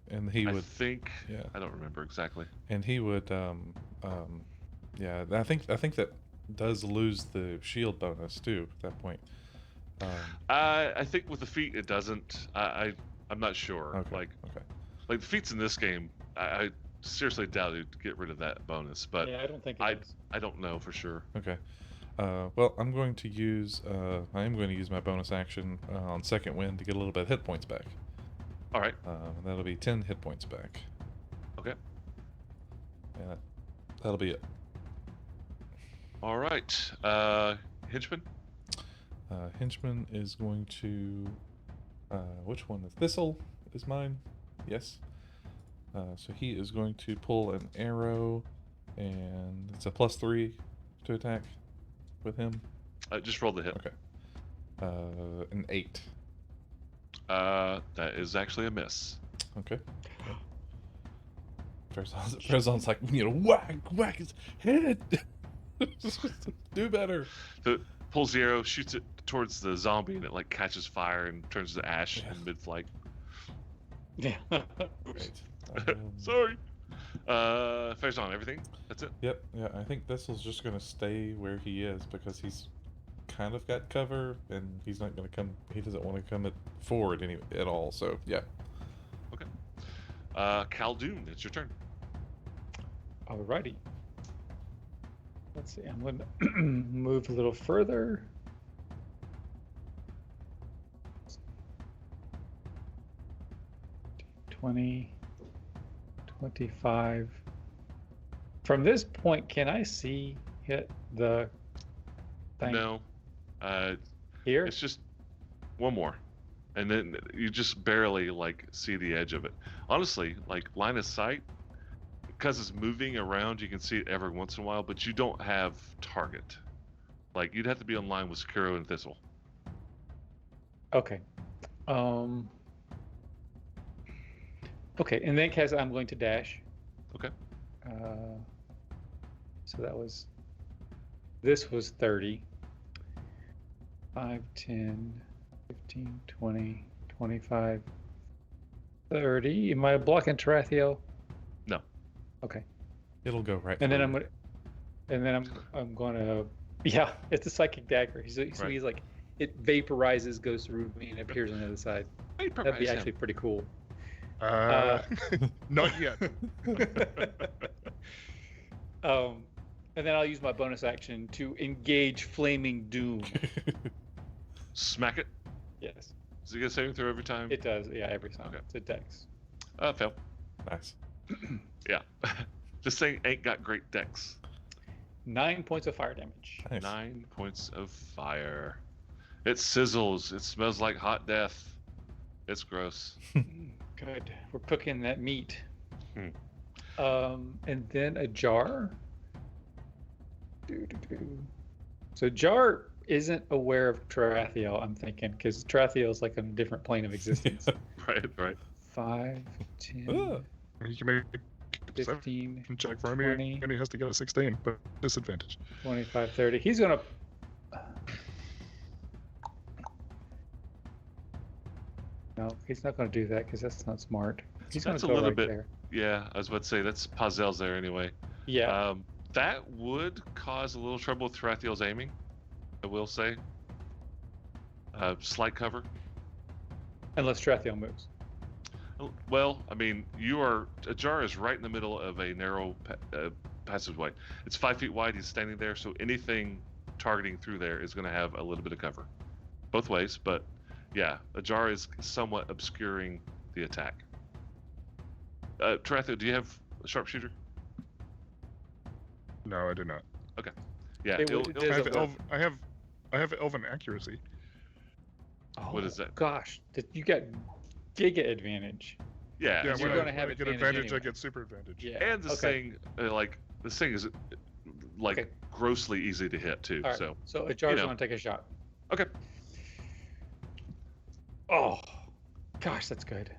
S4: and he
S1: I
S4: would,
S1: think.
S4: yeah,
S1: I don't remember exactly.
S4: and he would, yeah. I think that does lose the shield bonus too at that point.
S1: I think with the feat it doesn't. I'm not sure.
S4: Okay,
S1: Like
S4: okay.
S1: the feats in this game, I seriously doubt it'd get rid of that bonus, but
S2: Yeah, I don't think
S1: I-
S2: it is.
S1: I don't know for sure.
S4: Okay. Well, I'm going to use. I am going to use my bonus action on second wind to get a little bit of hit points back.
S1: All right.
S4: That'll be 10 hit points back.
S1: Okay.
S4: Yeah, that'll be it.
S1: All right. Henchman.
S4: Henchman is going to. Which one is Thistle? Is mine? Yes. So he is going to pull an arrow, and it's a +3 to attack with him.
S1: Just roll the hit.
S4: Okay. An 8.
S1: That is actually a miss.
S4: Okay. Farazan's like, whack his head. Do better.
S1: So pulls the arrow, shoots it towards the zombie, and it like catches fire and turns to ash
S4: Yeah.
S1: in mid-flight.
S2: Yeah.
S4: Great.
S1: Sorry. Farazan, everything. That's it.
S4: Yep. Yeah, I think Thistle's just gonna stay where he is because he's kind of got cover, and he's not gonna come. He doesn't want to come forward at all. So yeah.
S1: Khaldun, it's your turn.
S2: Alrighty. Let's see. I'm going to move a little further. $20, $25. From this point, can I see hit the thing
S1: No.
S2: here?
S1: It's just one more. And then you just barely like see the edge of it. Honestly, like line of sight, because it's moving around, you can see it every once in a while, but you don't have target. Like you'd have to be on line with Sekiro and Thistle.
S2: Okay. Okay, in that case, I'm going to dash.
S1: Okay.
S2: So this was 30. 5, 10, 15, 20, 25, 30. Am I blocking Tarathiel?
S1: No.
S2: Okay.
S4: It'll go right.
S2: And then
S4: through.
S2: I'm going to, yeah, it's a psychic dagger. So
S1: Right.
S2: he's like, it vaporizes, goes through me, and appears on the other side. That'd be actually pretty cool.
S3: Not yet.
S2: And then I'll use my bonus action to engage Flaming Doom.
S1: Smack it.
S2: Yes,
S1: Does it get a saving throw every time?
S2: it does. Yeah, every time.
S1: Okay.
S2: It's a dex.
S1: Fail.
S4: Nice.
S1: Yeah. This thing ain't got great dex.
S2: 9 points of fire damage.
S4: Nice.
S1: 9 points of fire. It sizzles. It smells like hot death. It's gross.
S2: Good. We're cooking that meat.
S1: Hmm.
S2: And then a jar. So jar isn't aware of Tarathiel, I'm thinking, because Tarathiel is like on a different plane of existence.
S1: Right.
S2: 5, 10,
S4: Ugh.
S3: You can make a
S2: 15,
S3: perception check for me,
S2: 20.
S3: and he has to get a 16, but disadvantage.
S2: 25, 30. He's gonna. No, he's not gonna do that because that's not smart. He's
S1: That's a
S2: gonna go
S1: little
S2: right
S1: bit-
S2: there.
S1: Yeah, I was about to say that's Pazel's there anyway.
S2: Yeah.
S1: That would cause a little trouble with Tarathiel's aiming, I will say. Slight cover.
S2: Unless Tarathiel moves.
S1: Well, I mean, Ajar is right in the middle of a narrow passageway. It's 5 feet wide. He's standing there, so anything targeting through there is going to have a little bit of cover, both ways. But yeah, Ajar is somewhat obscuring the attack. Taratho, do you have a sharpshooter?
S3: No, I do not.
S1: Yeah.
S2: It
S1: it'll-
S2: would-
S1: it'll-
S3: I have,
S2: Does it work?
S3: I have elven accuracy.
S1: What is that?
S2: Gosh, you got giga advantage.
S1: yeah.
S3: Yeah,
S1: so-
S2: you're
S3: when
S2: gonna have
S3: I get
S2: advantage
S3: advantage, I
S2: anyway.
S3: get super advantage.
S2: Yeah.
S1: and this
S2: okay.
S1: thing, this thing is like
S2: Okay.
S1: grossly easy to hit too.
S2: All right.
S1: So
S2: So Ajar's
S1: you know.
S2: going to take a shot.
S1: okay,
S2: Oh, gosh, that's good.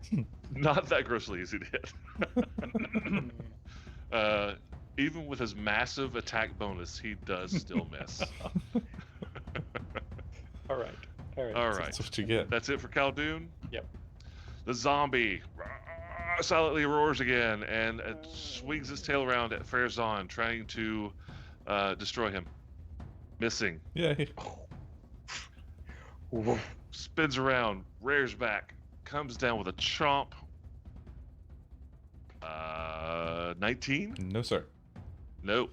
S1: not that grossly easy to hit. Even with his massive attack bonus, he does still miss.
S2: All right. All right.
S1: All right,
S4: That's what you get.
S1: that's it for Khaldun.
S2: Yep.
S1: The zombie silently roars again and swings his tail around at Farazan, trying to destroy him. Missing.
S4: Yay.
S2: Ooh.
S1: Spins around, rears back, comes down with a chomp. 19?
S4: No, sir.
S1: Nope.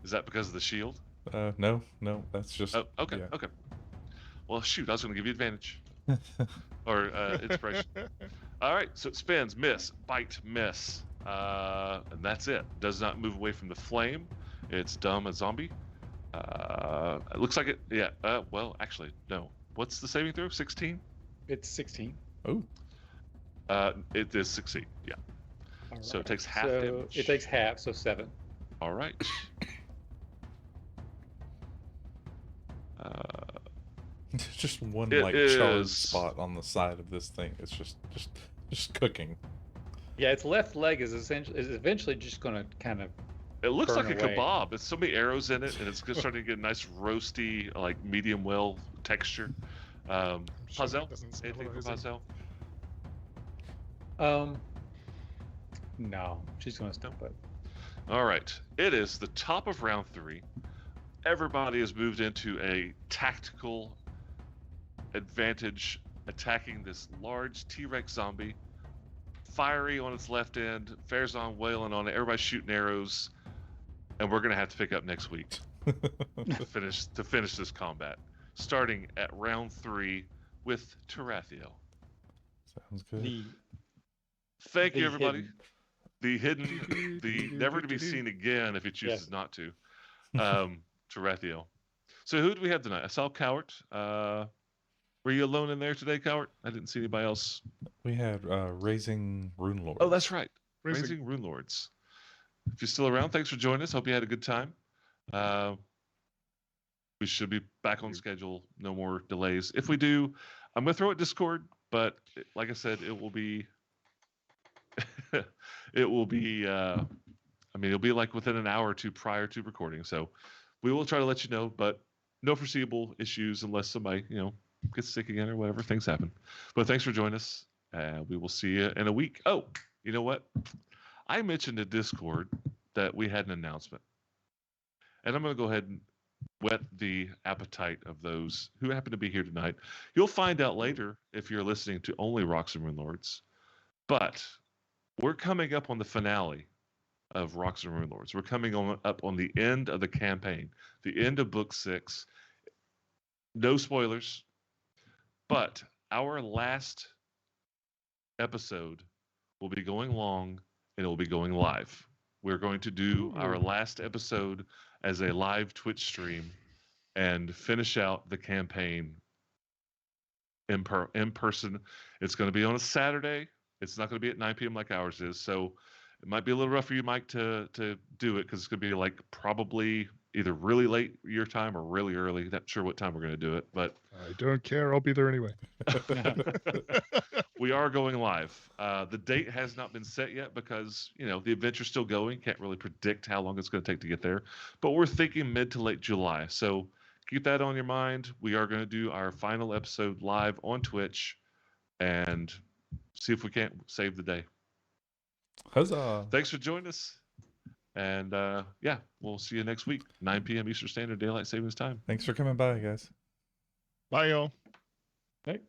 S1: Is that because of the shield?
S4: No, that's just.
S1: Oh, okay,
S4: yeah.
S1: okay. Well, shoot, I was going to give you advantage. Or inspiration. All right, so it spins, miss, bite, miss. And that's it. Does not move away from the flame. It's dumb as zombie. It looks like it, yeah. Well, actually, no. What's the saving throw? 16?
S2: It's 16.
S4: Oh,
S1: It is succeed, yeah.
S2: All
S1: So it
S2: right.
S1: takes half
S2: So
S1: damage.
S2: It takes half, so 7.
S1: All right.
S4: just one
S1: It
S4: like charred
S1: is-
S4: spot on the side of this thing. It's just cooking.
S2: Yeah, its left leg is eventually just going to kind of.
S1: It looks
S2: Burn
S1: like a
S2: away.
S1: kebab. There's so many arrows in it, and it's starting to get a nice roasty, like medium well texture.
S3: Sure,
S1: Hazel?
S3: doesn't smell
S1: Anything from
S3: amazing.
S1: Hazel?
S2: No, she's going to stop it.
S1: All right. It is the top of round 3. Everybody has moved into a tactical advantage, attacking this large T-Rex zombie. Fiery on its left end, Farazan wailing on it. Everybody's shooting arrows, and we're gonna have to pick up next week to finish this combat, starting at round 3 with Tarathiel.
S4: Sounds good.
S1: Thank you,
S2: The
S1: everybody.
S2: hidden.
S1: The hidden, the never to be seen again if he chooses
S2: Yes.
S1: not to. Tarathiel. So who do we have tonight? I saw Cowart. Were you alone in there today, Cowart? I didn't see anybody else.
S4: We had Raising Rune Lord.
S1: Oh, that's right.
S3: Raising-
S1: Raising Rune Lords. If you're still around, thanks for joining us. Hope you had a good time. We should be back on schedule. No more delays. If we do, I'm going to throw it Discord, but like I said, it will be. It will be. It'll be like within an hour or two prior to recording. So we will try to let you know, but no foreseeable issues unless somebody, gets sick again or whatever. Things happen. But thanks for joining us. We will see you in a week. Oh, you know what? I mentioned in Discord that we had an announcement. And I'm going to go ahead and whet the appetite of those who happen to be here tonight. You'll find out later if you're listening to only Rocks and Rune Lords. But we're coming up on the finale of Rocks and Rune Lords. We're coming up on the end of the campaign, the end of Book 6. No spoilers. But our last episode will be going long and it will be going live. We're going to do our last episode as a live Twitch stream and finish out the campaign in person. It's going to be on a Saturday. It's not going to be at 9 p.m. like ours is. So it might be a little rough for you, Mike, to do it because it's going to be like probably either really late your time or really early. Not sure what time we're going to do it, but
S3: I don't care. I'll be there anyway.
S1: we are going live. The date has not been set yet because, the adventure's still going. Can't really predict how long it's going to take to get there. But we're thinking mid to late July. So keep that on your mind. We are going to do our final episode live on Twitch and see if we can't save the day.
S4: Huzzah!
S1: Thanks for joining us. And we'll see you next week, 9 p.m. Eastern Standard Daylight Savings Time.
S4: Thanks for coming by, guys.
S3: Bye, y'all.
S2: Right.